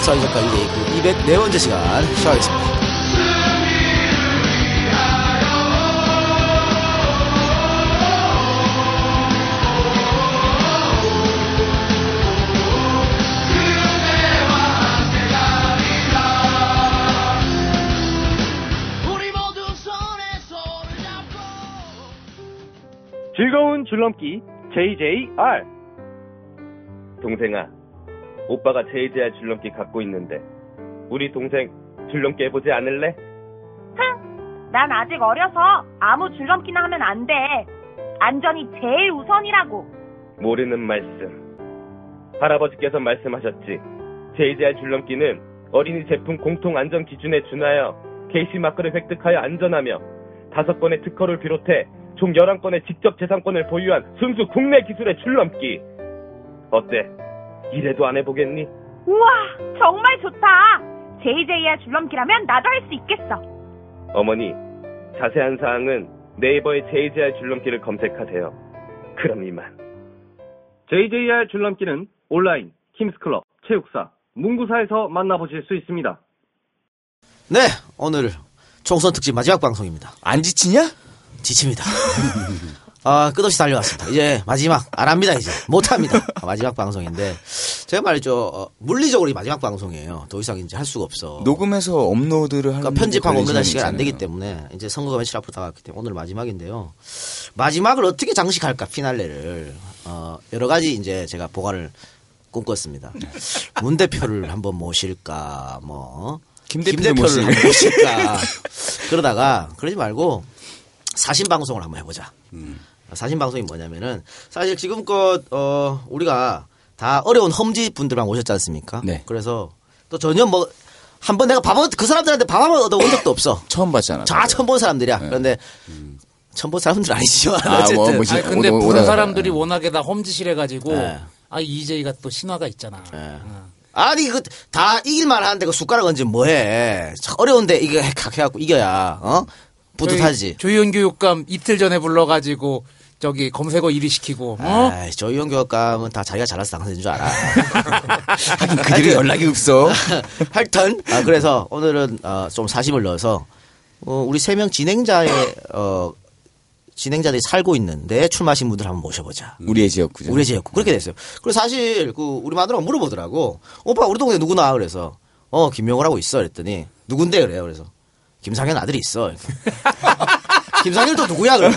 박사의 작가 이제 204번째 시간 시작하겠습니다. 즐거운 줄넘기 JJR. 동생아, 오빠가 JJR 줄넘기 갖고 있는데 우리 동생 줄넘기 해보지 않을래? 흥, 난 아직 어려서 아무 줄넘기나 하면 안 돼. 안전이 제일 우선이라고. 모르는 말씀. 할아버지께서 말씀하셨지. JJR 줄넘기는 어린이 제품 공통 안전 기준에 준하여 게이시 마크를 획득하여 안전하며 5건의 특허를 비롯해 총 11건의 직접 재산권을 보유한 순수 국내 기술의 줄넘기. 어때? 이래도 안 해보겠니? 우와, 정말 좋다. JJR 줄넘기라면 나도 할 수 있겠어. 어머니, 자세한 사항은 네이버에 JJR 줄넘기를 검색하세요. 그럼 이만. JJR 줄넘기는 온라인, 킴스클럽, 체육사, 문구사에서 만나보실 수 있습니다. 네, 오늘 총선 특집 마지막 방송입니다. 안 지치냐? 지칩니다. 끝없이 달려왔습니다. 이제 마지막 안 합니다. 이제 못합니다. 마지막 방송인데 제가 말이죠. 물리적으로 마지막 방송이에요. 더 이상 이제 할 수가 없어. 녹음해서 업로드를 하는 그러니까 편집하고 업로드할 시간이 안 되기 때문에 이제 선거가 며칠 앞으로 다가왔기 때문에 오늘 마지막인데요. 마지막을 어떻게 장식할까 피날레를 여러 가지 이제 제가 보관을 꿈꿨습니다. 문 대표를 한번 모실까 김 대표를 한번 모실까 그러다가 그러지 말고 사신방송을 한번 해보자. 사신방송이 뭐냐면은 사실 지금껏 우리가 다 어려운 험지 분들만 오셨지 않습니까? 네. 그래서 또 전혀 한번 내가 그 사람들한테 밥 한번 얻어온 적도 없어. 처음 봤잖아. 다 처음 본 사람들이야. 네. 그런데 처음 본 사람들 아니지만 어쨌든. 근데 부른 사람들이 워낙에 다 험지실해가지고 네. 이재희가 또 신화가 있잖아. 네. 아니 다 이길만 하는데 그 숟가락 얹으면 뭐해? 어려운데 이거 해갖고 이겨야 뿌듯하지. 조희연 교육감 이틀 전에 불러가지고 저기 검색어 1위 시키고. 조희연 교육감은 다 자기가 잘라서 당선된 줄 알아. 하긴 그들이 연락이 없어. 하여튼 그래서 오늘은 좀 사심을 넣어서 우리 3명 진행자들이 살고 있는데 출마하신 분들 한번 모셔보자. 우리의 지역구죠. 우리의 지역구 그렇게 됐어요. 그래서 사실 우리 마누라가 물어보더라고. 오빠 우리 동네 누구나 그래서 김명호라고 있어 그랬더니 누군데 그래요. 그래서 김상현 아들이 있어. 김상현 또 누구야? 그래.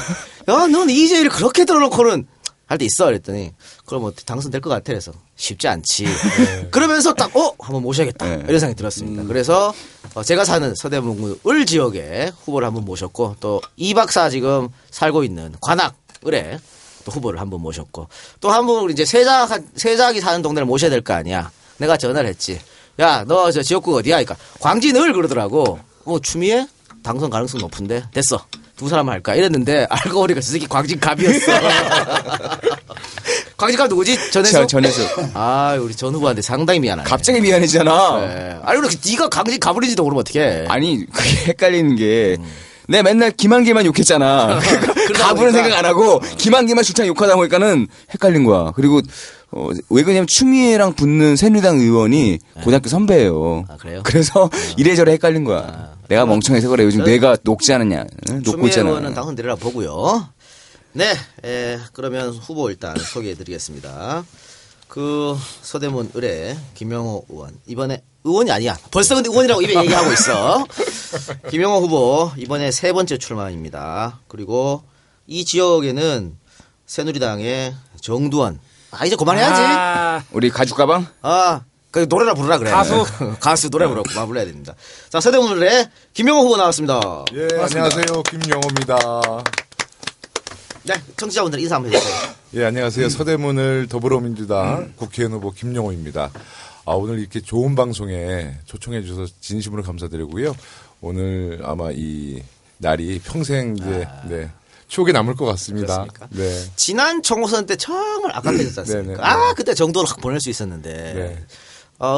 야, 넌 이재희를 그렇게 들어놓고는 할 때 있어. 그랬더니 그럼 당선될 것 같아. 그래서 쉽지 않지. 네. 그러면서 딱 한번 모셔야겠다. 네. 이런 생각이 들었습니다. 그래서 제가 사는 서대문구 을 지역에 후보를 한번 모셨고 또 이 박사 지금 살고 있는 관악 을에 또 후보를 한번 모셨고 또 한 분 이제 세작이 사는 동네를 모셔야 될 거 아니야. 내가 전화를 했지. 야, 너 저 지역구 어디야? 그러니까 광진을 그러더라고. 추미애 당선 가능성 높은데 됐어. 두 사람 할까 이랬는데 알고 보니까 저 새끼 광진갑이었어. 광진갑 누구지? 전혜숙. 우리 전 후보한테 상당히 미안하네. 갑자기 미안해지잖아. 네. 아니 그렇게 네가 광진갑을인지도 모르면 어떡해. 아니 그게 헷갈리는 게 내가 맨날 김한기만 욕했잖아. 갑은 생각 안 하고 김한기만 출장 욕하다 보니까는 헷갈린 거야. 그리고 왜 그러냐면 추미애랑 붙는 새누리당 의원이 고등학교 선배예요. 그래요? 그래서 이래저래 헷갈린 거야. 내가 멍청해서 그래. 요즘 뇌가 녹지 않느냐. 녹고 있잖아. 추미애 의원은 당선되리라 보고요. 네, 그러면 후보 일단 소개해드리겠습니다. 서대문 을의 김명호 의원. 이번에 의원이 아니야. 벌써 근데 의원이라고 입에 얘기하고 있어. 김명호 후보 이번에 3번째 출마입니다. 그리고 이 지역에는 새누리당의 정두원. 이제 그만해야지. 우리 가죽 가방? 그 노래나 부르라 그래. 가수 노래 부르고 그만 불러야 됩니다. 자, 서대문을의 김명호 후보 나왔습니다. 예, 안녕하세요. 김명호입니다. 네, 청취자분들 인사 한번 해주세요. 예, 안녕하세요. 서대문을 더불어민주당 국회의원 후보 김명호입니다. 오늘 이렇게 좋은 방송에 초청해 주셔서 진심으로 감사드리고요. 오늘 아마 이 날이 평생 이제 추억에 남을 것 같습니다. 그렇습니까? 네. 지난 총선 때 정말 아깝해졌지 않습니까? 그때 정도는 확 보낼 수 있었는데. 네.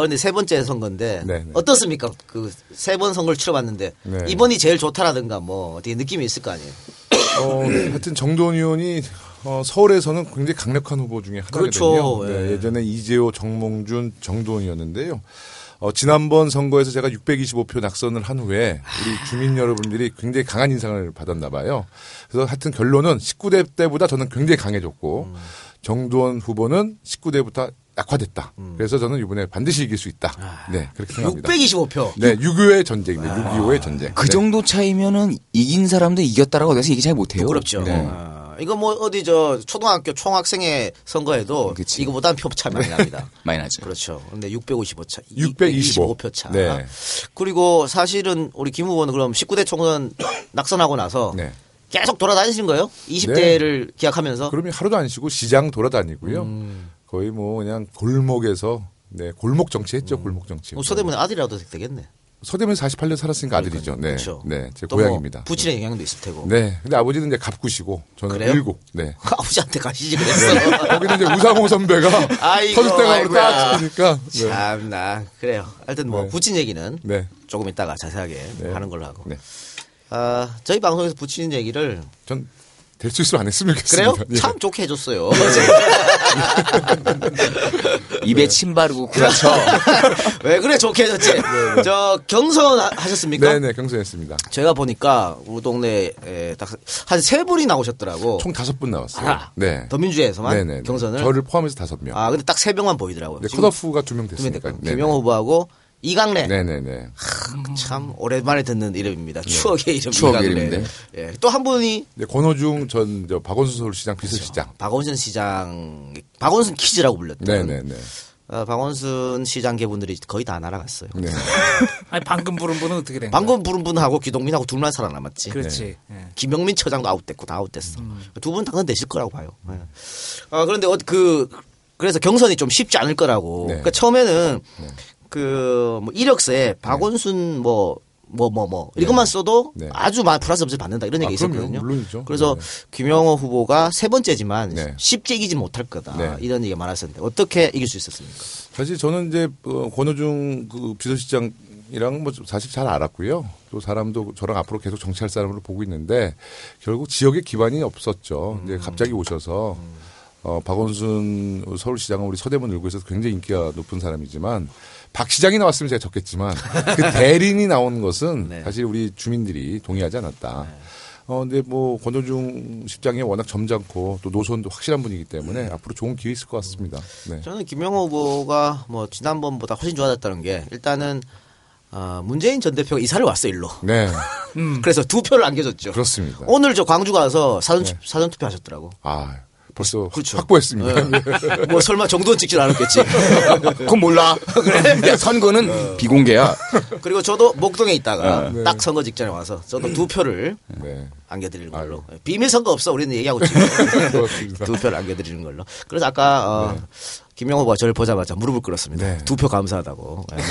근데 3번째 선거인데 어떻습니까? 그 3번 선거를 치러봤는데 이번이 제일 좋다라든가 어떻게 느낌이 있을 거 아니에요? 하여튼 정도원 의원이 서울에서는 굉장히 강력한 후보 중에 하나거든요. 그렇죠. 네, 예전에 이재호, 정몽준, 정도원이었는데요. 지난번 선거에서 제가 625표 낙선을 한 후에 우리 주민 여러분들이 굉장히 강한 인상을 받았나 봐요. 그래서 하여튼 결론은 19대 때보다 저는 굉장히 강해졌고 정두원 후보는 19대부터 약화됐다. 그래서 저는 이번에 반드시 이길 수 있다. 네, 그렇게 생각합니다. 625표. 네, 6.25의 전쟁입니다. 6.25의 전쟁. 그 정도 차이면은 이긴 사람도 이겼다라고 해서 얘기 잘 못해요. 부끄럽죠. 네. 이거 뭐 어디 저 초등학교 총학생회 선거에도 그치. 이거보다는 표 차이 많이 납니다. 많이 나죠. 그렇죠. 근데 655차, 625. 625표 차. 네. 그리고 사실은 우리 김 후보는 그럼 19대 총선 낙선하고 나서 네. 계속 돌아다니신 거예요? 20대를 기약하면서? 그러면 하루도 안 쉬고 시장 돌아다니고요. 거의 뭐 그냥 골목에서 네, 골목 정치 했죠. 골목 정치. 서대문의 아들이라도 되겠네. 서대문 48년 살았으니까 아들이죠. 네. 그렇죠. 네. 제 또 고향입니다. 뭐 부친의 영향도 있을 테고. 네. 근데 아버지는 이제 갑구시고 저는 그래요? 일곱. 네. 아버지한테 가시지 그랬어. 거기는 이제 우상호 선배가 아이고, 터질 때가 아이고야. 딱 시키니까. 네. 참나. 그래요. 하여튼 뭐 네. 부친 얘기는 네. 조금 이따가 자세하게 네. 하는 걸로 하고. 네. 저희 방송에서 부친 얘기를 전 될 수 있으면 안 했으면 좋겠습니다. 그래요? 예. 참 좋게 해줬어요. 입에 침 바르고 구라쳐. 왜 그래 좋게 해줬지? 저 경선 하셨습니까? 네네, 경선했습니다. 제가 보니까 우리 동네에 딱 한 세 분이 나오셨더라고. 총 5분 나왔어요. 아, 네. 더민주에서만 네네. 경선을. 저를 포함해서 5명. 아 근데 딱 3명만 보이더라고요. 네, 지금 컷오프가 2명 두명 됐으니까. 됐고 김영호 후보하고 이강래. 네네네. 참 오랜만에 듣는 이름입니다. 추억의 이름. 추억의 이강래. 이름인데. 예. 또 한 분이 네, 권호중 전 박원순 서울시장 비서시장. 박원순 시장, 박원순 키즈라고 불렸던. 네네네. 박원순 시장 계분들이 거의 다 날아갔어요. 네. 아니 방금 부른 분은 어떻게 된 거야? 방금 부른 분하고 기동민하고 둘만 살아남았지. 그렇지. 예. 김영민 처장도 아웃됐고 다 아웃됐어. 두 분 당선되실 거라고 봐요. 예. 그런데 그래서 경선이 좀 쉽지 않을 거라고. 네. 그러니까 처음에는 뭐 이력서에 박원순 이것만 써도 네. 아주 많은 플러스 점수를 받는다 이런 얘기 그럼요. 있었거든요. 물론이죠. 그래서 네. 김영호 후보가 세 번째지만 네. 쉽게 이기지 못할 거다 네. 이런 얘기가 많았었는데 어떻게 이길 수 있었습니까? 사실 저는 이제 권호중 그 비서실장이랑 뭐 사실 잘 알았고요. 또 사람도 저랑 앞으로 계속 정치할 사람으로 보고 있는데 결국 지역에 기반이 없었죠. 이제 갑자기 오셔서 박원순 서울시장은 우리 서대문 을구에서 굉장히 인기가 높은 사람이지만 박 시장이 나왔으면 제가 졌겠지만 그 대린이 나온 것은 네. 사실 우리 주민들이 동의하지 않았다. 근데 뭐 권호중 실장이 워낙 점잖고 또 노선도 확실한 분이기 때문에 앞으로 좋은 기회 있을 것 같습니다. 네. 저는 김영호 후보가 뭐 지난번보다 훨씬 좋아졌다는 게 일단은 문재인 전 대표가 이사를 왔어 일로. 네. 그래서 2표를 안겨줬죠. 그렇습니다. 오늘 저 광주 가서 사전 투표하셨더라고. 아, 벌써 그렇죠. 확보했습니다. 뭐 설마 정도는 찍질 않았겠지. 그건 몰라. 그래. 선거는 비공개야. 그리고 저도 목동에 있다가 딱 선거 직전에 와서 저도 2표를 네. 안겨드리는 걸로. 비밀 선거 없어. 우리는 얘기하고 지금 그렇습니다. 2표를 안겨드리는 걸로. 그래서 아까 김영호 후보가 저를 보자마자 무릎을 꿇었습니다. 네. 2표 감사하다고. 네.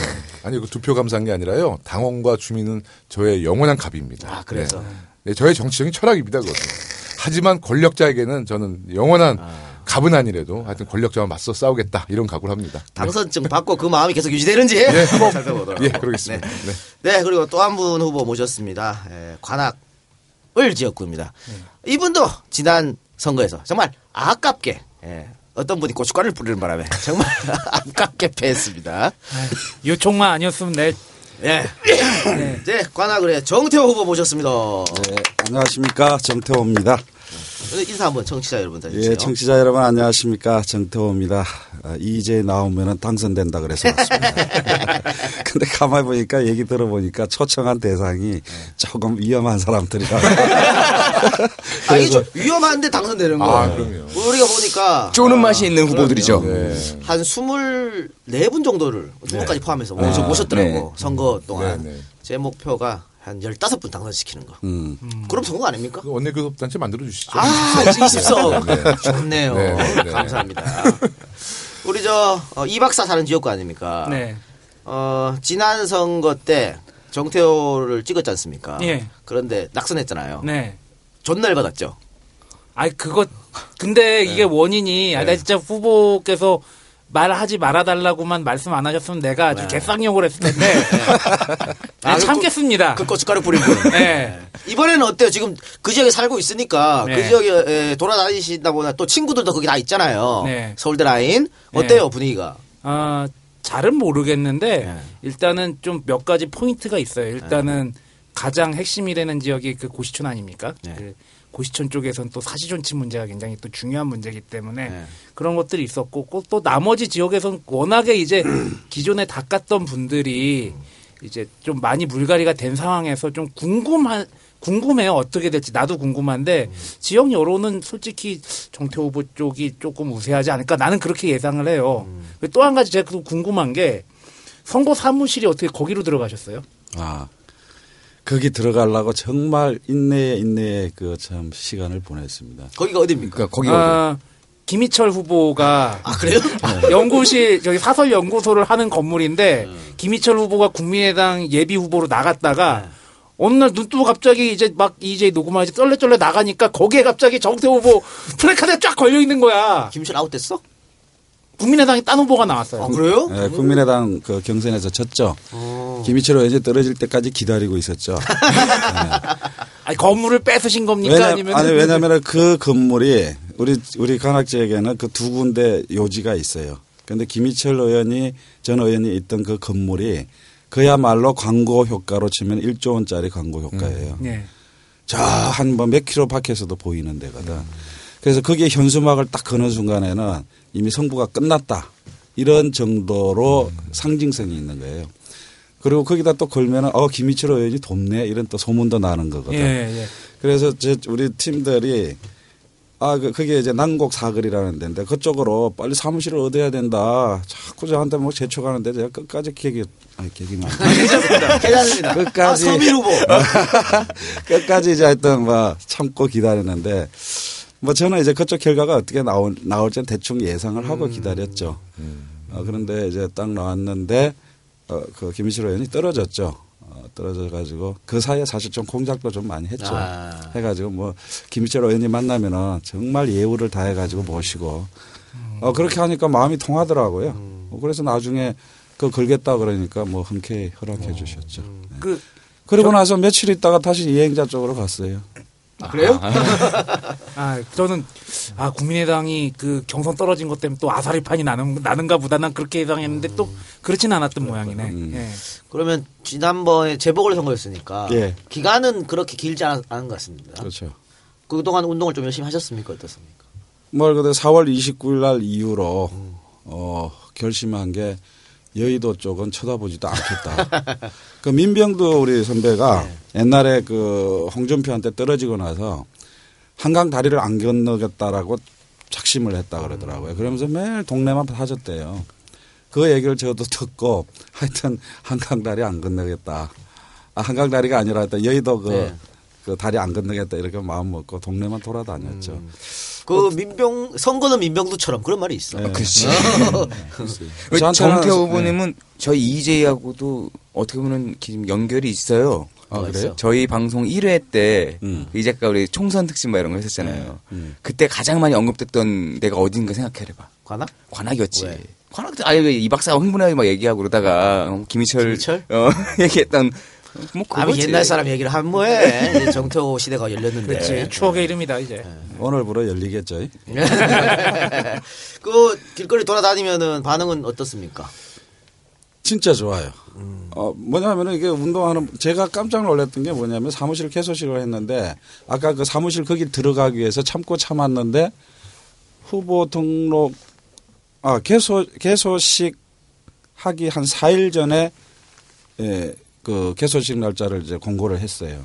아니, 그 2표 감사한 게 아니라요. 당원과 주민은 저의 영원한 갑입니다. 아, 그래서? 네. 네, 저의 정치적인 철학입니다. 그것은. 하지만 권력자에게는 저는 영원한 갑은 아니래도 하여튼 권력자와 맞서 싸우겠다. 이런 각오를 합니다. 당선증 받고 그 마음이 계속 유지되는지 한번 살펴보도록. 예, 그러겠습니다. 네. 네. 네, 그리고 또 한 분 후보 모셨습니다. 관악을 지역구입니다. 이분도 지난 선거에서 정말 아깝게 어떤 분이 고춧가루를 뿌리는 바람에 정말 아깝게 패했습니다. 요청만 아니었으면 내 예. 이제 관악을의 정태호 후보 모셨습니다. 네, 안녕하십니까. 정태호입니다. 인사 한번 청취자 여러분들 해주세요. 예, 청취자 여러분 안녕하십니까. 정태호입니다. 이제 나오면 당선된다 그래서 왔습니다. 근데 가만히 보니까 얘기 들어보니까 초청한 대상이 조금 위험한 사람들이라. 이게 좀 위험한데 당선되는 거. 그럼요. 우리가 보니까 쪼는 맛이 있는 후보들이죠. 한 24분 정도를 후보까지 포함해서 모셨더라고. 네. 선거 동안. 네. 제 목표가 한 15분 당선시키는 거. 그럼 선거 아닙니까? 원내교섭단체 만들어주시죠. 20석. 좋네요. 네, 네. 감사합니다. 우리 이 박사 사는 지역구 아닙니까? 네. 지난 선거 때 정태호를 찍었지 않습니까? 예. 그런데 낙선했잖아요. 네. 존날 받았죠. 근데 이게 원인이 나 진짜 후보께서 말하지 말아달라고만 말씀 안 하셨으면 내가 아주 개쌍욕을 했을 텐데 네, 참겠습니다. 그 고춧가루 뿌린 분. 네. 이번에는 어때요? 지금 그 지역에 살고 있으니까 네. 그 지역에 돌아다니시다 보면 또 친구들도 거기 다 있잖아요. 네. 서울대 라인. 어때요 분위기가? 잘은 모르겠는데 네. 일단은 좀 몇 가지 포인트가 있어요. 일단은 가장 핵심이 되는 지역이 그 고시촌 아닙니까? 네. 그 고시촌 쪽에서는 또 사시존치 문제가 굉장히 또 중요한 문제이기 때문에 네. 그런 것들이 있었고 또 나머지 지역에서는 워낙에 이제 기존에 닦았던 분들이 이제 좀 많이 물갈이가 된 상황에서 좀 궁금해요. 어떻게 될지 나도 궁금한데 지역 여론은 솔직히 정태호 후보 쪽이 조금 우세하지 않을까 나는 그렇게 예상을 해요. 또 한 가지 제가 궁금한 게 선거 사무실이 어떻게 거기로 들어가셨어요? 아, 거기 들어가려고 정말 인내의 그 참 시간을 보냈습니다. 거기가 어디입니까? 그러니까 거기 어디? 김희철 후보가 아, 그래요? 연구실 저기 사설 연구소를 하는 건물인데 김희철 후보가 국민의당 예비 후보로 나갔다가 어느 날 눈 뜨고 갑자기 이제 막 EJ 녹음하지 쩔레쩔레 나가니까 거기에 갑자기 정태호 후보 플래카드가 쫙 걸려 있는 거야. 김철 아웃됐어? 국민의당이 딴 후보가 나왔어요. 아, 그래요? 네, 국민의당 그 경선에서 졌죠. 김희철 의원이 떨어질 때까지 기다리고 있었죠. 아니, 건물을 뺏으신 겁니까? 아니면 왜냐면 그 건물이 우리 관악지역에는 그 두 군데 요지가 있어요. 그런데 김희철 의원이 전 의원이 있던 그 건물이 그야말로 광고 효과로 치면 1조 원짜리 광고 효과예요. 네. 저 한 뭐 몇 킬로 밖에서도 보이는 데거든. 그래서 거기에 현수막을 딱 거는 순간에는 이미 선거가 끝났다. 이런 정도로 상징성이 있는 거예요. 그리고 거기다 또 걸면은 김희철 의원이 돕네 이런 또 소문도 나는 거거든. 예. 그래서 우리 팀들이 그게 이제 난곡 사거리라는 데인데 그쪽으로 빨리 사무실을 얻어야 된다. 자꾸 저한테 뭐 재촉하는데 제가 끝까지 기억이 괜찮습니다. 끝까지 서민 후보. 끝까지 이제 하여튼 뭐 참고 기다렸는데 뭐 저는 이제 그쪽 결과가 어떻게 나올지 대충 예상을 하고 기다렸죠. 그런데 이제 딱 나왔는데 그 김희철 의원이 떨어졌죠. 떨어져 가지고 그 사이에 사실 좀 공작도 좀 많이 했죠. 해가지고 뭐 김희철 의원이 만나면은 정말 예우를 다해 가지고 모시고 그렇게 하니까 마음이 통하더라고요. 그래서 나중에 그 걸겠다 그러니까 뭐 흔쾌히 허락해 주셨죠. 네. 그리고 나서 며칠 있다가 다시 이행자 쪽으로 갔어요. 그래요? 저는 국민의당이 그 경선 떨어진 것 때문에 또 아사리판이 나는가 보다 난 그렇게 예상했는데 또 그렇진 않았던 모양이네. 예. 그러면 지난번에 재보궐선거였으니까 예. 기간은 그렇게 길지 않은 것 같습니다. 그렇죠. 그동안 운동을 좀 열심히 하셨습니까? 어떻습니까? 뭘 그때 4월 29일 날 이후로 결심한 게 여의도 쪽은 쳐다보지도 않겠다. 그 민병두 우리 선배가 옛날에 그 홍준표한테 떨어지고 나서 한강 다리를 안 건너겠다라고 작심을 했다 그러더라고요. 그러면서 매일 동네만 다녔대요. 그 얘기를 저도 듣고 하여튼 한강 다리 안 건너겠다. 한강 다리가 아니라 하여튼 여의도 그 다리 안 건너겠다 이렇게 마음 먹고 동네만 돌아다녔죠. 선거는 민병두처럼 그런 말이 있어. 네. 그렇지. 정태호 후보님은 저희 EJ하고도 어떻게 보면 연결이 있어요. 그래요? 저희 방송 1회 때 이 작가 우리 총선 특집 뭐 이런 거 했었잖아요. 그때 가장 많이 언급됐던 데가 어딘가 생각해봐. 관악이었지. 왜? 관악 때 이 박사가 흥분하게 막 얘기하고 그러다가 김희철? 얘기했던 뭐 옛날 사람 얘기를 하면 뭐해. 정태호 시대가 열렸는데. 그렇지. 추억의 이름이다 이제. 오늘부로 열리겠죠. 그 길거리 돌아다니면은 반응은 어떻습니까? 진짜 좋아요. 뭐냐면은 이게 운동하는 제가 깜짝 놀랐던 게 뭐냐면 사무실 개소식을 했는데 아까 그 사무실 거기 들어가기 위해서 참고 참았는데 후보 등록 개소식 하기 한 4일 전에 그 개소식 날짜를 이제 공고를 했어요.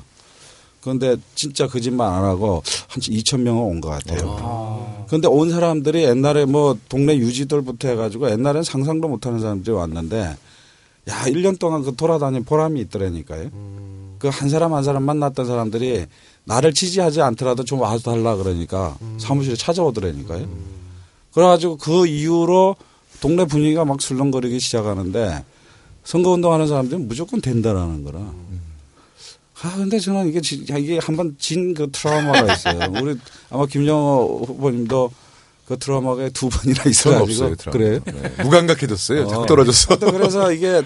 그런데 진짜 거짓말 안 하고 한 2,000명은 온 것 같아요. 그런데 온 사람들이 옛날에 뭐 동네 유지들부터 해가지고 옛날엔 상상도 못하는 사람들이 왔는데 1년 동안 그 돌아다닌 보람이 있더라니까요. 그 한 사람 한 사람 만났던 사람들이 나를 지지하지 않더라도 좀 와서 달라 그러니까 사무실에 찾아오더라니까요. 그래가지고 그 이후로 동네 분위기가 막 술렁거리기 시작하는데 선거운동하는 사람들은 무조건 된다라는 거라. 근데 저는 이게 한번 진 그 트라우마가 있어요. 우리 아마 김영호 후보님도 그 트라우마가 2번이나 있어가지고. 없어요, 그래요? 네. 무감각해졌어요. 자꾸 떨어졌어. 그래서 이게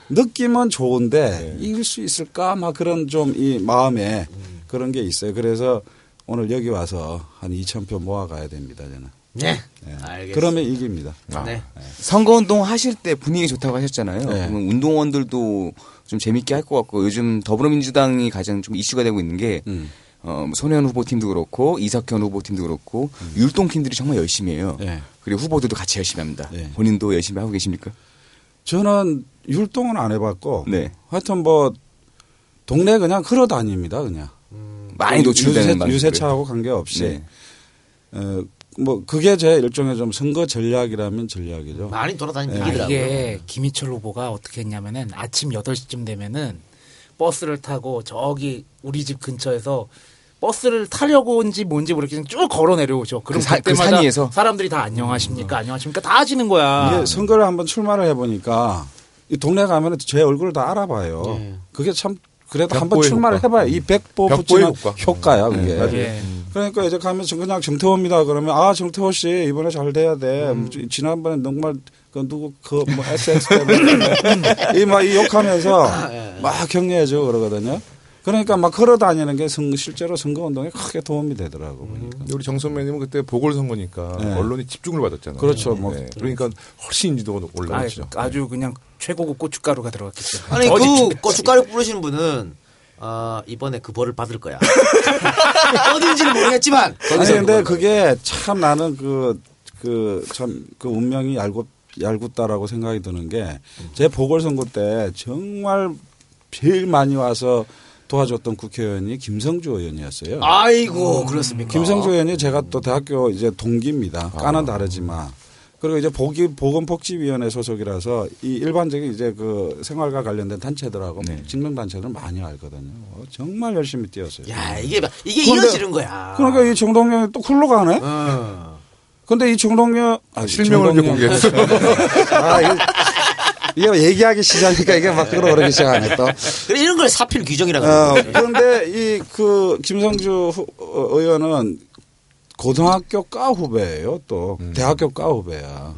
느낌은 좋은데 이길 수 있을까? 막 그런 좀 이 마음에 그런 게 있어요. 그래서 오늘 여기 와서 한 2,000표 모아가야 됩니다, 저는. 네. 네. 알겠습니다. 그러면 이깁니다. 네. 선거운동 하실 때 분위기 좋다고 하셨잖아요. 네. 그러면 운동원들도 좀 재밌게 할 것 같고 요즘 더불어민주당이 가장 좀 이슈가 되고 있는 게 손혜원 후보팀도 그렇고 이석현 후보팀도 그렇고 율동팀들이 정말 열심히 해요. 네. 그리고 후보들도 같이 열심히 합니다. 네. 본인도 열심히 하고 계십니까? 저는 율동은 안 해봤고 네. 하여튼 뭐 동네 그냥 걸어 다닙니다. 그냥. 많이 노출되는 방식으로. 유세차하고 관계없이. 네. 뭐 그게 제 일종의 좀 선거 전략이라면 전략이죠. 많이 돌아다니는 아, 얘기더라고요. 이게 김희철 후보가 어떻게 했냐면은 아침 8시쯤 되면은 버스를 타고 저기 우리 집 근처에서 버스를 타려고 온지 뭔지 모르겠지만 쭉 걸어 내려오죠. 그럼 그 그때마다 산 위에서? 사람들이 다 안녕하십니까? 안녕하십니까? 다 하시는 거야. 이게 선거를 한번 출마를 해보니까 이 동네 가면 제 얼굴을 다 알아봐요. 그게 참 그래도 한번 벽보의 출마를 효과. 해봐요. 이 백보 벽보의 붙이는 효과. 효과야 그게. 예. 그러니까 이제 가면 그냥 정태호입니다. 그러면 아 정태호 씨 이번에 잘 돼야 돼. 지난번에 정말 그 누구 그 뭐 SX 때문에 이 욕하면서 막 격려해주고 그러거든요. 그러니까 막 걸어 다니는 게 실제로 선거 운동에 크게 도움이 되더라고 보니까. 우리 정 선배님은 그때 보궐선거니까 네. 언론이 집중을 받았잖아요. 그렇죠. 뭐. 네. 그러니까 훨씬 인지도가 올라갔죠. 아주 그냥 최고급 고춧가루가 들어갔겠죠. 아니 더 그 집중됐죠. 고춧가루 뿌리시는 분은 이번에 그 벌을 받을 거야. 어딘지는 모르겠지만. 아니 근데 그게 참 나는 참 그 운명이 얄궂다라고 생각이 드는 게 제 보궐선거 때 정말 제일 많이 와서 도와줬던 국회의원이 김성주 의원이었어요. 아이고 그렇습니까? 김성주 의원이 제가 또 대학교 이제 동기입니다. 까는 다르지만. 그리고 이제 보건복지위원회 소속이라서 이 일반적인 이제 그 생활과 관련된 단체들하고 직능단체들 많이 알거든요. 정말 열심히 뛰었어요. 야 이게 그런데- 이어지는 거야. 그러니까 이 정동영이 또 굴러가네? 근데 이 정동영. 실명을 이제 공개했어. 이게 얘기하기 시작하니까 이게 막 끌어오르기 시작하네 또. 그래 이런 걸 사필 규정이라고. 그런데 김성주 의원은 고등학교 과 후배예요 또. 대학교 과 후배야.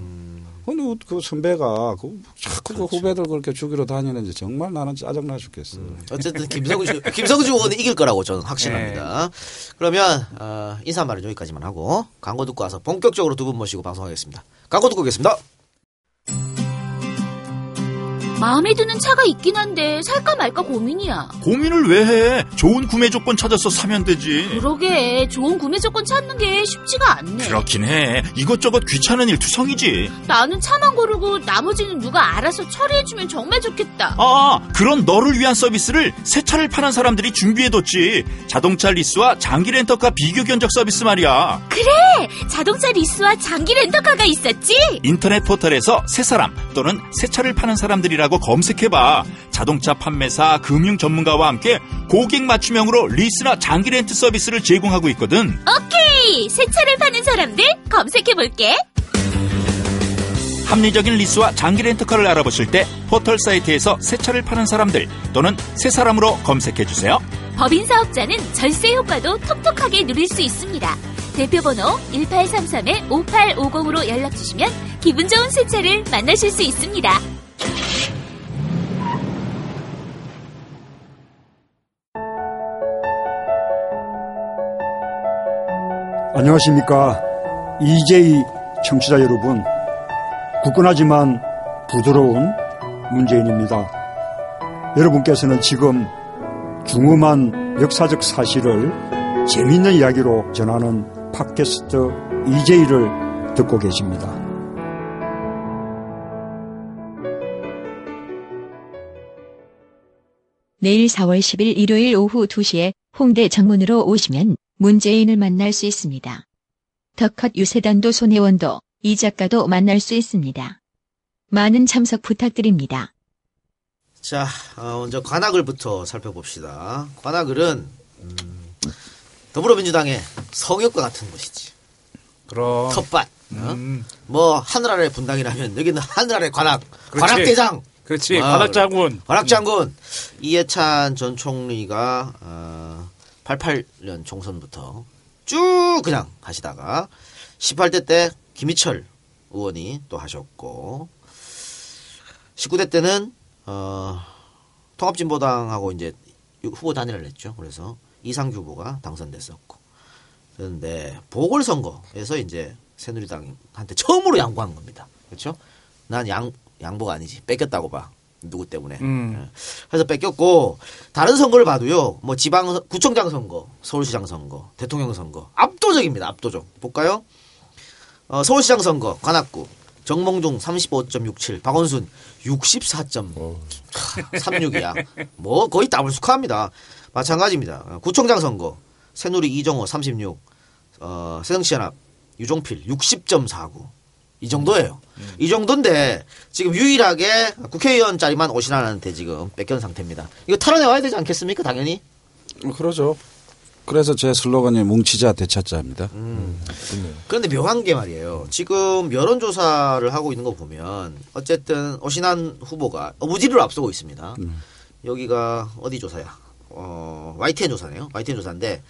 근데 그 선배가 자꾸 그 후배들 그렇게 죽이러 다니는지 정말 나는 짜증나 죽겠어. 어쨌든 김성주 의원은 이길 거라고 저는 확신합니다. 그러면 인사말은 여기까지만 하고 광고 듣고 와서 본격적으로 두 분 모시고 방송하겠습니다. 광고 듣고 오겠습니다. 마음에 드는 차가 있긴 한데 살까 말까 고민이야. 고민을 왜 해? 좋은 구매 조건 찾아서 사면 되지. 그러게 좋은 구매 조건 찾는 게 쉽지가 않네. 그렇긴 해. 이것저것 귀찮은 일 투성이지. 나는 차만 고르고 나머지는 누가 알아서 처리해주면 정말 좋겠다. 그런 너를 위한 서비스를 새 차를 파는 사람들이 준비해뒀지. 자동차 리스와 장기 렌터카 비교 견적 서비스 말이야. 그래! 자동차 리스와 장기 렌터카가 있었지? 인터넷 포털에서 새 사람 또는 새 차를 파는 사람들이라고 검색해봐. 자동차 판매사, 금융 전문가와 함께 고객 맞춤형으로 리스나 장기 렌트 서비스를 제공하고 있거든. 오케이! 새 차를 파는 사람들 검색해볼게. 합리적인 리스와 장기 렌터카를 알아보실 때 포털 사이트에서 새 차를 파는 사람들 또는 새 사람으로 검색해주세요. 법인 사업자는 절세 효과도 톡톡하게 누릴 수 있습니다. 대표번호 1833-5850으로 연락주시면 기분 좋은 새 차를 만나실 수 있습니다. 안녕하십니까. EJ 청취자 여러분. 굳건하지만 부드러운 문재인입니다. 여러분께서는 지금 중후한 역사적 사실을 재미있는 이야기로 전하는 팟캐스트 EJ를 듣고 계십니다. 내일 4월 10일 일요일 오후 2시에 홍대 정문으로 오시면 문재인을 만날 수 있습니다. 더 컷 유세단도 손혜원도 이 작가도 만날 수 있습니다. 많은 참석 부탁드립니다. 자, 먼저 관악을부터 살펴봅시다. 관악을은 더불어민주당의 성역과 같은 곳이지. 그럼 텃밭. 뭐 하늘 아래 분당이라면 여기는 하늘 아래 관악. 그렇지. 관악대장. 그렇지. 관악장군. 관악장군. 이해찬 전 총리가 88년 총선부터 쭉 그냥 하시다가 18대 때 김희철 의원이 또 하셨고 19대 때는 통합진보당하고 이제 후보 단일을 했죠. 그래서 이상규 후보가 당선됐었고 그런데 보궐선거에서 이제 새누리당한테 처음으로 양보한 겁니다. 그렇죠? 난 양보가 아니지. 뺏겼다고 봐. 누구 때문에. 그래서 뺏겼고 다른 선거를 봐도요. 뭐 구청장 선거, 서울시장 선거, 대통령 선거 압도적입니다. 압도적. 볼까요? 서울시장 선거 관악구 정몽중 35.67, 박원순 64.36이야. 뭐 거의 더블스코어입니다. 마찬가지입니다. 구청장 선거 새누리 이정호 36, 새정치연합 유종필 60.49. 이 정도예요. 이 정도인데 지금 유일하게 국회의원 자리만 오신환한테 지금 뺏겨온 상태입니다. 이거 탈환해와야 되지 않겠습니까? 당연히. 그러죠. 그래서 제 슬로건이 뭉치자 되찾자입니다. 그런데 묘한 게 말이에요. 지금 여론조사를 하고 있는 거 보면 어쨌든 오신환 후보가 무지를 앞서고 있습니다. 여기가 어디 조사야? YTN 조사네요. YTN 조사인데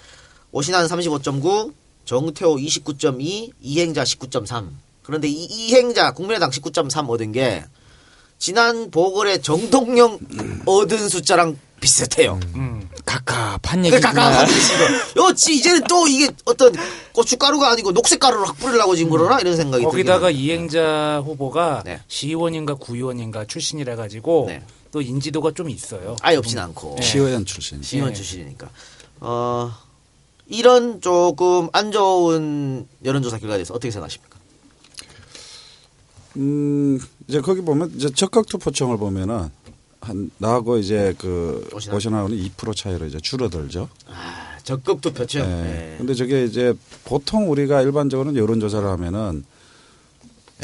오신환 35.9, 정태호 29.2, 이행자 19.3. 그런데 이 이행자 국민의당 19.3 얻은 게 지난 보궐에 정동영 얻은 숫자랑 비슷해요. 가깝한 얘기구나. 가깝한 얘기죠. 이제는 또 이게 어떤 고춧가루가 아니고 녹색가루를 확 뿌리려고 지금 그러나 이런 생각이 거기다가 들긴 이행자 후보가 네. 시의원인가 구의원인가 출신이라 가지고 네. 또 인지도가 좀 있어요. 아예 없진 않고. 시의원 출신. 시의원 출신이니까. 이런 조금 안 좋은 여론조사 결과에 대해서 어떻게 생각하십니까? 이제 거기 보면 이제 적극투표청을 보면은 나하고 이제 오신환하고는 2% 차이로 이제 줄어들죠. 적극투표청. 네. 근데 저게 이제 보통 우리가 일반적으로는 여론조사를 하면은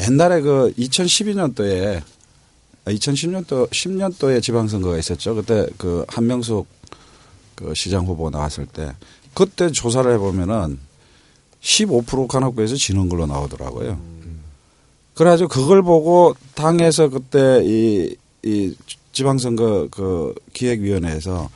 옛날에 2012년도에 10년도에 지방선거가 있었죠. 그때 한명숙 시장 후보 나왔을 때 그때 조사를 해보면은 15% 관악구에서 지는 걸로 나오더라고요. 그래가지고 그걸 보고 당에서 그때 이 지방선거 기획위원회에서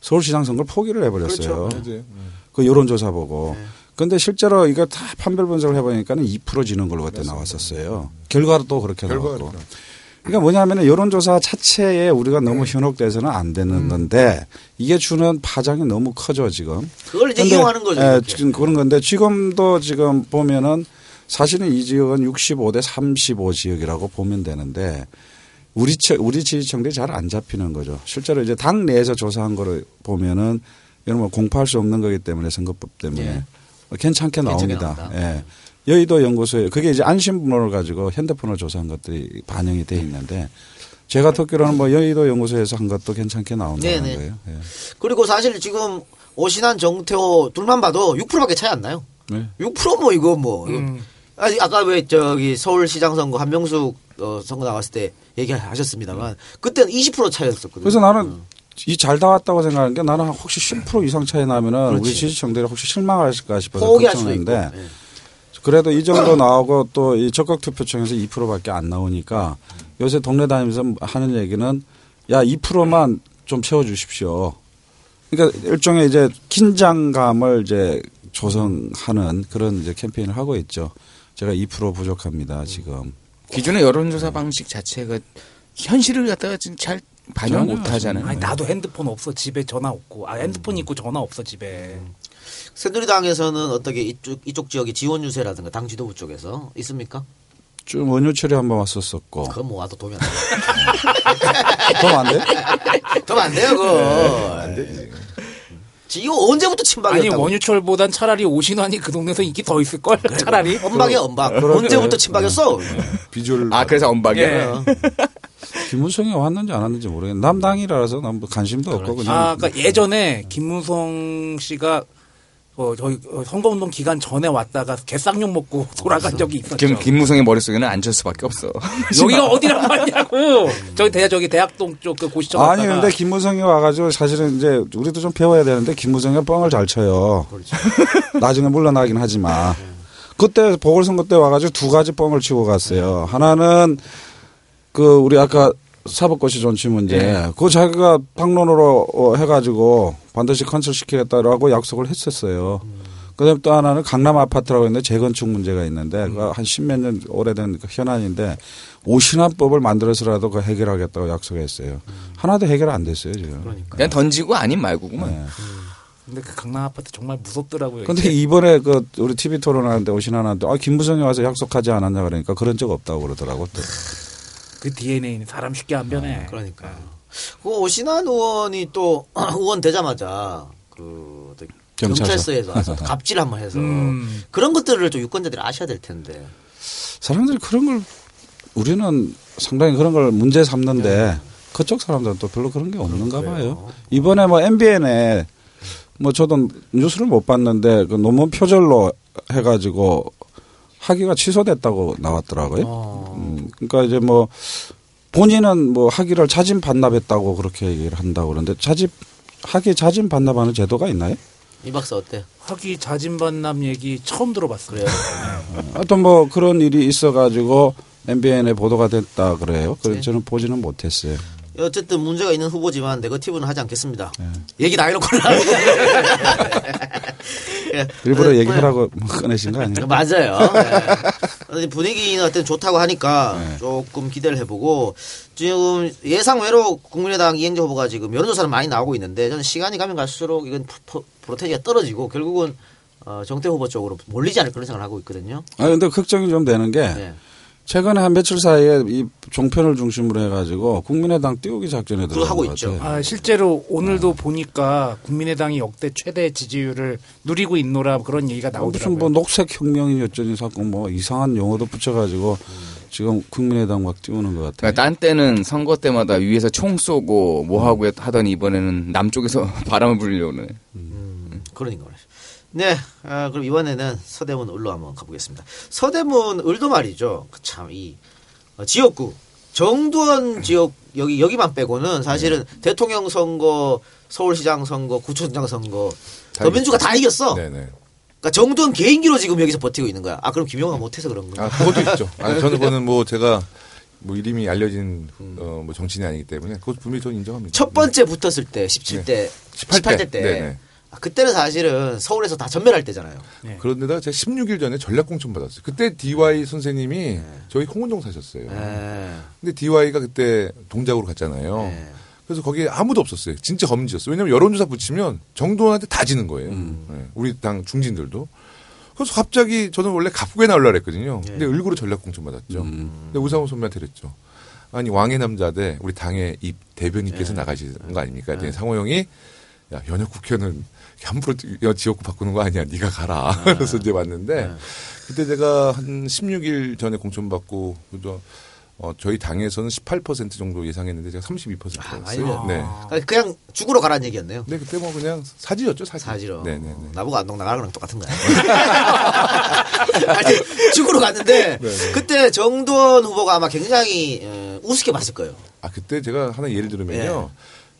서울시장 선거를 포기를 해버렸어요. 그렇죠. 그 여론조사 보고. 근데 실제로 이거 다 판별 분석을 해보니까는 2% 지는 걸로 그때 나왔었어요. 결과도 또 그렇게 나왔고. 그러니까 뭐냐면은 여론조사 자체에 우리가 너무 현혹돼서는 안 되는 건데 이게 주는 파장이 너무 커져 지금. 그걸 이제 이용하는 거죠. 지금 그런 건데 지금도 지금 보면은 사실은 이 지역은 65대 35 지역이라고 보면 되는데 우리 지지층들이 잘 안 잡히는 거죠. 실제로 이제 당 내에서 조사한 거를 보면은 이런 뭐 공포할 수 없는 거기 때문에 선거법 때문에 괜찮게 나옵니다. 예. 여의도 연구소에 그게 이제 안심번호를 가지고 핸드폰을 조사한 것들이 반영이 돼 있는데 제가 듣기로는 뭐 여의도 연구소에서 한 것도 괜찮게 나온다는 거예요. 예. 그리고 사실 지금 오신환 정태호 둘만 봐도 6%밖에 차이 안 나요. 네. 6% 뭐 이거 뭐. 아까 왜 서울시장 선거 한명숙 선거 나갔을 때 얘기하셨습니다만 그때는 20% 차이였었거든요. 그래서 나는 이 잘 나왔다고 생각하는 게 나는 혹시 10% 이상 차이 나면은 그렇지. 우리 지지층들이 혹시 실망할까 싶어서 포기할 수도 걱정했는데 있고. 그래도 이 정도 나오고 또 이 적극투표청에서 2%밖에 안 나오니까 요새 동네 다니면서 하는 얘기는 야 2%만 좀 채워주십시오. 그러니까 일종의 이제 긴장감을 이제 조성하는 그런 이제 캠페인을 하고 있죠. 제가 2% 부족합니다 지금. 기존의 여론조사 방식 자체가 현실을 갖다가 잘 반영 못 하잖아요. 아니, 나도 핸드폰 없어 집에 전화 없고 핸드폰 있고 전화 없어 집에. 새누리당에서는 어떻게 이쪽 지역의 지원 유세라든가 당 지도부 쪽에서 있습니까? 좀 원유철이 한번 왔었었고. 그건 뭐 와도 도움이 안 돼요. 도움 안 돼? 도움 안 돼요 그거. 안 되지. 이거 언제부터 친박이었다고? 아니 원유철보단 차라리 오신환이 그 동네에서 인기 더 있을 걸. 차라리 언박이야 언박. 언제부터 친박이었어? 비주얼. 그래서 언박이야. 김무성이 왔는지 안 왔는지 모르겠는데 남당이라서 난 관심도 없고 그냥. 그러니까 예전에 김무성 씨가 저희 선거운동 기간 전에 왔다가 개쌍욕 먹고 돌아간 적이 있었죠. 김무성의 머릿속에는 안철수밖에 없어. 여기가 어디란 말이냐고. 저기 대학동 쪽 그 고시청 아니 근데 김무성이 와가지고 사실은 이제 우리도 좀 배워야 되는데 김무성이 뻥을 잘 쳐요. 그렇죠. 나중에 물러나긴 하지만 그때 보궐선거 때 와가지고 두 가지 뻥을 치고 갔어요. 하나는 우리 아까 사법고시 존치 문제. 그거 자기가 당론으로 해가지고 반드시 컨설시키겠다라고 약속을 했었어요. 그다음에 또 하나는 강남 아파트라고 했는데 재건축 문제가 있는데 한 십몇 년 오래된 현안인데 오신환법을 만들어서라도 그거 해결하겠다고 약속했어요. 하나도 해결 안 됐어요 지금. 그냥 던지고 아닌 말고구만. 근데 그 강남 아파트 정말 무섭더라고요. 근데 이제. 이번에 그 우리 TV 토론하는데 오신하는데 김무성이 와서 약속하지 않았냐 그러니까 그런 적 없다고 그러더라고. 그 DNA는 사람 쉽게 안 변해. 그러니까. 그 오신환 의원이 또 의원 되자마자 그 경찰서에서 와서 갑질 한번 해서 그런 것들을 좀 유권자들이 아셔야 될 텐데. 사람들이 그런 걸 우리는 상당히 그런 걸 문제 삼는데 그쪽 사람들은 또 별로 그런 게 없는가 봐요. 이번에 뭐 MBN에 뭐 저도 뉴스를 못 봤는데 그 논문 표절로 해가지고 학위가 취소됐다고 나왔더라고요. 그러니까 이제 뭐 본인은 뭐 학위를 자진 반납했다고 그렇게 얘기를 한다고 그러는데 학위 자진 반납하는 제도가 있나요? 이 박사 어때? 학위 자진 반납 얘기 처음 들어봤어요. 하여튼 뭐 그런 일이 있어가지고 MBN에 보도가 됐다 그래요. 그래서 저는 보지는 못했어요. 어쨌든 문제가 있는 후보지만 네거티브는 하지 않겠습니다. 얘기 다 해놓고는. 일부러 얘기하라고 꺼내신 거 아니에요? 맞아요. 네. 분위기는 어쨌든 좋다고 하니까 조금 기대를 해보고 지금 예상 외로 국민의당 이행재 후보가 지금 여론조사는 많이 나오고 있는데 저는 시간이 가면 갈수록 이건 프로테지가 떨어지고 결국은 정태 후보 쪽으로 몰리지 않을 그런 생각을 하고 있거든요. 근데 걱정이 좀 되는 게 최근에 한 며칠 사이에 이 종편을 중심으로 해가지고 국민의당 띄우기 작전에 들어가고 있죠. 실제로 오늘도 보니까 국민의당이 역대 최대 지지율을 누리고 있노라 그런 얘기가 나오더라고요. 무슨 뭐 녹색 혁명이 어쩌니 자꾸 뭐 이상한 용어도 붙여가지고 지금 국민의당 막 띄우는 것 같아요. 그러니까 딴 때는 선거 때마다 위에서 총 쏘고 뭐 하고 하더니 이번에는 남쪽에서 바람을 불리려고 그러네. 그러니까 말이죠. 네, 그럼 이번에는 서대문 을로 한번 가보겠습니다. 서대문 을도 말이죠. 참 이 지역구 정두원 지역 여기만 빼고는 사실은 대통령 선거, 서울시장 선거, 구청장 선거 더민주가 다 이겼어. 네네. 그러니까 정두원 개인기로 지금 여기서 버티고 있는 거야. 그럼 김용호가 못해서 그런 거야. 그것도 있죠. 저는 그거는 뭐 제가 뭐 이름이 알려진 뭐 정치인이 아니기 때문에 그것 분명히 저는 인정합니다. 첫 번째 붙었을 때 17대, 18대 때. 네네. 그때는 사실은 서울에서 다 전멸할 때잖아요. 그런데다가 제가 16일 전에 전략공천 받았어요. 그때 DY 선생님이 저희 홍은동 사셨어요. 근데 DY가 그때 동작으로 갔잖아요. 그래서 거기에 아무도 없었어요. 진짜 검지였어요. 왜냐하면 여론조사 붙이면 정도원한테 다 지는 거예요. 우리 당 중진들도. 그래서 갑자기 저는 원래 갑국에 나오려고 했거든요. 근데 을구로 전략공천 받았죠. 근데 우상호 선배한테 그랬죠. 아니 왕의 남자대 우리 당의 이 대변인께서 나가시는 거 아닙니까? 상호 형이 야 현역 국회의원은 함부로 지역구 바꾸는 거 아니야. 네가 가라. 그래서 이제 왔는데 그때 제가 한 16일 전에 공천받고 저희 당에서는 18% 정도 예상했는데 제가 32%였어요. 네. 그냥 죽으러 가라는 얘기였네요. 네, 그때 뭐 그냥 사지였죠, 사지. 사지로. 네네. 나보고 안동 나가라 그러면 똑같은 거야. 아니, 죽으러 갔는데 네네. 그때 정두원 후보가 아마 굉장히 우습게 봤을 거예요. 그때 제가 하나 예를 들면요.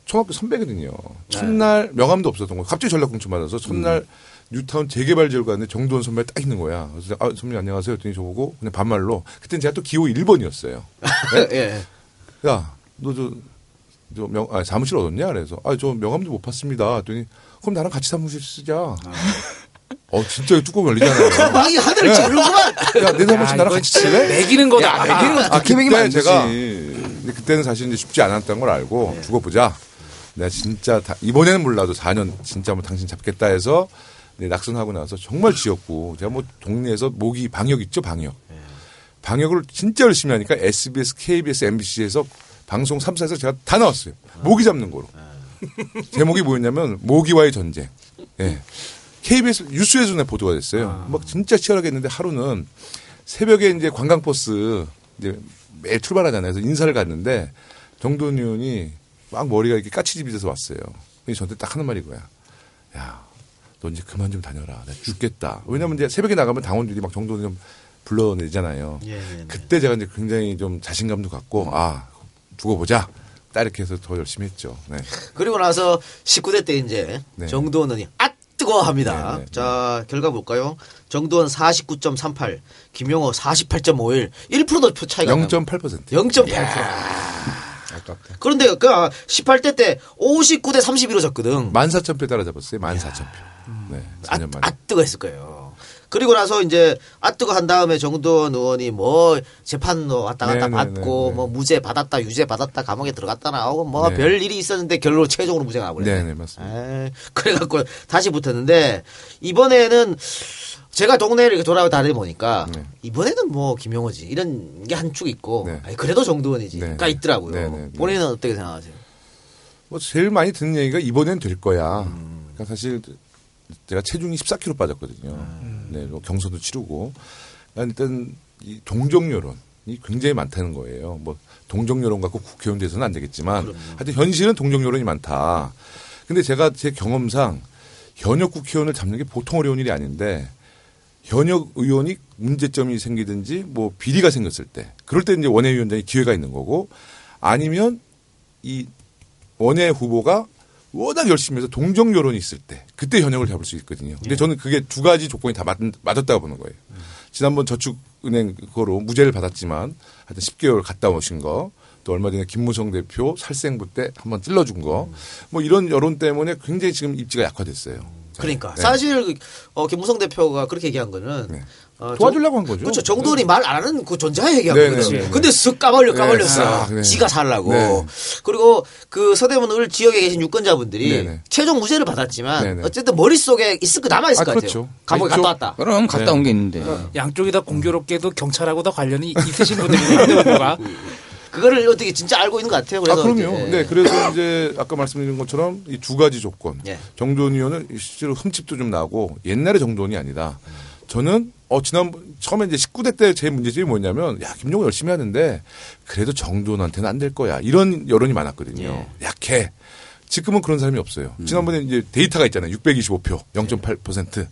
초등학교 선배거든요. 첫날 명함도 없었던 거예요. 갑자기 전략공천 받아서 첫날 뉴타운 재개발 지역 갔는데 정두원 선배가 딱 있는 거야. 그래서 선배님 안녕하세요. 했더니 저보고 그냥 반말로 그때는 제가 또 기호 1번이었어요. 네? 야, 너 사무실 얻었냐? 그래서 저 명함도 못 봤습니다. 했더니 그럼 나랑 같이 사무실 쓰자. 진짜 뚜껑 열리잖아요. 왕이 하늘을 찌르구만. 야, 내 사무실 나랑 같이 칠래? 매기는 거다. 매기는 거다. 그때 제가 그때는 사실 이제 쉽지 않았던 걸 알고 죽어보자. 내가 진짜 이번에는 몰라도 4년 진짜 뭐 당신 잡겠다 해서 낙선하고 나서 정말 지었고 제가 뭐 동네에서 모기 방역 있죠, 방역. 방역을 진짜 열심히 하니까 SBS, KBS, MBC에서 방송 3사에서 제가 다 나왔어요. 모기 잡는 거로. 제목이 뭐였냐면 모기와의 전쟁. KBS 뉴스에서 보도가 됐어요. 막 진짜 치열하게 했는데 하루는 새벽에 이제 관광버스 이제 매일 출발하잖아요. 그래서 인사를 갔는데 정두원 의원이 막 머리가 이렇게 까치집이 돼서 왔어요. 그래서 저한테 딱 하는 말이 거야. 야, 너 이제 그만 좀 다녀라. 나 죽겠다. 왜냐면 이제 새벽에 나가면 당원들이 막 정도는 좀 불러내잖아요. 그때 제가 이제 굉장히 좀 자신감도 갖고, 죽어보자. 딱 이렇게 해서 더 열심히 했죠. 네. 그리고 나서 19대 때 이제 정두원 의원이 뜨거워합니다. 네네. 자, 결과 볼까요? 정두원 49.38, 김용호 48.51, 1%도 표 차이가 0.8%. 0.8%. 아깝다. 그런데 18대 때 59대 31로 졌거든. 14,000표 따라잡았어요. 14,000표. 네, 4년 만에. 뜨거 했을 거예요. 그리고 나서 이제 뜨거 한 다음에 정도원 의원이 뭐 재판도 왔다 갔다 받고 뭐 무죄 받았다 유죄 받았다 감옥에 들어갔다 나오고 뭐 별 일이 있었는데 결론 최종으로 무죄가 나버렸네. 네, 맞습니다. 그래갖고 다시 붙었는데 이번에는 제가 동네를 이렇게 돌아다니 보니까 이번에는 뭐 김용호지 이런 게 한 축 있고 아니, 그래도 정도원이지가 있더라고요. 본인은 어떻게 생각하세요? 뭐 제일 많이 듣는 얘기가 이번엔 될 거야. 그러니까 사실 제가 체중이 14kg 빠졌거든요. 네, 경선도 치르고 일단 이 동정 여론이 굉장히 많다는 거예요. 뭐 동정 여론 갖고 국회의원 돼서는 안 되겠지만 하여튼 현실은 동정 여론이 많다. 근데 제가 제 경험상 현역 국회의원을 잡는 게 보통 어려운 일이 아닌데 현역 의원이 문제점이 생기든지 뭐 비리가 생겼을 때 그럴 때 이제 원외위원장이 기회가 있는 거고 아니면 이 원외 후보가 워낙 열심히 해서 동정 여론이 있을 때 그때 현역을 잡을 수 있거든요. 근데 저는 그게 두 가지 조건이 다 맞았다고 보는 거예요. 지난번 저축은행 그거로 무죄를 받았지만 하여튼 10개월 갔다 오신 거 또 얼마 전에 김무성 대표 살생부 때 한번 찔러준 거 뭐 이런 여론 때문에 굉장히 지금 입지가 약화됐어요. 그러니까 사실 김무성 대표가 그렇게 얘기한 거는 도와주려고 한 거죠. 그렇죠. 정도원이 말 안 하는 그 전자에 얘기한 거거든요. 근데 쓱 까발렸어. 지가 살라고. 그리고 그 서대문 지역에 계신 유권자분들이 최종 무죄를 받았지만 어쨌든 머릿속에 남아있을 것 같아요. 감옥에 갔다 왔다. 그럼 갔다 온 게 있는데. 양쪽이 다 공교롭게도 경찰하고 다 관련이 있으신 분들이니까. 그거를 어떻게 진짜 알고 있는 것 같아요. 그래서 그럼요. 네, 그래서 이제 아까 말씀드린 것처럼 이 두 가지 조건. 정도원 의원은 실제로 흠집도 좀 나고 옛날의 정도원이 아니다. 저는 처음에 이제 19대 때 제 문제점이 뭐냐면 야 김용호 열심히 하는데 그래도 정도원한테는 안 될 거야. 이런 여론이 많았거든요. 약해. 지금은 그런 사람이 없어요. 지난번에 이제 데이터가 있잖아요. 625표, 0.8%.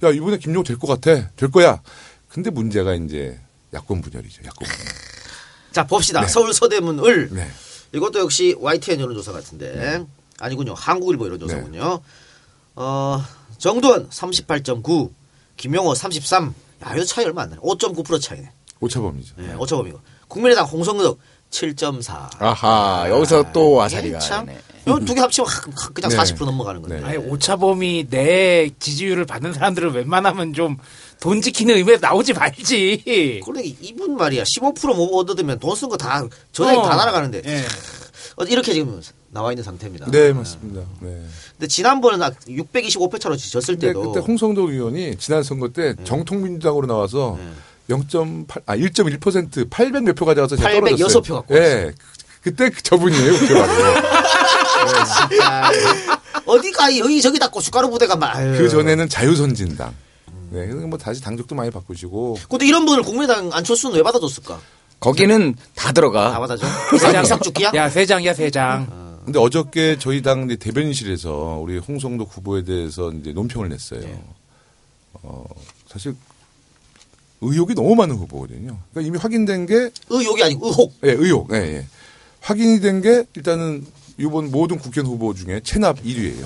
야 이번에 김용호 될 것 같아. 될 거야. 근데 문제가 이제 야권 분열이죠. 야권 분열. 자 봅시다. 서울 서대문 이것도 역시 YTN 여론조사 같은데 아니군요. 한국일보 여론조사군요. 정도원 38.9 김용호 33. 야, 이 차이 얼마 안 나네. 5.9% 차이네. 오차범위죠. 네, 오차범위고. 국민의당 홍성덕 7.4. 아하, 여기서 또 와사리가 나네. 두 개 합치면 그냥 40% 넘어가는 건데. 아니, 오차범위 내 지지율을 받는 사람들은 웬만하면 좀 돈 지키는 의미에 나오지 말지. 그런데 이분 말이야. 15% 못 얻으면 돈 쓴 거 다 전액 다 날아가는데. 이렇게 지금 나와 있는 상태입니다. 네, 맞습니다. 네. 근데 지난번은 625표 차로 졌을 때도 그때 홍성덕 의원이 지난 선거 때 정통민주당으로 나와서 1.1% 800 몇 표 가져가서 806표 갖고 네. 그때 저분이에요. 진짜 어디가 여기저기 다 고춧가루 부대가 그 전에는 자유선진당. 네, 그래서 뭐 다시 당적도 많이 바꾸시고. 근데 이런 분을 국민의당 안철수는 왜 받아줬을까? 거기는 다 들어가. 다 받아줘. 이상죽기야? 야, 세 장. 근데 어저께 저희 당 대변인실에서 우리 홍성덕 후보에 대해서 이제 논평을 냈어요. 사실 의혹이 너무 많은 후보거든요. 그러니까 이미 확인된 게 의혹이 아니고 의혹. 네, 의혹. 네. 확인이 된 게 일단은 이번 모든 국회의원 후보 중에 체납 1위예요.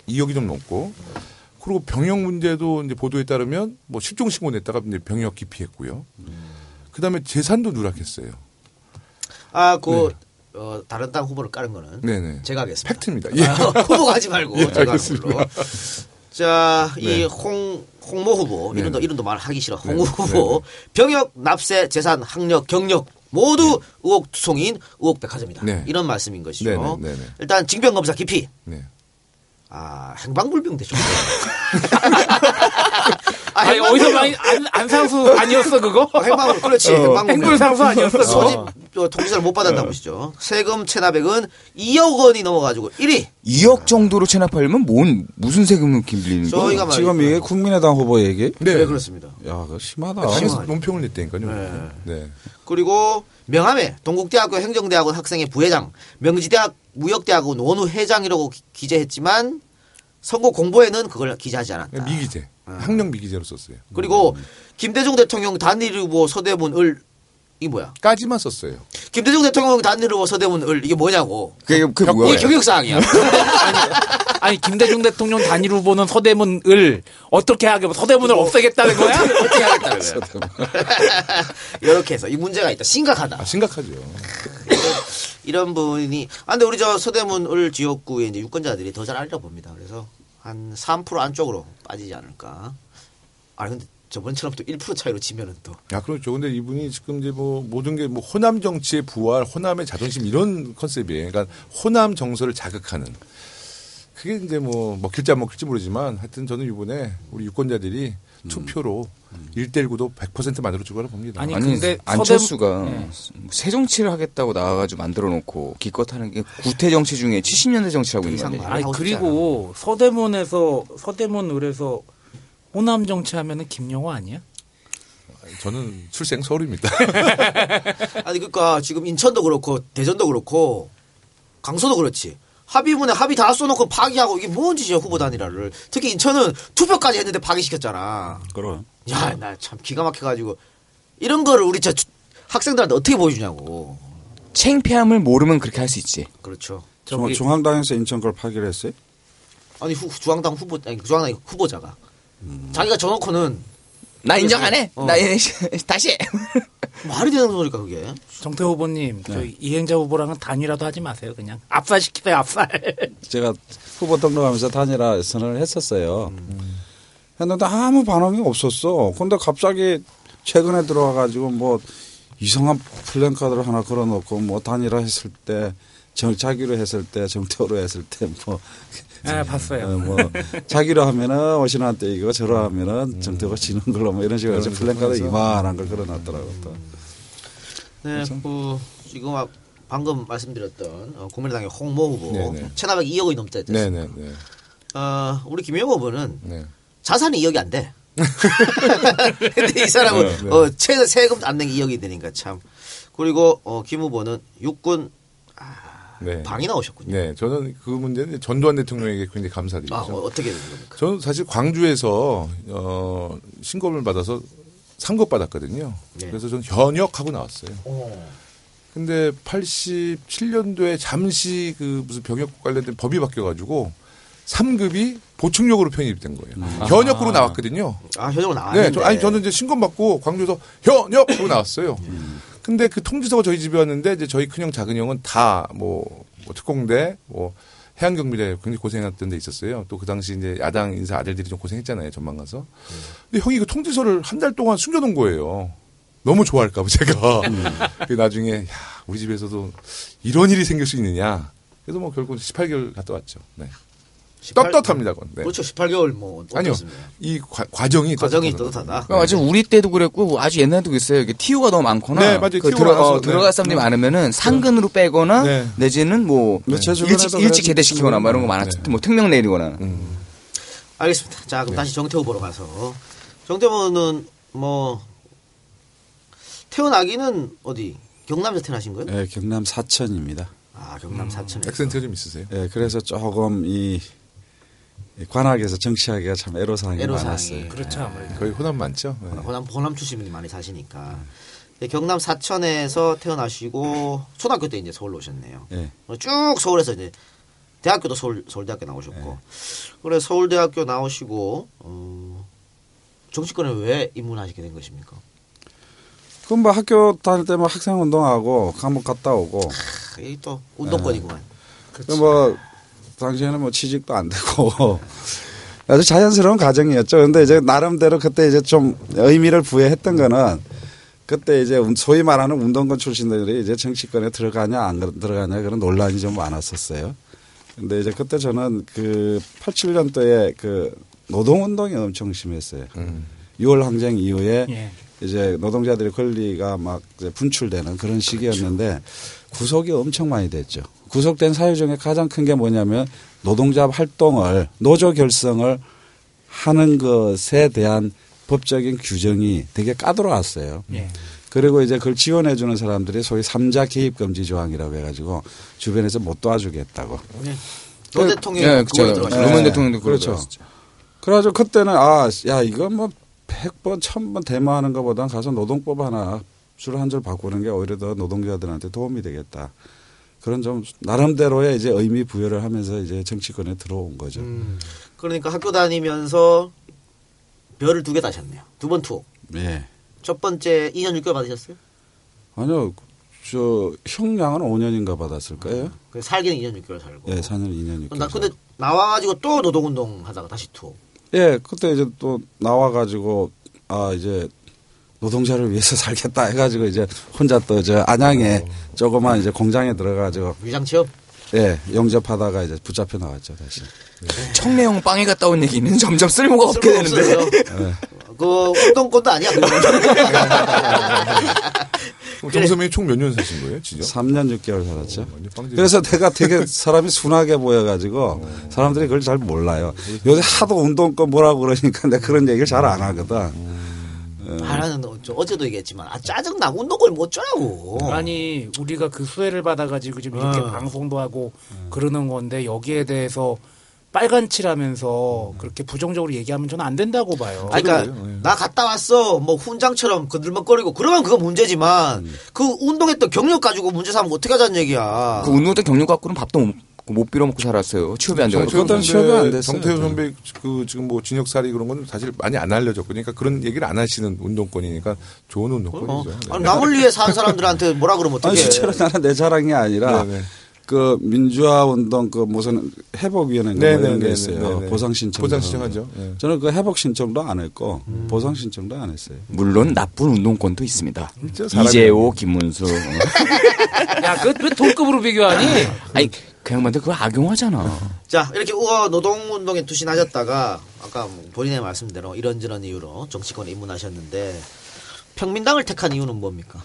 2억이 좀 넘고. 그리고 병역 문제도 이제 보도에 따르면 뭐 실종 신고 냈다가 이제 병역 기피했고요. 그다음에 재산도 누락했어요. 다른 당 후보를 까는 거는 네네. 제가 하겠습니다. 팩트입니다. 후보가 하지 말고 예, 제가 알겠습니다. 자, 이 홍모 후보 이름도 말하기 싫어. 홍 후보 병역, 납세, 재산, 학력, 경력 모두 의혹투성인 의혹백화점이다. 이런 말씀인 것이죠. 일단 징병검사 기피. 행방불명 되죠. 아니, 어디서 많이, 안상수 아니었어, 그거? 그렇지. 행불상수 아니었어, 그거? 소집, 통지서를 못 받았나 보시죠. 세금 체납액은 2억 원이 넘어가지고 1위. 2억 정도로 체납하려면 무슨 세금을 빌리는 거예요? 지금 이게 국민의당 후보 얘기? 네, 그렇습니다. 야, 그거 심하다. 논평을 냈다니까요. 네. 그리고 명함에 동국대학교 행정대학원 학생회 부회장, 명지대학 무역대학원 원우 회장이라고 기재했지만 선거 공보에는 그걸 기재하지 않았다. 미기재. 학력 미기재로 썼어요. 그리고 김대중 대통령 단일 후보 서대문 을 이게 뭐야? 까지만 썼어요. 김대중 대통령 단일 후보 서대문 을 이게 뭐냐고. 그게 뭐야? 이게 교육사항이야. 아니 김대중 대통령 단일 후보는 서대문 을 어떻게 하게 서대문을 없애겠다는 거야? 어떻게 하겠다는 거야? 이렇게 해서 이 문제가 있다. 심각하다. 심각하죠. 이런 분이 근데 우리 저 서대문 을 지역구의 이제 유권자들이 더 잘 알리라 봅니다. 그래서 한 3% 안쪽으로 빠지지 않을까. 아 근데 저번처럼 또 1% 차이로 지면은 또. 야, 그렇죠. 근데 이분이 지금 이제 뭐 모든 게 뭐 호남 정치의 부활, 호남의 자존심 이런 컨셉이에요. 그러니까 호남 정서를 자극하는. 그게 이제 뭐 먹힐지 안 먹힐지 모르지만 하여튼 저는 이번에 우리 유권자들이 투표로 1대1구도 100% 만들어줄 거라 봅니다. 아니 근데 안철수가 새 정치를 하겠다고 나와가지고 만들어놓고 기껏하는 게 구태 정치 중에 70년대 정치라고 있는 거예요. 아니 그리고 서대문 을에서 호남 정치하면은 김용호 아니야? 저는 출생 서울입니다. 아니 그러니까 지금 인천도 그렇고 대전도 그렇고 강서도 그렇지. 합의문에 합의 다 써놓고 파기하고 이게 뭔 짓이야 후보 단일화를. 특히 인천은 투표까지 했는데 파기시켰잖아. 그럼. 야, 나 참 기가 막혀가지고 이런 거를 우리 학생들한테 어떻게 보여주냐고. 창피함을 모르면 그렇게 할 수 있지. 그렇죠. 중앙당에서 인천 걸 파기를 했어요? 아니 중앙당 후보자가 자기가 져놓고는 나 인정 안 해. 나 다시 해. 말이 되는 소리가 그게. 정태 후보님, 저 이행자 후보랑은 단일화도 하지 마세요. 그냥 압살시키세요. 압살. 제가 후보 등록하면서 단일화 선언을 했었어요. 했는데 아무 반응이 없었어. 근데 갑자기 최근에 들어와가지고 뭐 이상한 플랜카드를 하나 걸어놓고 뭐 단일화 했을 때 자기로 했을 때 정태호로 했을 때 뭐. 봤어요. 뭐 자기로 하면은 오신한 때 이거 저로 하면은 정태호가 지는 걸로 뭐 이런 식으로 해서 플랜카드 이만한 걸 걸어놨더라고요. 또. 네, 지금 방금 말씀드렸던 국민의당의 홍모 후보 네네. 1,402억 원이 넘다 했죠. 네네. 우리 김영호 후보는 자산이 2억이 안 돼. 근데 이 사람은 세금 안 낸 게 2억이 되니까 참. 그리고 김 후보는 육군 방이 나오셨군요. 네, 저는 그 문제는 전두환 대통령에게 굉장히 감사드리죠. 어떻게 된 겁니까? 저는 사실 광주에서 신검을 받아서 상급 받았거든요. 네. 그래서 저는 현역하고 나왔어요. 근데 87년도에 잠시 그 무슨 병역 관련된 법이 바뀌어가지고 3급이 보충력으로 편입된 거예요. 현역으로 나왔거든요. 현역으로 나왔는데. 네, 저는 이제 신검 받고 광주에서 현역으로 나왔어요. 근데 그 통지서가 저희 집에 왔는데 이제 저희 큰형 작은형은 다 뭐 특공대 뭐 해양경비대 굉장히 고생했던 데 있었어요. 또 그 당시 이제 야당 인사 아들들이 좀 고생했잖아요. 전망 가서. 근데 형이 그 통지서를 한 달 동안 숨겨놓은 거예요. 너무 좋아할까 봐 제가. 나중에 야, 우리 집에서도 이런 일이 생길 수 있느냐. 그래서 뭐 결국 18개월 갔다 왔죠. 네. 떳떳합니다, 그건. 네. 그렇죠. 18개월 뭐. 아니요. 이 과정이 떳떳하다. 맞아. 우리 때도 그랬고 아주 옛날에도 그랬어요. 이게 TU가 너무 많거나. 네, 맞아요. 들어갈 사람들이 많으면은 상근으로 빼거나 내지는 뭐 일찍 제대시키거나 뭐 이런 거 많았죠. 뭐 특명 내리거나. 알겠습니다. 자, 그럼 다시 정태 후보로 가서. 정태 후보는 뭐 태어나기는 어디? 경남에서 태어나신 거예요? 네, 경남 사천입니다. 경남 사천에. 액센트가 좀 있으세요? 네, 그래서 조금 이 관악에서 정치하기가 참 애로사항이 많았어요. 그렇죠. 아무래도. 거의 호남 많죠. 네. 호남 출신분이 많이 사시니까. 경남 사천에서 태어나시고 초등학교 때 이제 서울로 오셨네요. 네. 쭉 서울에서 이제 대학교도 서울대학교 나오셨고. 그래 서울대학교 나오시고 정치권에 왜 입문하시게 된 것입니까? 그럼 뭐 학교 다닐 때 뭐 학생 운동하고 감옥 갔다 오고. 이게 또 운동권이구만. 뭐 당시에는 뭐 취직도 안 되고 아주 자연스러운 과정이었죠. 그런데 이제 나름대로 그때 이제 좀 의미를 부여했던 거는 그때 이제 소위 말하는 운동권 출신들이 이제 정치권에 들어가냐 안 들어가냐 그런 논란이 좀 많았었어요. 근데 이제 그때 저는 그 87년도에 그 노동운동이 엄청 심했어요. 6월 항쟁 이후에 이제 노동자들의 권리가 막 이제 분출되는 그런 시기였는데 구속이 엄청 많이 됐죠. 구속된 사유 중에 가장 큰 게 뭐냐면 노동자 활동을 노조 결성을 하는 것에 대한 법적인 규정이 되게 까다로웠어요. 그리고 이제 그걸 지원해 주는 사람들이 소위 3자 개입 금지 조항이라고 해가지고 주변에서 못 도와주겠다고. 노 대통령이 노무현 대통령도 그렇죠. 그래가지고 그때는 야 이거 뭐 100번 1000번 데모하는 것보다 가서 노동법 하나 줄 한 줄 바꾸는 게 오히려 더 노동자들한테 도움이 되겠다. 그런 좀 나름대로의 이제 의미 부여를 하면서 이제 정치권에 들어온 거죠. 그러니까 학교 다니면서 별을 2개 다셨네요. 2번 투옥. 네. 첫 번째 2년 6개월 받으셨어요? 아니요. 저 형량은 5년인가 받았을 거예요. 살기는 2년 6개월 살고. 예, 4년 2년 6개월. 근데 나와가지고 또 노동운동 하다가 다시 투. 예, 그때 이제 또 나와가지고 이제 노동자를 위해서 살겠다 해가지고 이제 혼자 또 안양에 조그만 이제 공장에 들어가지고 위장 취업. 예, 영접하다가 이제 붙잡혀 나왔죠 다시. 청래형 빵에 갔다 온 얘기는 점점 쓸모가 없게 되는데. 네. 그 운동권도 아니야. 정선생님 총 몇 년 사신 거예요, 진짜? 3년 6개월 살았죠. 그래서 내가 되게 사람이 순하게 보여가지고 사람들이 그걸 잘 몰라요. 요새 하도 운동권 뭐라고 그러니까 내가 그런 얘기를 잘 안 하거든. 나는 어제도 얘기했지만 짜증나. 운동권을 못 주라고. 아니 우리가 그 수혜를 받아가지고 지금 이렇게 방송도 하고 그러는 건데 여기에 대해서 빨간칠하면서 그렇게 부정적으로 얘기하면 저는 안 된다고 봐요. 그러니까 나 갔다 왔어 뭐 훈장처럼 건들먹거리고 그러면 그거 문제지만 그 운동했던 경력 가지고 문제 삼으면 어떻게 하자는 얘기야. 그 운동했던 경력 갖고는 밥도 못 빌어 먹고 살았어요. 취업이 안 돼가지고. 그것도 취업이 안 됐어요. 정태우 선배 그 지금 뭐 진역살이 그런 건 사실 많이 안 알려졌고 그러니까 그런 얘기를 안 하시는 운동권이니까 좋은 운동권이죠. 아니, 남을 위해 사는 사람들한테 뭐라 그러면 어떡해. 실제로 나는 내 자랑이 아니라 네네. 그 민주화 운동 그 무슨 회복위원회인가 뭐 이런 게 있어요. 보상 신청하죠. 네. 저는 그 회복 신청도 안 했고 보상 신청도 안 했어요. 물론 나쁜 운동권도 있습니다. 그렇죠? 이재호, 김문수. 야, 왜 동급으로 비교하니? 아니 그 양반들 그거 악용하잖아. 자 이렇게 노동운동에 투신하셨다가 아까 본인의 말씀대로 이런저런 이유로 정치권에 입문하셨는데 평민당을 택한 이유는 뭡니까?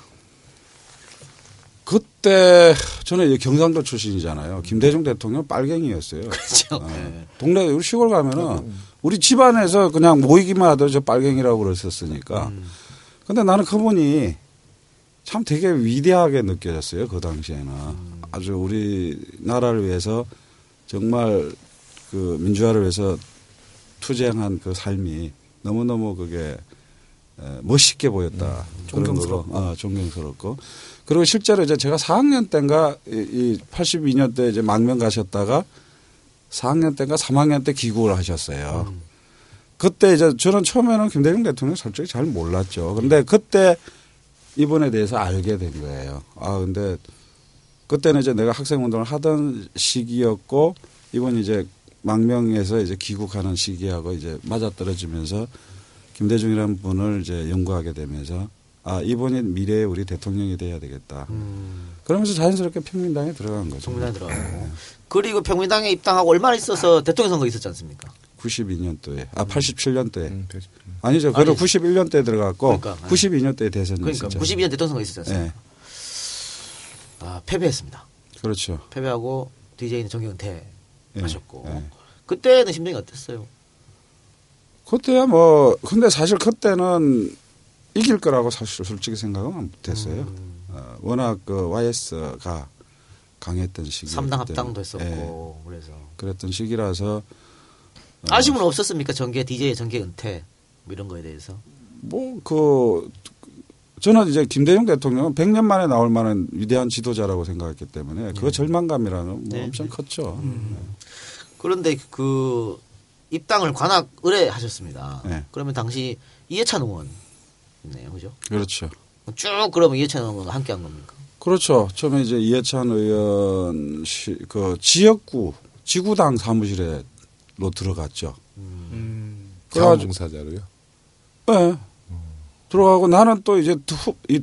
그때 저는 경상도 출신이잖아요. 김대중 대통령 빨갱이였어요. 그렇죠. 동네 우리 시골 가면은 우리 집안에서 그냥 모이기만 하더라도 저 빨갱이라고 그랬었으니까. 근데 나는 그분이 참 되게 위대하게 느껴졌어요. 그 당시에는. 아주 우리나라를 위해서 정말 그 민주화를 위해서 투쟁한 그 삶이 너무너무 그게 멋있게 보였다. 존경스럽고. 존경스럽고. 그리고 실제로 이제 제가 4학년 때인가 이 82년 때 이제 망명 가셨다가 4학년 때인가 3학년 때 귀국을 하셨어요. 그때 이제 저는 처음에는 김대중 대통령 솔직히 잘 몰랐죠. 그런데 그때 이분에 대해서 알게 된 거예요. 근데 그때는 이제 내가 학생 운동을 하던 시기였고 이분이 이제 망명에서 이제 귀국하는 시기하고 이제 맞아떨어지면서 김대중이라는 분을 이제 연구하게 되면서 이분이 미래의 우리 대통령이 돼야 되겠다. 그러면서 자연스럽게 평민당에 들어간 거죠. 평민당에 들어가고. 그리고 평민당에 입당하고 얼마나 있어서 대통령 선거 있었지 않습니까? 92년도에. 87년도에. 아니죠. 그래도 91년도에 들어갔고 그러니까, 92년도에 대선이 그러니까 있었죠. 92년 대통령 선거 있었지 않습니까? 패배했습니다. 그렇죠. 패배하고 DJ는 정계 은퇴하셨고 그때는 심정이 어땠어요? 그때야 근데 사실 그때는 이길 거라고 사실 솔직히 생각은 못했어요. 워낙 그 YS가 강했던 시기. 3당 합당도 했었고 그래서. 그랬던 시기라서. 아쉬움은 없었습니까? DJ의 정계 은퇴 뭐 이런 거에 대해서. 저는 이제 김대중 대통령은 100년 만에 나올 만한 위대한 지도자라고 생각했기 때문에 그 절망감이라는 엄청 컸죠. 그런데 그 입당을 관악 의뢰하셨습니다. 그러면 당시 이해찬 의원 있네요, 그죠? 그렇죠. 쭉 그러면 이해찬 의원과 함께한 겁니까? 그렇죠. 처음에 이제 이해찬 의원 그 지역구 지구당 사무실로 들어갔죠. 자원봉사자로요? 네. 들어가고 나는 또 이제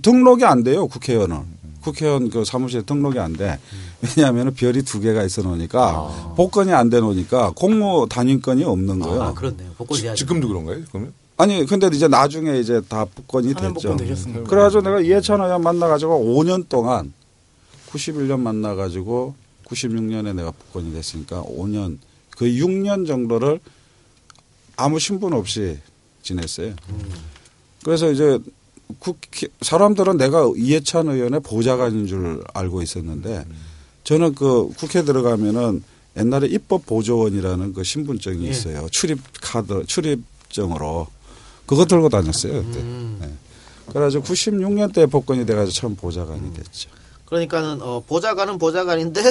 등록이 안 돼요, 국회의원은. 국회의원 그 사무실에 등록이 안 돼. 왜냐하면 별이 2개가 있어 놓으니까 복권이 안 돼 놓으니까 공무 단임권이 없는 거예요. 그렇네요. 복권이 돼야죠. 지금도 그런가요, 그러면? 아니, 근데 이제 나중에 이제 다 복권이 됐죠. 그래가지고 내가 이해찬 의원 만나가지고 5년 동안 91년 만나가지고 96년에 내가 복권이 됐으니까 5년, 거의 6년 정도를 아무 신분 없이 지냈어요. 그래서 이제 사람들은 내가 이해찬 의원의 보좌관인 줄 알고 있었는데 저는 그 국회 들어가면은 옛날에 입법보조원이라는 그 신분증이 있어요. 출입증으로. 그거 들고 다녔어요, 그때. 그래가지고 96년도에 복권이 돼가지고 처음 보좌관이 됐죠. 그러니까는, 보좌관은 보좌관인데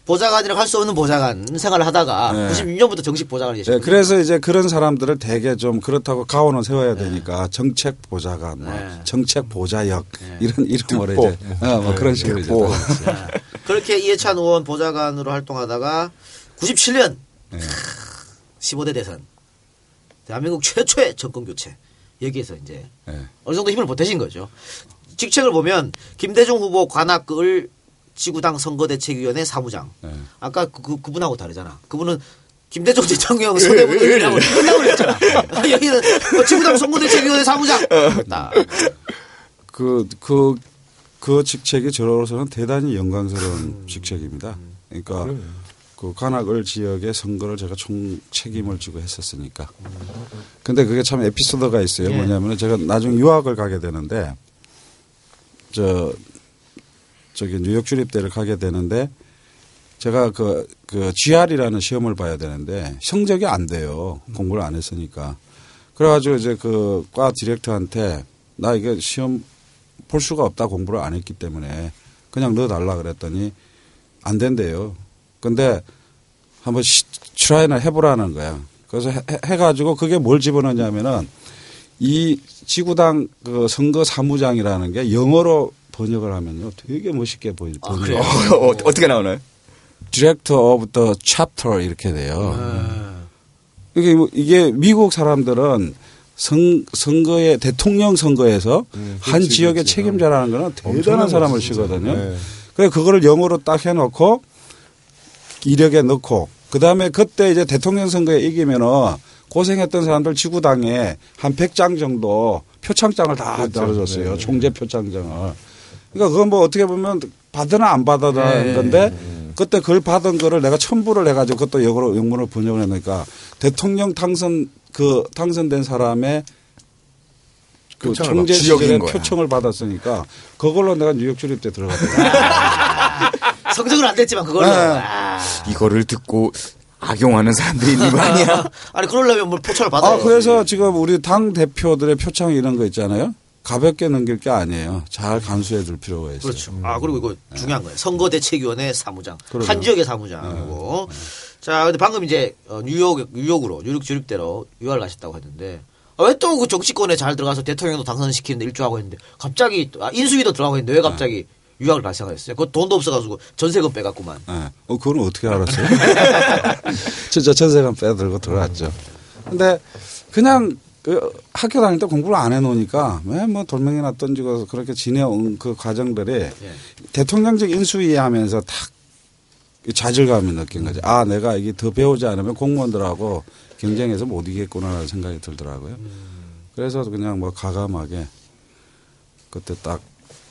보좌관이라고 할 수 없는 보좌관 생활을 하다가 네. 96년부터 정식 보좌관이 되셨거든요. 네, 그래서 이제 그런 사람들을 되게 좀 그렇다고 가오는 세워야 되니까 정책 보좌관, 뭐 정책 보좌역 이런 이름으로 이제 뭐 그런 식으로 이제. 그렇게 이해찬 의원 보좌관으로 활동하다가 97년 15대 대선 대한민국 최초의 정권 교체 여기에서 이제 어느 정도 힘을 보태신 거죠. 직책을 보면 김대중 후보 관악을 지구당 선거대책위원회 사무장. 아까 그분하고 다르잖아. 그분은 김대중 대통령 서대문이라고 끝나고 그랬잖아. 여기는 지구당 선거대책위원회 사무장. 그 직책이 저로서는 대단히 영광스러운 직책입니다. 그러니까 그 관악을 지역의 선거를 제가 총 책임을 지고 했었으니까. 근데 그게 참 에피소드가 있어요. 뭐냐면 제가 나중에 유학을 가게 되는데 저기 뉴욕 주립대를 가게 되는데 제가 그 GR이라는 시험을 봐야 되는데 성적이 안 돼요. 공부를 안 했으니까. 그래가지고 이제 그 과 디렉터한테 나 이게 시험 볼 수가 없다. 공부를 안 했기 때문에 그냥 넣어달라 그랬더니 안 된대요. 근데 한번 트라이나 해보라는 거야. 그래서 해가지고 그게 뭘 집어넣냐면은 이 지구당 그 선거 사무장이라는 게 영어로 번역을 하면요 되게 멋있게 보여요. 어떻게 나오나요? Director of the Chapter 이렇게 돼요. 이게 미국 사람들은 선거에 대통령 선거에서 한 지역의 책임자라는 거는 대단한 사람을 시거든요. 그래서 그거를 영어로 딱 해놓고 이력에 넣고 그다음에 그때 이제 대통령 선거에 이기면은 고생했던 사람들 지구당에 한 100장 정도 표창장을 다 나눠줬어요. 총재 표창장을. 그러니까 그건 뭐 어떻게 보면 받으나 안 받아라는 건데 그때 그걸 받은 거를 내가 첨부를 해가지고 그것도 영어로 번역을 해놓으니까 대통령 당선된 사람의 그 총재 시절에 표창을 받았으니까 그걸로 내가 뉴욕 주립대 들어갔다. 성적은 안 됐지만 그걸로. 이거를 듣고 악용하는 사람들이 있는 거 아니야? 아니 그러려면 뭐 표창을 받아요. 그래서 지금 우리 당 대표들의 표창 이런 거 있잖아요. 가볍게 넘길 게 아니에요. 잘 간수해 둘 필요가 있어요. 그렇죠. 그리고 이거 중요한 거예요. 선거대책위원회 사무장. 한 지역의 사무장이고. 자, 근데 방금 이제 뉴욕으로 뉴욕 주립대로 유학을 가셨다고 했는데 왜 또 그 정치권에 잘 들어가서 대통령도 당선시키는데 일조하고 했는데 갑자기 인수위도 들어가고 했는데 왜 갑자기 유학을 갈 생각했어요? 그 돈도 없어가지고 전세금 빼갔구만. 그건 어떻게 알았어요? 진짜 전세금 빼들고 들어갔죠. 근데 그냥 그 학교 다닐 때 공부를 안 해놓으니까 왜 뭐 돌멩이나 던지고 그렇게 지내온 그 과정들이 대통령직 인수위 하면서 탁 좌절감을 느낀 거죠. 내가 이게 더 배우지 않으면 공무원들하고 경쟁해서 못 이기겠구나라는 생각이 들더라고요. 그래서 그냥 뭐 가감하게 그때 딱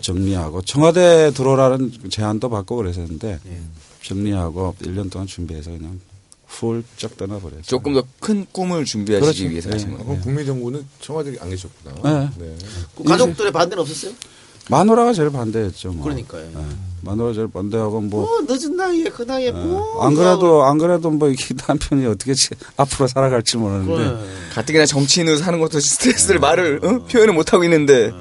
정리하고 청와대 들어오라는 제안도 받고 그랬었는데 정리하고 1년 동안 준비해서 그냥 훌쩍 떠나버렸어요. 조금 더 큰 꿈을 준비하시기 그렇죠. 위해서 하신 거예요. 국민정부는 청와대에 안 계셨구나. 네. 가족들의 반대는 없었어요? 마누라가 제일 반대했죠. 뭐. 그러니까요. 마누라가 제일 반대하고 늦은 나이에 그 나이에 안 그래도 뭐 이 남편이 어떻게 앞으로 살아갈지 모르는데 가뜩이나 정치인으로 사는 것도 스트레스를 말을 표현을 못 하고 있는데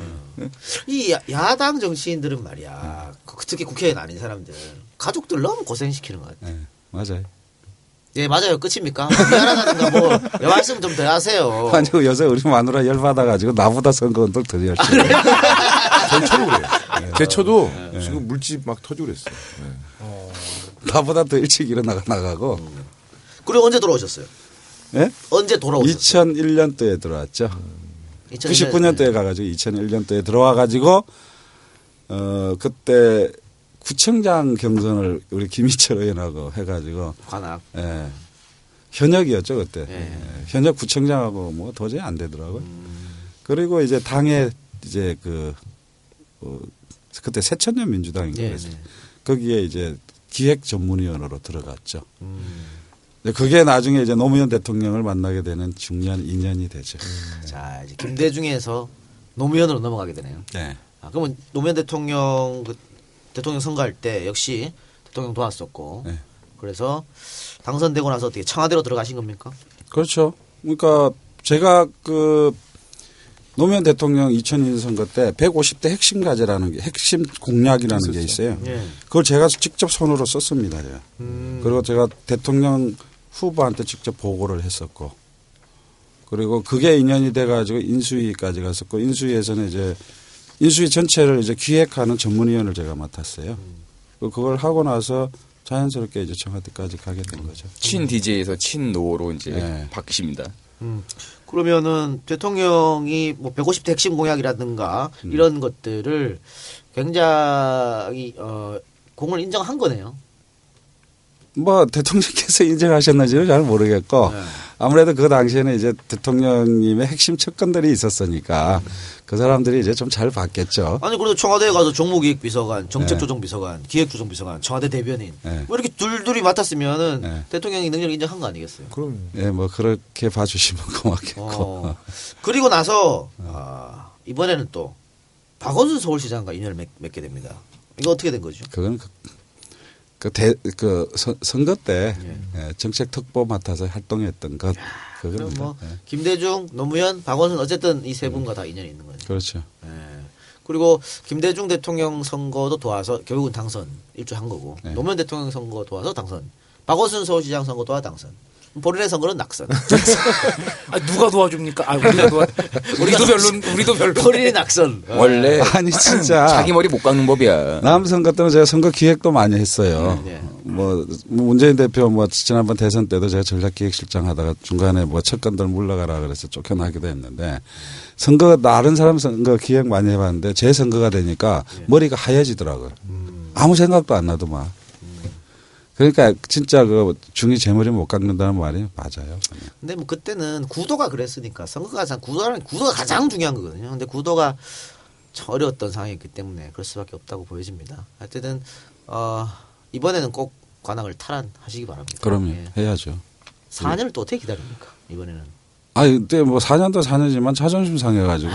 이 야당 정치인들은 말이야. 특히 국회의원 아닌 사람들 가족들 너무 고생시키는 것 같아요. 맞아요. 예, 맞아요. 끝입니까? 미안하다든가 뭐 말씀 좀 더 하세요. 아니 요새 우리 마누라 열받아가지고 나보다 선거운동 더 열심히 해요. 제쳐도 그래요. 제쳐도 지금 물집 막 터지고 그랬어요. 나보다 더 일찍 나가고. 그리고 언제 돌아오셨어요? 예? 언제 돌아오셨어요? 2001년도에 들어왔죠. 99년도에 가가지고 2001년도에 들어와가지고 그때 구청장 경선을 우리 김희철 의원하고 해가지고 관악. 현역이었죠 그때. 현역 구청장하고 뭐 도저히 안 되더라고요. 그리고 이제 당에 이제 그때 새천년 민주당인가 그랬어요. 거기에 이제 기획 전문위원으로 들어갔죠. 그게 나중에 이제 노무현 대통령을 만나게 되는 중요한 인연이 되죠. 자, 이제 김대중에서 노무현으로 넘어가게 되네요. 네. 그러면 노무현 대통령 대통령 선거할 때 역시 대통령 도왔었고 그래서 당선되고 나서 어떻게 청와대로 들어가신 겁니까? 그렇죠. 그러니까 제가 노무현 대통령 2002년 선거 때 150대 핵심 과제라는 게 핵심 공약이라는 게 있어요. 예. 그걸 제가 직접 손으로 썼습니다. 제가. 그리고 제가 대통령 후보한테 직접 보고를 했었고 그리고 그게 인연이 돼가지고 인수위까지 갔었고 인수위에서는 이제 인수위 전체를 이제 기획하는 전문위원을 제가 맡았어요. 그걸 하고 나서 자연스럽게 이제 청와대까지 가게 된 거죠. 친 DJ에서 친 노로 이제 네. 바뀌십니다. 그러면은 대통령이 뭐 150대 핵심 공약이라든가 이런 것들을 굉장히 공을 인정한 거네요. 뭐 대통령께서 인정하셨는지는 잘 모르겠고 아무래도 그 당시에는 이제 대통령님의 핵심 척건들이 있었으니까 그 사람들이 이제 좀 잘 봤겠죠. 아니 그래도 청와대에 가서 정무기획비서관, 정책조정비서관, 기획조정비서관, 청와대 대변인 뭐 이렇게 둘둘이 맡았으면은 대통령이 능력을 인정한 거 아니겠어요? 그럼. 예, 뭐 그렇게 봐주시면 고맙겠고. 그리고 나서 이번에는 또 박원순 서울시장과 인연을 맺게 됩니다. 이거 어떻게 된 거죠? 그건 선거 때 정책 특보 맡아서 활동했던 것. 그럼 뭐 김대중, 노무현, 박원순 어쨌든 이 세 분과 다 인연이 있는 거죠. 그렇죠. 그리고 김대중 대통령 선거도 도와서 결국은 당선 일주한 거고 노무현 대통령 선거 도와서 당선, 박원순 서울시장 선거 도와 당선. 본인의 선거는 낙선. 누가 도와줍니까? 우리도 별로. 본인이 낙선. 원래 아니 진짜 자기 머리 못 깎는 법이야. 남 선거 때는 제가 선거 기획도 많이 했어요. 뭐 문재인 대표 뭐 지난번 대선 때도 제가 전략기획실장 하다가 중간에 뭐 척건들 물러가라 그래서 쫓겨나기도 했는데 선거 다른 사람 선거 기획 많이 해봤는데 제 선거가 되니까 머리가 하얘지더라고요. 아무 생각도 안 나도 막. 그러니까 진짜 그 중이 제 머리 못 깎는다는 말이 맞아요. 근데 뭐 그때는 구도가 그랬으니까 선거가 구도가 가장 중요한 거거든요. 근데 구도가 참 어려웠던 상황이기 때문에 그럴 수밖에 없다고 보여집니다. 하여튼 이번에는 꼭 관악을 탈환하시기 바랍니다. 그럼요. 해야죠. 4년을 또 어떻게 기다립니까? 이번에는. 그때 뭐 4년도 4년이지만 자존심 상해가지고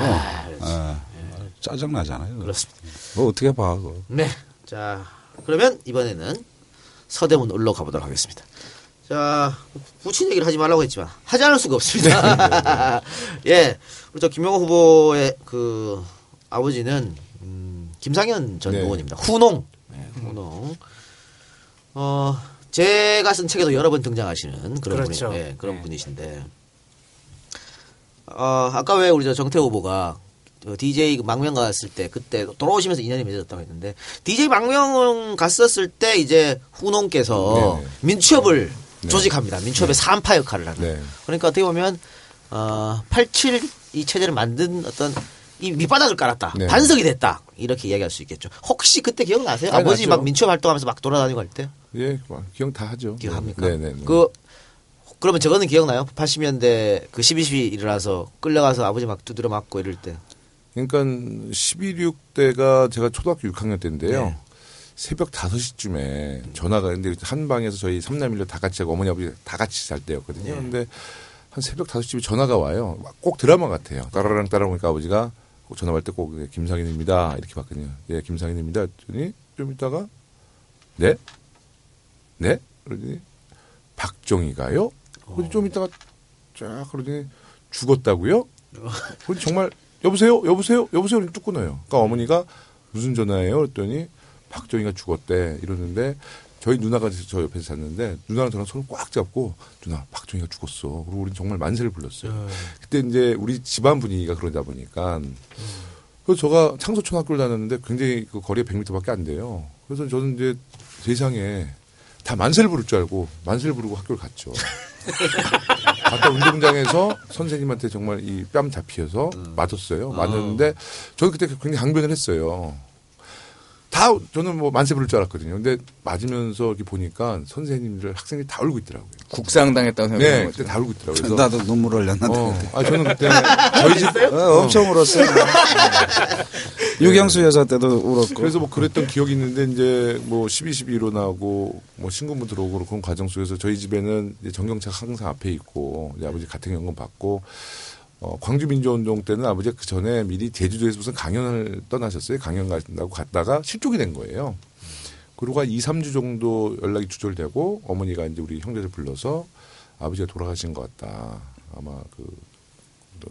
짜증 나잖아요. 그렇습니다. 뭐 어떻게 봐 그거. 네. 자 그러면 이번에는 서대문 을로 가보도록 하겠습니다. 자, 부친 얘기를 하지 말라고 했지만 하지 않을 수가 없습니다. 예, 우리 저 김영호 후보의 그 아버지는 김상현 전 의원입니다. 후농, 후농. 제가 쓴 책에도 여러 번 등장하시는 그런 그렇죠. 분이, 그런 분이신데, 아까 왜 우리 저 정태호 후보가 DJ 망명 갔을 때 그때 돌아오시면서 인연이 맺어졌다고 했는데 DJ 망명 갔었을 때 이제 후농께서 민취업을 조직합니다. 민취업의 산파 역할을 하는. 그러니까 어떻게 보면 87 이 체제를 만든 어떤 이 밑바닥을 깔았다. 반석이 됐다. 이렇게 이야기할 수 있겠죠. 혹시 그때 기억나세요? 아버지 막 민취업 활동하면서 막 돌아다니고 할 때? 예, 기억 다 하죠. 기억합니까? 네네. 그러면 저거는 기억나요? 80년대 그 12.12 일어나서 끌려가서 아버지 막 두드려 맞고 이럴 때. 그러니까 12.16 때가 제가 초등학교 6학년 때인데요. 새벽 5시쯤에 전화가 근데 한 방에서 저희 3남일로 다 같이 하고 어머니 아버지 다 같이 잘 때였거든요. 근데 한 새벽 5시쯤에 전화가 와요. 꼭 드라마 같아요. 따라랑 그러니까 아버지가 꼭 전화 받을 때 꼭 김상현입니다. 이렇게 받거든요. 예, 김상현입니다. 했더니 좀 있다가 네? 그러더니 박정희가요? 좀 있다가 쫙 그러더니 죽었다고요? 그러더니 정말 여보세요? 뚝 끊어요. 그러니까 어머니가 무슨 전화예요? 그랬더니 박정희가 죽었대 이러는데 저희 누나가 저 옆에서 잤는데 누나랑 저랑 손을 꽉 잡고 누나 박정희가 죽었어. 그리고 우리는 정말 만세를 불렀어요. 그때 이제 우리 집안 분위기가 그러다 보니까 그래서 제가 창소초등학교를 다녔는데 굉장히 그 거리에 100m밖에 안 돼요. 그래서 저는 이제 세상에 다 만세를 부를 줄 알고 만세를 부르고 학교를 갔죠. 갔다 운동장에서 선생님한테 정말 이 뺨 잡히어서 맞았어요. 맞았는데 저는 그때 굉장히 항변을 했어요. 저는 뭐 만세 부를 줄 알았거든요. 근데 맞으면서 이렇게 보니까 선생님들, 학생들이 다 울고 있더라고요. 국상당했다고 생각해요. 네, 그때 다 울고 있더라고요. 그래서 나도 눈물 흘렸는데. 저는 그때 저희 집 엄청 울었어요. 유경수 여사 때도 울었고. 그래서 뭐 그랬던 기억이 있는데 이제 뭐 12.12 일어나고 뭐 신고문 들어오고 그런 과정 속에서 저희 집에는 이제 정경차가 항상 앞에 있고 이제 아버지 가택연금 받고 광주민주운동 때는 아버지가 그 전에 미리 제주도에서 무슨 강연을 떠나셨어요. 강연 가신다고 갔다가 실종이 된 거예요. 그리고 한 2, 3주 정도 연락이 두절되고 어머니가 이제 우리 형제들 불러서 아버지가 돌아가신 것 같다. 아마 그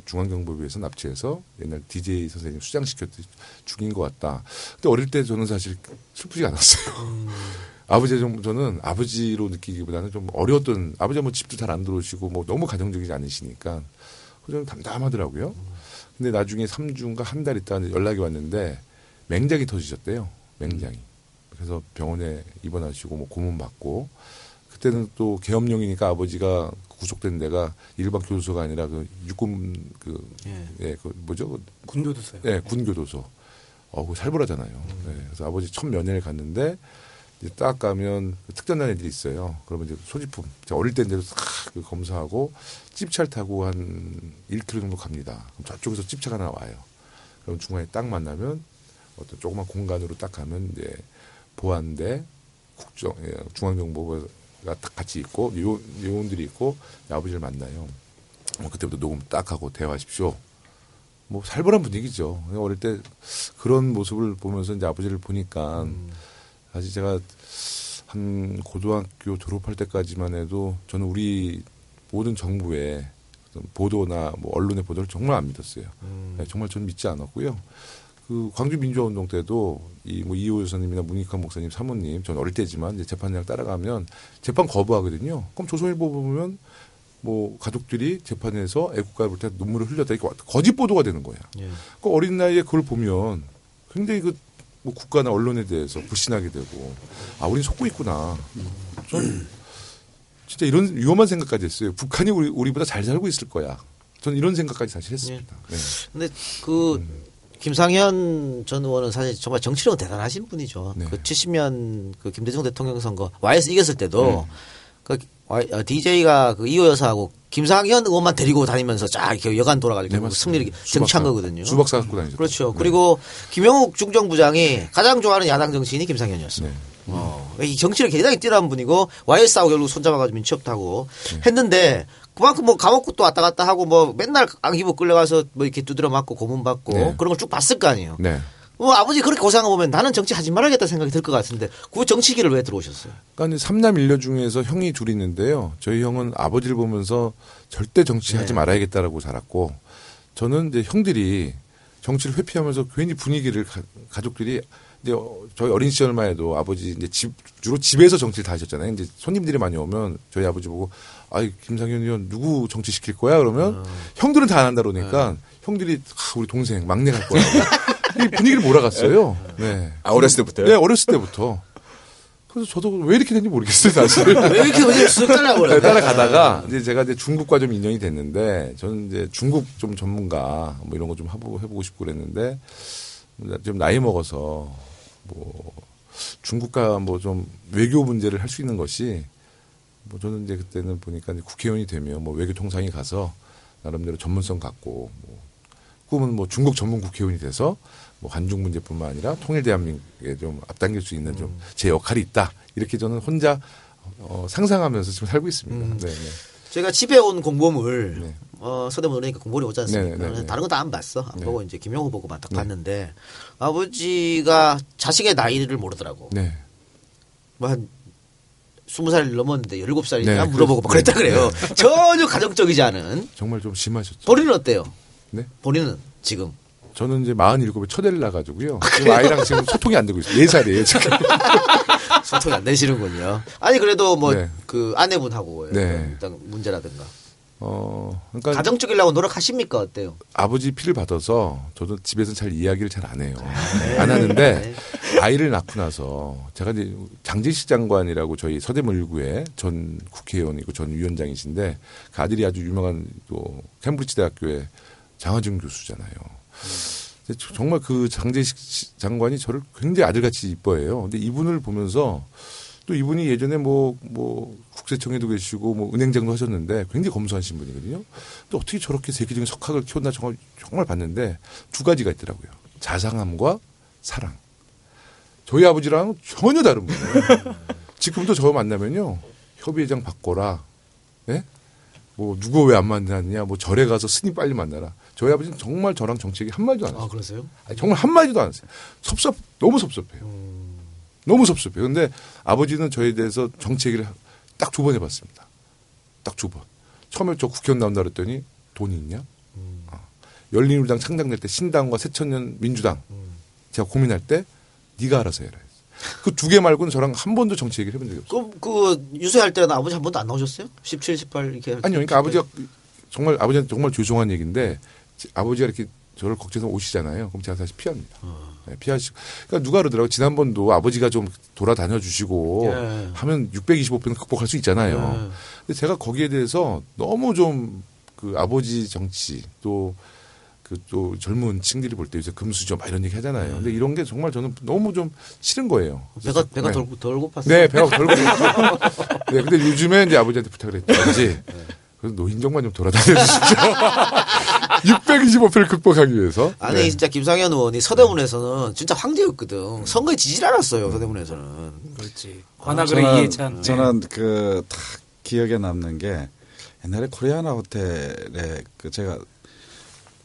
중앙정보부에서 납치해서 옛날 DJ 선생님 수장시켰듯이 죽인 것 같다. 근데 어릴 때 저는 사실 슬프지 않았어요. 저는 아버지로 느끼기보다는 좀 어려웠던, 아버지가 뭐 집도 잘 안 들어오시고 뭐 너무 가정적이지 않으시니까 좀 담담하더라고요. 근데 나중에 3주인가 한 달 있다 연락이 왔는데 맹장이 터지셨대요. 맹장이. 그래서 병원에 입원하시고 뭐 고문 받고, 그때는 또 계엄령이니까 아버지가 구속된 데가 일반 교도소가 아니라 그 육군 뭐죠? 군교도소요. 네, 군교도소. 그거 살벌하잖아요. 네, 그래서 아버지 첫 면회를 갔는데 이제 딱 가면 특전단 애들이 있어요. 그러면 이제 소지품, 제가 어릴 때인데도 싹 검사하고 찝차를 타고 한 1km 정도 갑니다. 그럼 저쪽에서 찝차가 하나 와요. 그럼 중간에 딱 만나면 어떤 조그만 공간으로 딱 가면 이제 보안대, 중앙정보부가 딱 같이 있고 요원들이 있고 아버지를 만나요. 그때부터 녹음 딱 하고 대화하십시오. 뭐 살벌한 분위기죠. 어릴 때 그런 모습을 보면서 이제 아버지를 보니까 사실 제가 한 고등학교 졸업할 때까지만 해도 저는 우리 모든 정부의 보도나 뭐 언론의 보도를 정말 안 믿었어요. 네, 정말 저는 믿지 않았고요. 그 광주 민주화운동 때도 뭐 이호 여사님이나 문익환 목사님 사모님, 전 어릴 때지만 이제 재판장 따라가면 재판 거부하거든요. 그럼 조선일보 보면 뭐 가족들이 재판에서 애국가를 볼 때 눈물을 흘렸다, 이렇게 거짓 보도가 되는 거야. 그 어린 나이에 그걸 보면 굉장히 뭐 국가나 언론에 대해서 불신하게 되고, 우린 속고 있구나. 전 진짜 이런 위험한 생각까지 했어요. 북한이 우리보다 잘 살고 있을 거야. 저는 이런 생각까지 사실 했습니다. 네. 근데 김상현 전 의원은 사실 정말 정치력은 대단하신 분이죠. 네. 그 70년 그 김대중 대통령 선거 YS 이겼을 때도 DJ가 그 이호 여사하고 김상현 의원만 데리고 다니면서 쫙 이렇게 여간 돌아가지고 승리를 정치한 거거든요. 수박사 갖고 다니죠. 그렇죠. 네. 그리고 김영욱 중정부장이 가장 좋아하는 야당 정치인이 김상현이었어요. 네. 이 정치를 굉장히 뛰어난 분이고 YS하고 결국 손잡아가지고 민첩하고 했는데 그만큼 뭐 감옥도 또 왔다 갔다 하고 뭐 맨날 안기부 끌려가서 뭐 이렇게 두드려 맞고 고문 받고 그런 걸 쭉 봤을 거 아니에요. 네. 아버지 그렇게 고생한 거 보면 나는 정치 하지 말아야겠다 생각이 들 것 같은데 그 정치기를 왜 들어오셨어요? 그러니까 3남 1녀 중에서 형이 둘이 있는데요. 저희 형은 아버지를 보면서 절대 정치하지 말아야겠다라고 자랐고, 저는 이제 형들이 정치를 회피하면서 괜히 분위기를 가족들이 이제 저희 어린 시절만 해도 아버지 이제 주로 집에서 정치를 다 하셨잖아요. 이제 손님들이 많이 오면 저희 아버지 보고 김상현 의원 누구 정치 시킬 거야? 그러면 형들은 다 안 한다 그러니까 형들이 우리 동생 막내 갈 거야. 이 분위기를 몰아갔어요. 네. 어렸을 때부터요? 네, 어렸을 때부터. 그래서 저도 왜 이렇게 됐는지 모르겠어요, 사실. 왜 이렇게 쓱 따라가버려요? 따라가다가 이제 제가 이제 중국과 좀 인연이 됐는데, 저는 이제 중국 좀 전문가 뭐 이런 거 좀 해보고 싶고 그랬는데, 좀 나이 먹어서 뭐 중국과 뭐 좀 외교 문제를 할 수 있는 것이 뭐 저는 이제 그때는 보니까 이제 국회의원이 되면 뭐 외교통상이 가서 나름대로 전문성 갖고 뭐 꿈은 뭐 중국 전문 국회의원이 돼서 뭐 한중 문제뿐만 아니라 통일 대한민국에 좀 앞당길 수 있는 좀 제 역할이 있다. 이렇게 저는 혼자 상상하면서 지금 살고 있습니다. 네. 제가 집에 온 공보물 서대문 오니까 공보물이 오지 않습니까? 네네. 다른 거 다 안 봤어. 안 보고 이제 김용호 보고만 딱 봤는데 아버지가 자식의 나이를 모르더라고. 네. 뭐 한 20살 넘었는데 17살이냐 물어보고 그랬다 그래요. 전혀 가정적이지 않은. 정말 좀 심하셨죠. 본인은 어때요? 네? 본인은 지금? 저는 이제 47에 첫애를 낳아가지고요. 지금 아이랑 지금 소통이 안 되고 있어요. 4살이에요, 지금. 소통이 안 되시는군요. 아니, 그래도 뭐, 그 아내분하고 일단 문제라든가. 그러니까. 가정적이려고 노력하십니까? 어때요? 아버지 피를 받아서 저도 집에서는 잘 이야기를 잘 안 해요. 안 하는데 아이를 낳고 나서 제가 이제 장재식 장관이라고 저희 서대문 1구의 전 국회의원이고 전 위원장이신데 그 아들이 아주 유명한 또 캠브리지 대학교의 장하준 교수잖아요. 정말 그 장재식 장관이 저를 굉장히 아들같이 이뻐해요. 근데 이분을 보면서 또 이분이 예전에 뭐 국세청에도 계시고 뭐 은행장도 하셨는데 굉장히 검소하신 분이거든요. 근데 어떻게 저렇게 세계적인 석학을 키웠나 정말 봤는데 두 가지가 있더라고요. 자상함과 사랑. 저희 아버지랑 전혀 다른 분이에요. 지금도 저 만나면요. 협의회장 바꿔라. 예? 뭐 누구 왜 안 만나느냐. 뭐 절에 가서 스님 빨리 만나라. 저희 아버지는 정말 저랑 정치 얘기 한마디도 안 했어요. 그러세요? 아니, 정말 한마디도 안 했어요. 너무 섭섭해요. 너무 섭섭해요. 근데 아버지는 저에 대해서 정치 얘기를 딱 2번 해봤습니다. 딱 2번. 처음에 저 국회의원 나온다 그랬더니 돈이 있냐? 열린우리당 창당될 때 신당과 새천년 민주당 제가 고민할 때 네가 알아서 해라. 그 두 개 말고는 저랑 한 번도 정치 얘기를 해본 적이 없어요. 그럼 그 유세할 때는 아버지 한 번도 안 나오셨어요? 17, 18 이렇게. 아니요. 그러니까 아버지가 정말 아버지한테 정말 죄송한 얘기인데 아버지가 이렇게 저를 걱정해서 오시잖아요. 그럼 제가 사실 피합니다. 네, 피하시고. 그러니까 누가 그러더라고. 지난번도 아버지가 좀 돌아다녀 주시고 하면 625표는 극복할 수 있잖아요. 근데 제가 거기에 대해서 너무 좀 그 아버지 정치 또 젊은 층들이 볼 때 요새 금수저 막 이런 얘기 하잖아요. 근데 이런 게 정말 저는 너무 좀 싫은 거예요. 배가 네. 덜 고팠어요. 네, 배가 덜 고팠죠. 네, 근데 요즘에 이제 아버지한테 부탁을 했지. 그래서 노인정만 좀 돌아다녀 주시죠. 625표를 극복하기 위해서. 아니 네. 진짜 김상현 의원이 서대문에서는 진짜 황제였거든. 선거에 지질 않았어요. 서대문에서는. 그렇지. 관악을의 이해찬. 저는 그 딱 기억에 남는 게 옛날에 코리아나 호텔에 그 제가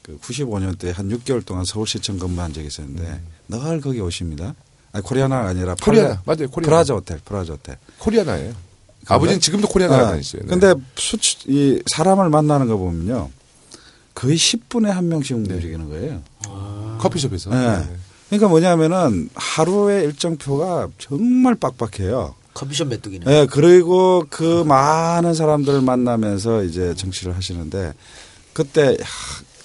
그 95년 때 한 6개월 동안 서울시청 근무한 적이 있었는데 늘 거기 오십니다. 아니 코리아나가 아니라 코리아나 맞아요. 코리아나. 프라자 호텔. 코리아나예요. 아버지는 지금도 코리아나 다니시죠. 네. 근데 이 사람을 만나는 거 보면요. 거의 10분에 한 명씩 움직이는 거예요. 커피숍에서. 네. 그러니까 뭐냐면은 하루의 일정표가 정말 빡빡해요. 커피숍 메뚜기네. 네, 그리고 그 많은 사람들을 만나면서 이제 정치를 하시는데 그때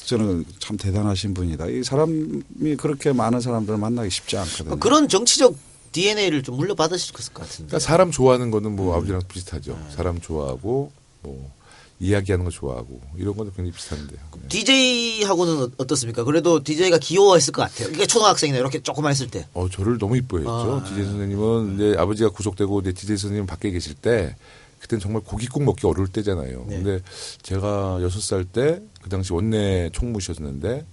저는 참 대단하신 분이다. 이 사람이 그렇게 많은 사람들을 만나기 쉽지 않거든요. 그런 정치적 DNA를 좀 물려받으실 것 같은데. 그러니까 사람 좋아하는 거는 뭐 아버지랑 비슷하죠. 사람 좋아하고 뭐 이야기하는 거 좋아하고 이런 거는 굉장히 비슷한데요. 네. DJ하고는 어떻습니까? 그래도 DJ가 귀여워했을 것 같아요. 이게 초등학생이나 이렇게 조그만 했을 때. 저를 너무 이뻐했죠. DJ 선생님은 이제 아버지가 구속되고 이제 DJ 선생님 밖에 계실 때 그때는 정말 고깃국 먹기 어려울 때잖아요. 네. 근데 제가 6살 때 그 당시 원내 총무셨는데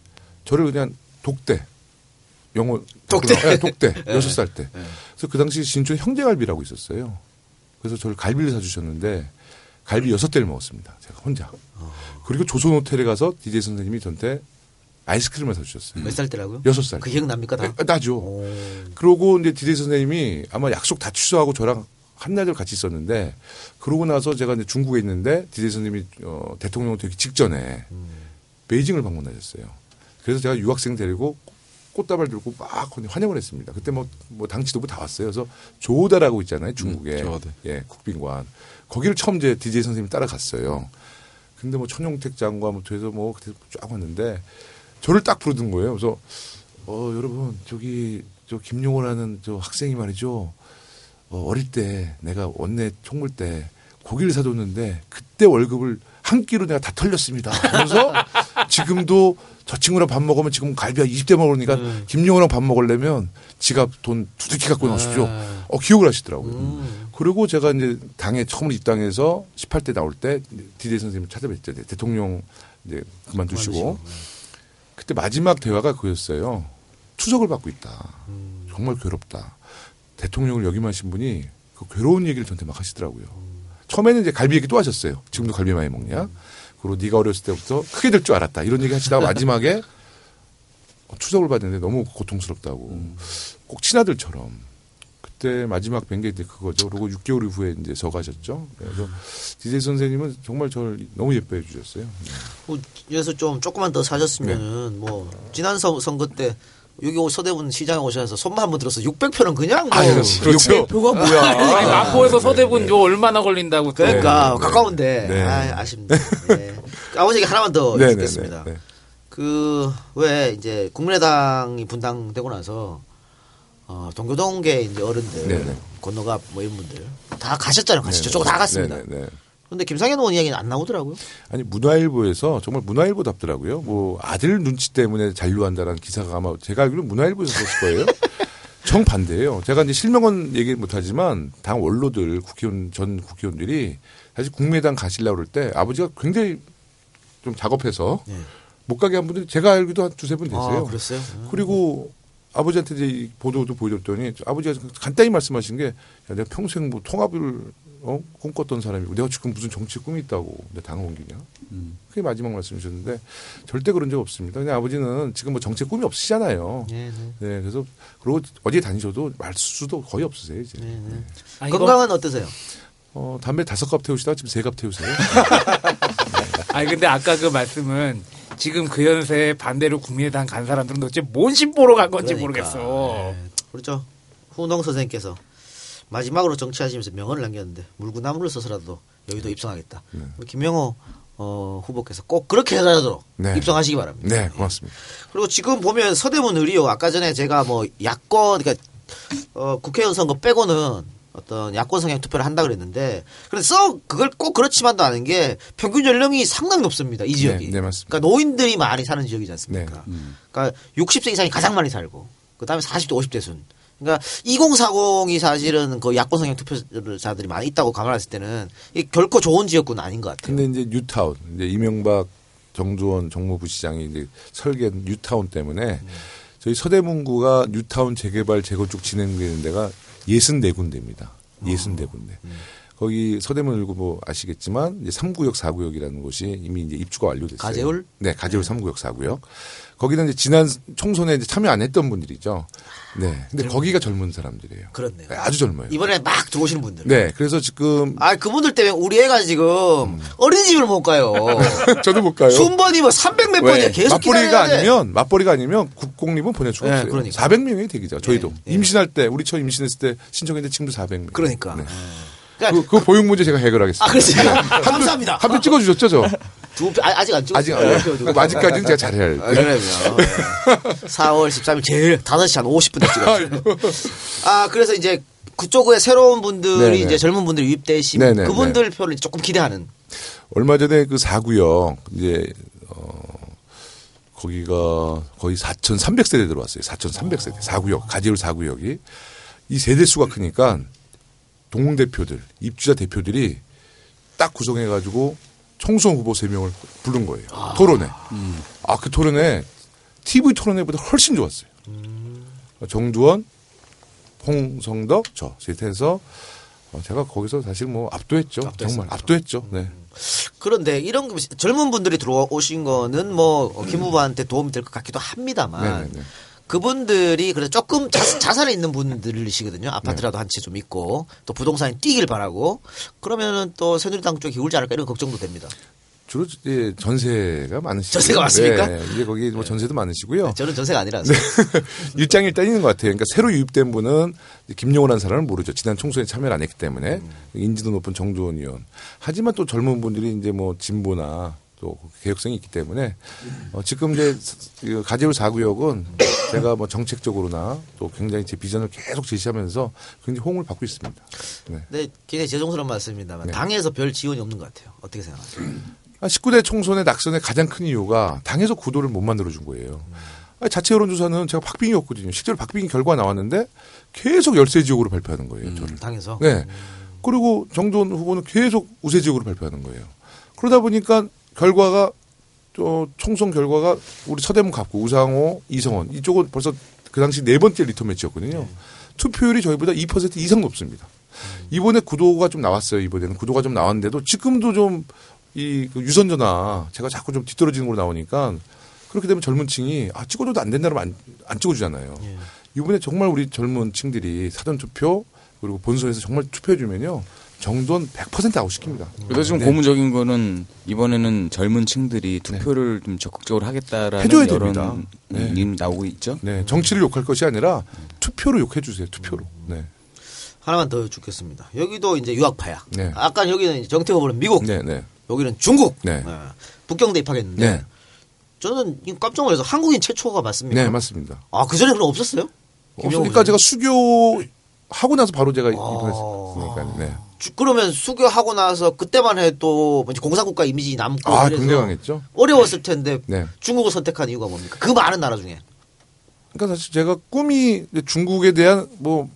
저를 그냥 독대. 영어. 독대. 네, 독대. 6살 때. 그래서 그 당시 신촌 형제갈비라고 있었어요. 그래서 저를 갈비를 사주셨는데 갈비 6대를 먹었습니다. 제가 혼자. 그리고 조선호텔에 가서 DJ 선생님이 저한테 아이스크림을 사주셨어요. 몇 살 때라고요? 6살. 그 기억납니까? 다? 나죠. 그러고 이제 DJ 선생님이 아마 약속 다 취소하고 저랑 한낮을 같이 있었는데 그러고 나서 제가 이제 중국에 있는데 DJ 선생님이 대통령 되기 직전에 베이징을 방문하셨어요. 그래서 제가 유학생 데리고 꽃다발 들고 막 환영을 했습니다. 그때 뭐 당 지도부 다 왔어요. 그래서 조다라고 있잖아요. 중국에. 예, 국빈관. 거기를 처음 이제 DJ 선생님이 따라갔어요. 근데 뭐 천용택 장관 뭐 돼서 뭐 그때 쫙 왔는데 저를 딱 부르던 거예요. 그래서 여러분 저기 저 김용호라는 저 학생이 말이죠. 어릴 때 내가 원내 총무 때 고기를 사줬는데 그때 월급을 한 끼로 내가 다 털렸습니다. 그래서 지금도 저 친구랑 밥 먹으면 지금 갈비가 20대 먹으니까 김용호랑 밥 먹으려면 지갑 돈 두둑히 갖고 나오십시오. 기억을 하시더라고요. 그리고 제가 이제 당에 처음 입당해서 18대 나올 때 DJ 선생님을 찾아뵀죠. 대통령 이제 그만두시고. 그때 마지막 대화가 그거였어요. 추적을 받고 있다. 정말 괴롭다. 대통령을 역임하신 분이 그 괴로운 얘기를 저한테 막 하시더라고요. 처음에는 이제 갈비 얘기 또 하셨어요. 지금도 갈비 많이 먹냐? 그리고 네가 어렸을 때부터 크게 될 줄 알았다. 이런 얘기 하시다가 마지막에 추적을 받는데 너무 고통스럽다고. 꼭 친아들처럼. 그때 마지막 뵌 게 이제 그거죠. 그리고 6개월 후에 이제 서가셨죠. 그래서 DJ 선생님은 정말 저를 너무 예뻐해 주셨어요. 그래서 좀 조금만 더 사셨으면은 뭐 지난 선거 때 여기 서대문 시장에 오셔서 손만 한번 들어서 600표는 그냥 뭐 그렇죠. 600표가 뭐야? 아니, 마포에서 서대문 요 얼마나 걸린다고. 그러니까 네. 가까운데 네. 아쉽네. 네. 아버지에게 하나만 더 네, 여쭙겠습니다. 네, 네. 그 왜 이제 국민의당이 분당되고 나서 동교동계 이제 어른들 네, 네. 건너가 뭐 이런 분들 다 가셨잖아요. 같이 네, 저쪽으로 네. 다 갔습니다. 네, 네, 네. 그런데 김상현 의원 이야기는 안 나오더라고요. 아니 문화일보에서 정말 문화일보답더라고요. 뭐 아들 눈치 때문에 잔류한다라는 기사가 아마 제가 알기로는 문화일보에서 썼을 거예요. 정반대예요. 제가 이제 실명은 얘기 못하지만 당 원로들 전 국회의원들이 사실 국민의당 가시려고 그럴 때 아버지가 굉장히 좀 작업해서 못 가게 한 분들이 제가 알기도 한 두세 분 됐어요. 그랬어요? 그리고 아버지한테 이제 보도도 보여줬더니 아버지가 간단히 말씀하신 게 야, 내가 평생 뭐 통합을 꿈꿨던 사람이고 내가 지금 무슨 정치 꿈이 있다고 내 당을 옮기냐. 그게 마지막 말씀이셨는데 절대 그런 적 없습니다. 그냥 아버지는 지금 뭐 정치 꿈이 없으시잖아요. 네, 그래서 그리고 어디에 다니셔도 말수도 거의 없으세요 이제. 네. 건강은 어떠세요? 담배 5갑 태우시다가 지금 3갑 태우세요. 아니 근데 아까 그 말씀은 지금 그 연세에 반대로 국민의당 간 사람들은 도대체 뭔 심보로 간 건지 그러니까. 모르겠어. 그렇죠. 후농 선생님께서 마지막으로 정치하시면서 명언을 남겼는데 물구나무를 써서라도 여의도 입성하겠다. 우리 김명호 후보께서 꼭 그렇게 해서라도 네. 입성하시기 바랍니다. 네, 고맙습니다. 그리고 지금 보면 서대문 의료 아까 전에 제가 뭐 야권 그러니까 국회의원 선거 빼고는 어떤 야권 성향 투표를 한다 그랬는데 그래서 그걸 꼭 그렇지만도 않은 게 평균 연령이 상당히 높습니다. 이 지역이. 네, 네, 맞습니다. 그러니까 노인들이 많이 사는 지역이지 않습니까? 네. 그러니까 60세 이상이 가장 많이 살고 그다음에 40대 50대 순. 그러니까 2040이 사실은 그 야권 성향 투표자들이 많이 있다고 감안했을 때는 이게 결코 좋은 지역구는 아닌 것 같아요. 근데 이제 뉴타운, 이제 이명박 정두원 정무부시장이 이제 설계한 뉴타운 때문에 저희 서대문구가 뉴타운 재개발 재건축 진행되는 데가 64군데입니다. 64군데. 거기 서대문 일구 뭐 아시겠지만 이제 3구역, 4구역이라는 곳이 이미 이제 입주가 완료됐어요. 가재울? 네, 가재울 3구역, 4구역. 거기는 이제 지난 총선에 이제 참여 안 했던 분들이죠. 네. 근데 거기가 젊은 사람들이에요. 그렇네요. 네, 아주 젊어요. 이번에 막 들어오시는 분들. 네. 그래서 지금 그분들 때문에 우리 애가 지금 어린이집을 못 가요. 저도 못 가요. 순번이 뭐 300몇 번이야. 계속 맞벌이가 아니면 국공립은 보낼 수가 네, 없어요. 그러니까. 400명이 대기죠. 저희도 네. 임신할 때 우리 처음 임신했을 때 신청했는데 지금도 400명. 그러니까. 네. 그러니까 그 보육 문제 제가 해결하겠습니다. 그렇습니다. 감사합니다. 한 표 찍어주셨죠, 저? 아직 안 찍었어요. 아직까지는 제가 잘해야 할 거예요. 그러면 4월 13일 제일 5시 한 50분에 찍었어요. 그래서 이제 그쪽에 새로운 분들이 네네. 이제 젊은 분들이 유입되시면 네네. 그분들 표를 조금 기대하는. 얼마 전에 그 4구역 이제 거기가 거의 4,300세대 들어왔어요. 4,300세대. 4구역 가재울 4구역이 이 세대 수가 크니까 동대표들 입주자 대표들이 딱 구성해가지고 총선 후보 3명을 부른 거예요. 토론회. 그 토론회 TV 토론회보다 훨씬 좋았어요. 정두원, 홍성덕, 저 셋에서 제가 거기서 사실 뭐 압도했죠. 정말 압도했죠. 네. 그런데 이런 젊은 분들이 들어오신 거는 뭐 김 후보한테 도움이 될 것 같기도 합니다만 네네네. 그분들이 그래서 조금 자산이 있는 분들이시거든요. 아파트라도 한 채 좀 있고 또 부동산이 뛰길 바라고 그러면은 또 새누리당 쪽이 기울지 않을까 이런 걱정도 됩니다. 주로 이제 전세가 많으시죠. 전세가 많습니까? 네. 이제 거기 뭐 전세도 많으시고요. 저는 전세가 아니라서. 일장일단인 것 같아요. 그러니까 새로 유입된 분은 김용호라는 사람을 모르죠. 지난 총선에 참여를 안 했기 때문에 인지도 높은 정두원 의원. 하지만 또 젊은 분들이 이제 뭐 진보나 또 개혁성이 있기 때문에 지금 이제 가재울 4구역은 제가 뭐 정책적으로나 또 굉장히 제 비전을 계속 제시하면서 굉장히 호응을 받고 있습니다. 네. 네, 굉장히 죄송스러운 말씀입니다만 네. 당에서 별 지원이 없는 것 같아요. 어떻게 생각하세요? 19대 총선의 낙선의 가장 큰 이유가 당에서 구도를 못 만들어준 거예요. 자체 여론조사는 제가 박빙이었거든요. 실제로 박빙이 결과 나왔는데 계속 열세 지역으로 발표하는 거예요. 저를. 당에서? 네. 그리고 정두원 후보는 계속 우세 지역으로 발표하는 거예요. 그러다 보니까 결과가 총선 결과가 우리 서대문 갑구, 우상호, 이성원 이쪽은 벌써 그 당시 4번째 리터 매치였거든요. 투표율이 저희보다 2% 이상 높습니다. 이번에 구도가 좀 나왔어요. 이번에는 구도가 좀 나왔는데도 지금도 좀 이 유선전화 제가 자꾸 좀 뒤떨어지는 걸로 나오니까 그렇게 되면 젊은 층이 찍어줘도 안 된다면 안 찍어주잖아요. 이번에 정말 우리 젊은 층들이 사전투표 그리고 본선에서 정말 투표해주면요. 정도는 100% 아웃시킵니다. 그래서 지금 네. 고무적인 거는 이번에는 젊은 층들이 투표를 좀 적극적으로 하겠다라는 해줘야 됩니다. 여론이 나오고 있죠. 네, 정치를 욕할 것이 아니라 투표로 욕해 주세요. 투표로. 네. 하나만 더 죽겠습니다. 여기도 이제 유학파야. 네. 아까 여기는 이제 정태 후보는 미국, 네, 네. 여기는 중국, 네. 북경대 입학했는데 네. 저는 깜짝 놀라서 한국인 최초가 맞습니까? 네, 맞습니다. 그 전에 그럼 없었어요? 그러니까 제가 수교 하고 나서 바로 제가 입학했으니까. 네. 그러면 수교하고 나서 그때만 해도 공산국가 이미지 남고 그래서 굉장했죠. 어려웠을 텐데 네. 중국을 선택한 이유가 뭡니까? 그 많은 나라 중에. 그러니까 사실 제가 꿈이 중국에 대한 뭐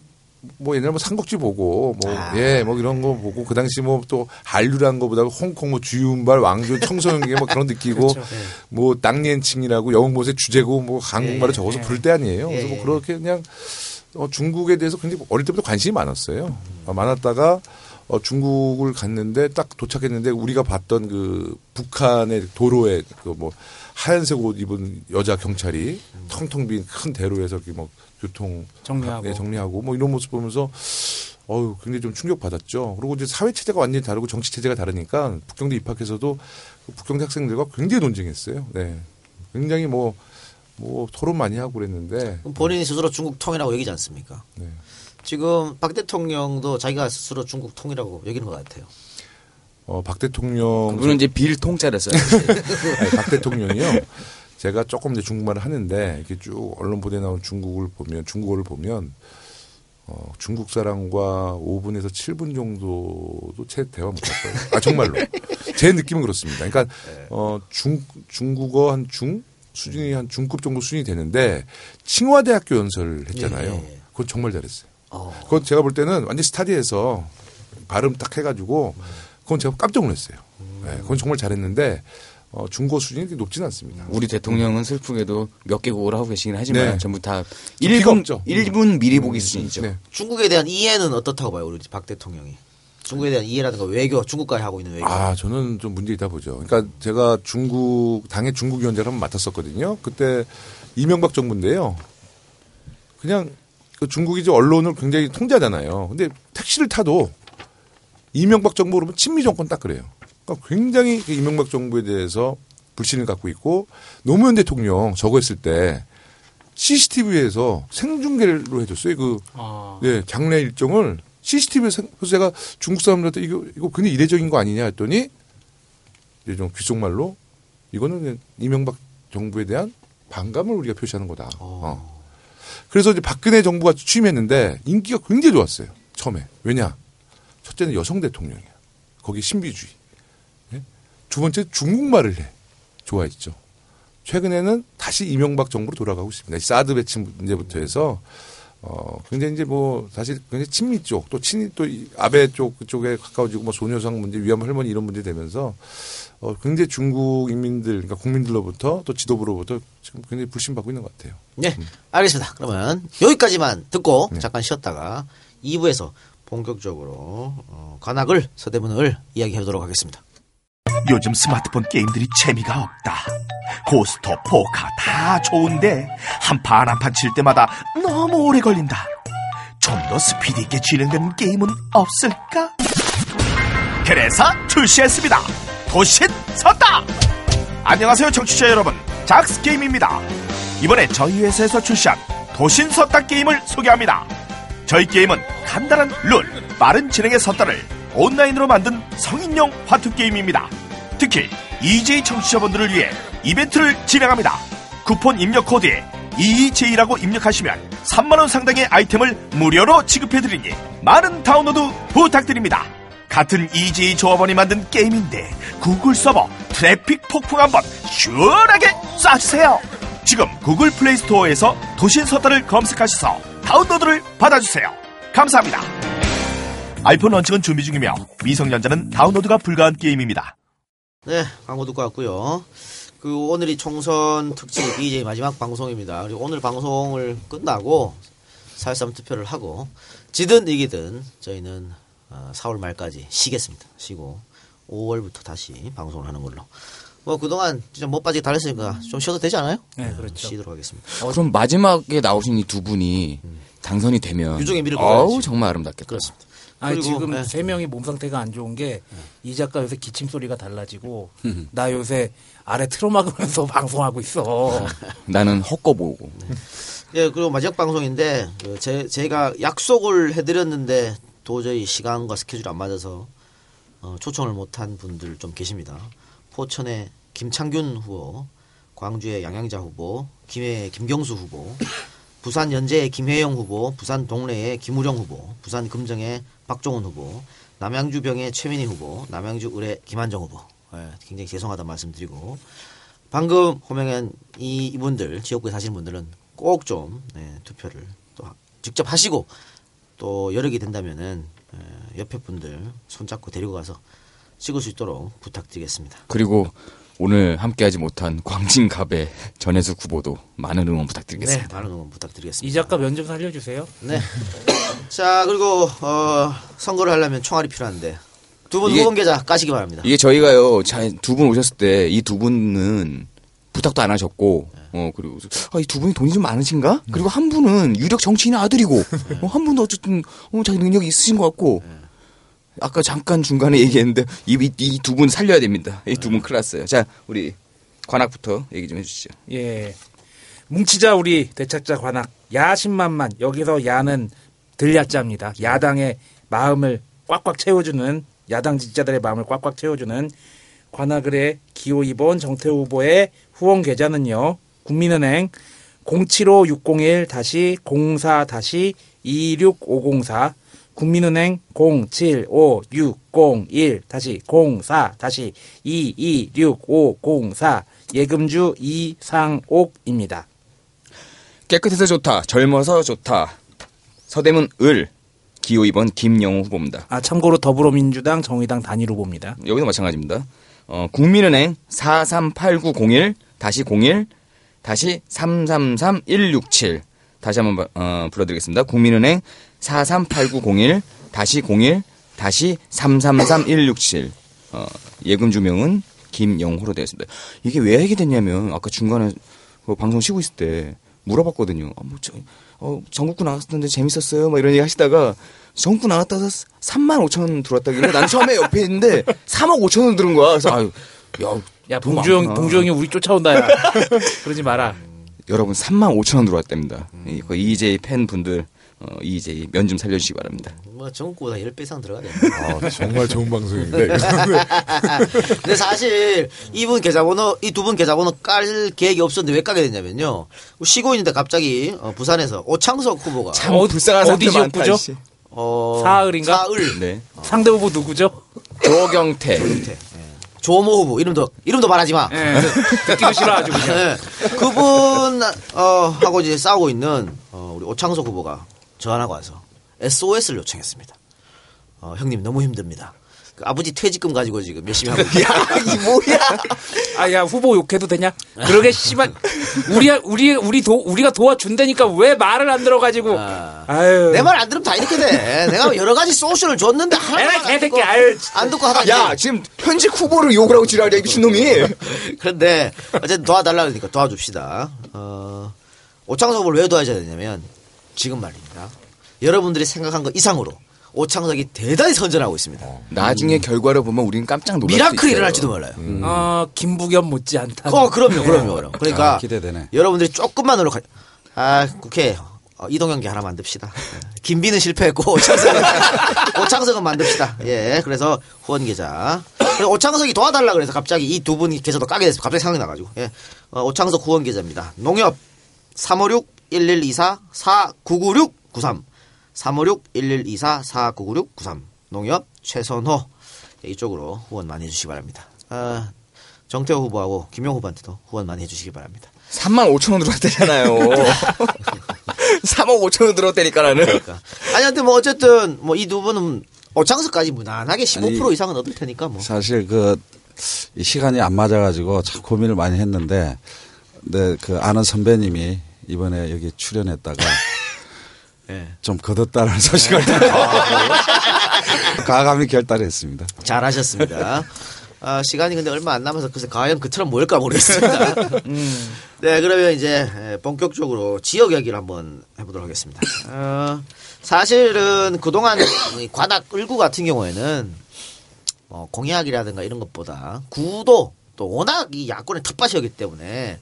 옛날 삼국지 보고 뭐 이런 거 보고 그 당시 뭐 또 한류라는 거보다 홍콩 뭐 주윤발 왕조 청소년기 뭐 그런 느끼고 그렇죠. 뭐 땅년칭이라고 영웅모세 주제고 뭐 한국말을 적어서 부를 때 아니에요. 그래서 뭐 그렇게 그냥 중국에 대해서 굉장히 어릴 때부터 관심이 많았어요. 많았다가 중국을 갔는데 딱 도착했는데 우리가 봤던 그 북한의 도로에 그 뭐 하얀색 옷 입은 여자 경찰이 텅텅 빈 큰 대로에서 이렇게 뭐 교통 정리하고 뭐 이런 모습 보면서 굉장히 좀 충격 받았죠. 그리고 이제 사회 체제가 완전히 다르고 정치 체제가 다르니까 북경대 입학해서도 북경대 학생들과 굉장히 논쟁했어요. 네. 굉장히 뭐 토론 많이 하고 그랬는데 본인이 스스로 중국 통이라고 얘기지 않습니까? 네. 지금 박 대통령도 자기가 스스로 중국 통이라고 여기는 것 같아요. 박 대통령 그분은 이제 빌통자를 써요. 아니, 박 대통령이요. 제가 조금 이제 중국말을 하는데 이렇게 쭉 언론 보도에 나온 중국어를 보면 중국 사람과 5분에서 7분 정도도 채 대화 못할 거예요. 아 정말로 제 느낌은 그렇습니다. 그러니까 중국어 한 중 수준이 한 중급 정도 수준이 되는데 칭화대학교 연설을 했잖아요. 그건 정말 잘했어요. 그건 제가 볼 때는 완전 스타디에서 발음 딱 해가지고 그건 제가 깜짝 놀랐어요. 네, 그건 정말 잘했는데 중국어 수준이 그렇게 높지는 않습니다. 우리 대통령은 슬프게도 몇 개국어를 하고 계시긴 하지만 네. 전부 다 피가 없죠. 1분 미리 보기 수준이죠. 네. 중국에 대한 이해는 어떻다고 봐요, 우리 박 대통령이? 중국에 대한 이해라든가 외교, 중국과의 하고 있는 외교. 저는 좀 문제 있다 보죠. 그러니까 제가 당의 중국위원장을 한번 맡았었거든요. 그때 이명박 정부인데요. 그냥 중국이 이제 언론을 굉장히 통제하잖아요. 근데 택시를 타도 이명박 정부 그러면 친미 정권 딱 그래요. 그러니까 굉장히 이명박 정부에 대해서 불신을 갖고 있고 노무현 대통령 저거 했을 때 CCTV에서 생중계로 해줬어요. 네, 장례 일정을 CCTV에서 제가 중국 사람들한테 이거 굉장히 이례적인 거 아니냐 했더니 이제 좀 귓속말로 이거는 이명박 정부에 대한 반감을 우리가 표시하는 거다. 그래서 이제 박근혜 정부가 취임했는데 인기가 굉장히 좋았어요. 처음에. 왜냐? 첫째는 여성 대통령이야. 거기 신비주의. 네? 두 번째 중국말을 해. 좋아했죠. 최근에는 다시 이명박 정부로 돌아가고 있습니다. 사드 배치 문제부터 해서 굉장히 이제 사실 굉장히 친미 쪽, 또 아베 그쪽에 가까워지고 소녀상 문제, 위안 할머니 이런 문제 되면서 굉장히 중국 인민들, 그러니까 국민들로부터 또 지도부로부터 지금 굉장히 불신받고 있는 것 같아요. 네, 알겠습니다. 그러면 여기까지만 듣고 잠깐 쉬었다가 2부에서 본격적으로 관악을 서대문을 이야기하도록 하겠습니다. 요즘 스마트폰 게임들이 재미가 없다. 고스톱, 포카 다 좋은데 한 판 한 판 칠 때마다 너무 오래 걸린다. 좀 더 스피드 있게 진행되는 게임은 없을까? 그래서 출시했습니다. 도신 섰다! 안녕하세요 청취자 여러분, 작스게임입니다. 이번에 저희 회사에서 출시한 도신 섰다 게임을 소개합니다. 저희 게임은 간단한 룰, 빠른 진행의 섰다를 온라인으로 만든 성인용 화투 게임입니다. 특히 EJ 청취자분들을 위해 이벤트를 진행합니다. 쿠폰 입력 코드에 EEJ라고 입력하시면 3만원 상당의 아이템을 무료로 지급해드리니 많은 다운로드 부탁드립니다. 같은 EJ 조합원이 만든 게임인데 구글 서버 트래픽 폭풍 한번 시원하게 쏴주세요. 지금 구글 플레이 스토어에서 도신 섰다를 검색하셔서 다운로드를 받아주세요. 감사합니다. 아이폰 런칭은 준비 중이며 미성년자는 다운로드가 불가한 게임입니다. 네, 광고 듣고 왔고요. 오늘이 총선 특집 EJ 마지막 방송입니다. 그리고 오늘 방송을 끝나고 4.13 투표를 하고 지든 이기든 저희는 4월 말까지 쉬겠습니다. 쉬고 5월부터 다시 방송을 하는 걸로. 그동안 진짜 못 빠지게 달렸으니까 좀 쉬어도 되지 않아요? 네, 그렇죠. 쉬도록 하겠습니다. 그럼 마지막에 나오신 이 두 분이 당선이 되면 유종의 미를 걸어야지. 정말 아름답겠다. 그렇습니다. 지금 세 명이 몸 상태가 안 좋은 게 이 작가 요새 기침 소리가 달라지고 나 요새 아래 틀어 막으면서 방송하고 있어. 나는 헛거 보고. 예, 그리고 마지막 방송인데 제가 약속을 해드렸는데 도저히 시간과 스케줄이 안 맞아서 초청을 못한 분들 좀 계십니다. 포천의 김창균 후보, 광주의 양양자 후보, 김해의 김경수 후보, 부산 연제의 김혜영 후보, 부산 동래의 김우령 후보, 부산 금정의 박종훈 후보, 남양주 병의 최민희 후보, 남양주 을의 김한정 후보. 굉장히 죄송하다는 말씀드리고 방금 호명한 이분들 지역구에 사시는 분들은 꼭 좀 투표를 또 직접 하시고 또 여력이 된다면은 옆에 분들 손잡고 데리고 가서 찍을 수 있도록 부탁드리겠습니다. 그리고 오늘 함께하지 못한 광진갑의 전혜숙 후보도 많은 응원 부탁드리겠습니다. 네, 많은 응원 부탁드리겠습니다. 이 작가 면 좀 살려주세요. 네. 자, 그리고 선거를 하려면 총알이 필요한데 두 분 후보 계좌 까시기 바랍니다. 이게 저희가요, 두 분 오셨을 때 이 두 분은 부탁도 안 하셨고, 그리고 이 두 분이 돈이 좀 많으신가? 그리고 한 분은 유력 정치인의 아들이고, 한 분도 어쨌든 자기 능력이 있으신 것 같고. 아까 잠깐 중간에 얘기했는데 이 두 분 살려야 됩니다. 이 두 분 큰일 났어요. 자, 우리 관악부터 얘기 좀 해주시죠. 예. 뭉치자 우리 대책자 관악 야심만만. 여기서 야는 들야자입니다. 야당의 마음을 꽉꽉 채워주는, 야당 지지자들의 마음을 꽉꽉 채워주는 관악을의 기호 2번 정태호 후보의 후원 계좌는요. 국민은행 07561-04-26504 국민은행 07561-04-2260504 예금주 이상옥입니다. 깨끗해서 좋다. 젊어서 좋다. 서대문 을 기호 2번 김영호 후보입니다. 참고로 더불어민주당 정의당 단일 후보입니다. 여기도 마찬가지입니다. 국민은행 438901-01-333167 다시 한번 불러드리겠습니다. 국민은행 438901-01-333167 예금주명은 김영호로 되어 있습니다. 이게 왜 하게 됐냐면 아까 중간에 방송 쉬고 있을 때 물어봤거든요. 전국구 나갔었는데 재밌었어요. 막 이런 얘기 하시다가 전국구 나갔다가 35,000원 들어왔다길래 난 처음에 옆에 있는데 3억 5천원 들은 거야. 그래서 야 봉주형이 우리 쫓아온다. 야. 그러지 마라. 여러분 35,000원 들어왔답니다. EJ 팬분들 EJ 면 좀 살려주시기 바랍니다. 전국구보다 10배 이상 들어가야 돼. 정말 좋은 방송입니다. 근데 사실 이 두 분 계좌번호 깔 계획이 없었는데 왜 까게 됐냐면요. 쉬고 있는데 갑자기 부산에서 오창석 후보가 참 불쌍한 사람들 많다. 어디지역구죠? 사을인가? 사을. 네. 상대 후보 누구죠? 조경태. 조모 후보 이름도 말하지 마. 네. 듣기도 싫어가지고. 네. 그분 하고 이제 싸우고 있는 우리 오창석 후보가 전화가 와서 SOS를 요청했습니다. 형님 너무 힘듭니다. 그 아버지 퇴직금 가지고 지금 열심히 하고 있어요. 야, 이 뭐야? 야 후보 욕해도 되냐? 그러게 씨발 우리가 도와준다니까 왜 말을 안 들어가지고. 내 말 안 들으면 다 이렇게 돼. 내가 여러 가지 소스를 줬는데 하나도 안 듣고 하다니. 야 지금 현직 후보를 욕을 하고 지랄이야 이 미친놈이. 그런데 어쨌든 도와달라 그러니까 도와줍시다. 오창석 후보를 왜 도와줘야 되냐면 지금 말입니다. 여러분들이 생각한 것 이상으로 오창석이 대단히 선전하고 있습니다. 나중에 결과를 보면 우리는 깜짝 놀랄 미라클이 일어날지도 몰라요. 김부겸 못지않다. 그럼요. 그러니까 기대되네. 여러분들이 조금만 노력하. 국회 이동경기 하나 만듭시다. 김비는 실패했고 오창석은 만듭시다. 예, 그래서 후원 계좌. 오창석이 도와달라 그래서 갑자기 이 두 분 계좌도 까게 됐어요. 갑자기 생각이 나가지고. 예, 오창석 후원 계좌입니다. 농협 356-1124-4996-93 356-1124-4996-93 농협 최선호 이쪽으로 후원 많이 해주시기 바랍니다. 정태호 후보하고 김용 후보한테도 후원 많이 해주시기 바랍니다. 35,000원 들어왔다잖아요. 3억 5천원 들어왔다니까 나는. 그러니까. 아니 근데 뭐 어쨌든 뭐 이 두 분은 오창석까지 무난하게 15% 이상은 얻을 테니까 뭐. 사실 이 시간이 안 맞아가지고 참 고민을 많이 했는데, 근데 아는 선배님이 이번에 여기 출연했다가 네. 좀 거뒀다는 소식을 과감히 결단했습니다. 잘하셨습니다. 시간이 근데 얼마 안 남아서 글쎄 과연 그처럼 모일까 모르겠습니다. 네, 그러면 이제 본격적으로 지역 이야기를 한번 해보도록 하겠습니다. 사실은 그동안 관악 을구 같은 경우에는 공약이라든가 이런 것보다 구도 또 워낙 이 야권의 텃밭이었기 때문에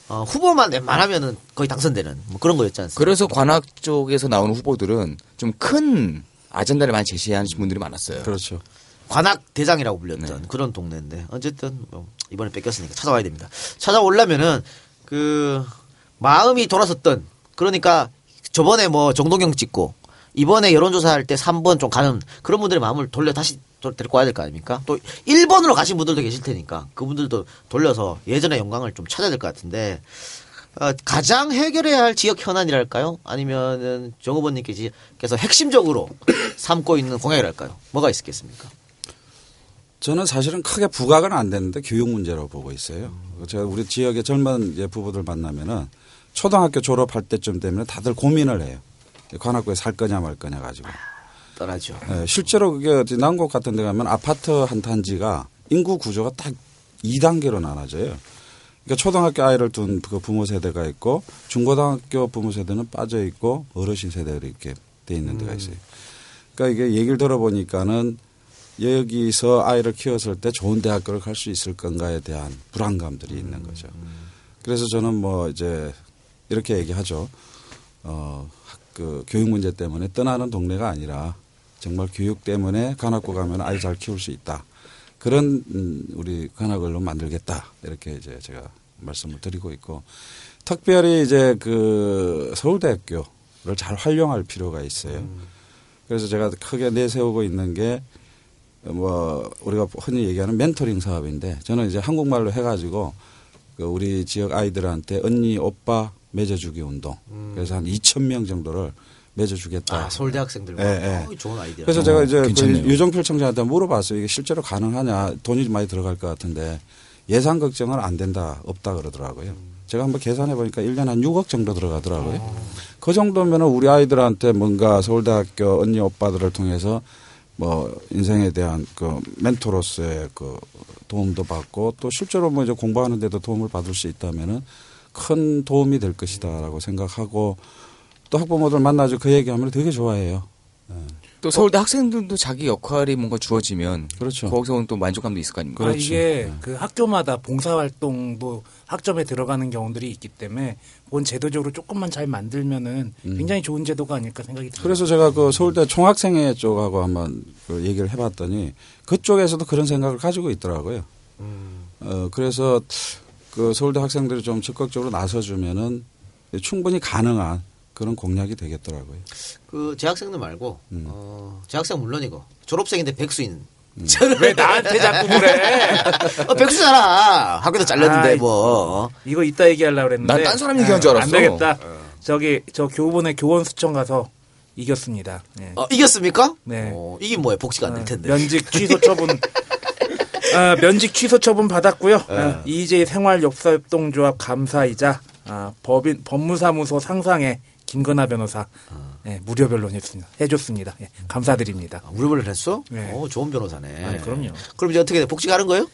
후보만 웬만하면은 거의 당선되는 뭐 그런 거였지 않습니까? 그래서 관악 쪽에서 나오는 후보들은 좀 큰 아젠다를 많이 제시하는 분들이 많았어요. 그렇죠. 관악 대장이라고 불렸던 그런 동네인데 어쨌든 이번에 뺏겼으니까 찾아와야 됩니다. 찾아오려면은 마음이 돌아섰던, 그러니까 저번에 뭐 정동영 찍고 이번에 여론조사할 때 3번 좀 가는 그런 분들의 마음을 다시 데리고 와야 될 거 아닙니까? 또 1번으로 가신 분들도 계실 테니까 그분들도 돌려서 예전의 영광을 좀 찾아야 될 것 같은데 가장 해결해야 할 지역 현안이랄까요? 아니면은 정 후보님께서 핵심적으로 삼고 있는 공약이랄까요? 뭐가 있겠습니까? 저는 사실은 크게 부각은 안 되는데 교육 문제라고 보고 있어요. 제가 우리 지역의 젊은 부부들 만나면은 초등학교 졸업할 때쯤 되면 다들 고민을 해요. 관악구에 살 거냐 말 거냐 가지고. 떠나죠. 네, 실제로 그게 남곡 같은 데 가면 아파트 한 단지가 인구 구조가 딱 2단계로 나눠져요. 그러니까 초등학교 아이를 둔 그 부모 세대가 있고 중고등학교 부모 세대는 빠져 있고 어르신 세대들이 이렇게 돼 있는 데가 있어요. 그러니까 이게 얘기를 들어보니까는 여기서 아이를 키웠을 때 좋은 대학교를 갈 수 있을 건가에 대한 불안감들이 있는 거죠. 그래서 저는 뭐 이제 이렇게 얘기하죠. 그 교육 문제 때문에 떠나는 동네가 아니라 정말 교육 때문에 관악구 가면 아이 잘 키울 수 있다. 그런 우리 관악을로 만들겠다. 이렇게 이제 제가 말씀을 드리고 있고 특별히 이제 그 서울대학교를 잘 활용할 필요가 있어요. 그래서 제가 크게 내세우고 있는 게 뭐 우리가 흔히 얘기하는 멘토링 사업인데 저는 이제 한국말로 해가지고 그 우리 지역 아이들한테 언니 오빠 맺어주기 운동. 그래서 한 2,000명 정도를 맺어주겠다. 서울대 학생들과 네, 네. 좋은 아이디어. 그래서 제가 이제 그 유종필 청장한테 물어봤어요. 이게 실제로 가능하냐? 돈이 많이 들어갈 것 같은데 예산 걱정은 안 된다, 없다 그러더라고요. 제가 한번 계산해 보니까 1년에 한 6억 정도 들어가더라고요. 그 정도면은 우리 아이들한테 뭔가 서울대학교 언니 오빠들을 통해서 뭐 인생에 대한 그 멘토로서의 그 도움도 받고 또 실제로 뭐 이제 공부하는 데도 도움을 받을 수 있다면은 큰 도움이 될 것이다라고 생각하고 또 학부모들 만나서 그 얘기하면 되게 좋아해요. 네. 또 서울대 학생들도 자기 역할이 뭔가 주어지면 그렇죠. 거기서 오는 또 만족감도 있을 거 아닙니까? 그렇죠. 이게 그 학교마다 봉사활동도 학점에 들어가는 경우들이 있기 때문에 그건 제도적으로 조금만 잘 만들면은 굉장히 좋은 제도가 아닐까 생각이 듭니다. 그래서 제가 그 서울대 총학생회 쪽하고 한번 그 얘기를 해봤더니 그쪽에서도 그런 생각을 가지고 있더라고요. 그래서 그 서울대 학생들이 좀 적극적으로 나서주면은 충분히 가능한 그런 공약이 되겠더라고요. 그 재학생들 말고 재학생 물론이고 졸업생인데 백수인. 왜 나한테 자꾸 그래? 백수잖아. 학교도 잘렸는데 뭐. 이거 이따 얘기하려고 그랬는데. 난 딴 사람 얘기한 줄 알았어. 안 되겠다. 저 교본에 교원수청 가서 이겼습니다. 네. 이겼습니까? 네. 이긴 뭐예요? 복지가 안 될 텐데. 면직 취소 처분. 면직 취소 처분 받았고요. 이재 생활역사협동조합 감사이자 법무사무소 상상의 김건아 변호사 무료 변론 해줬습니다. 예, 감사드립니다. 무료 변론 했어? 네. 좋은 변호사네. 그럼요. 그럼 이제 어떻게 돼? 복지가 하는 거예요?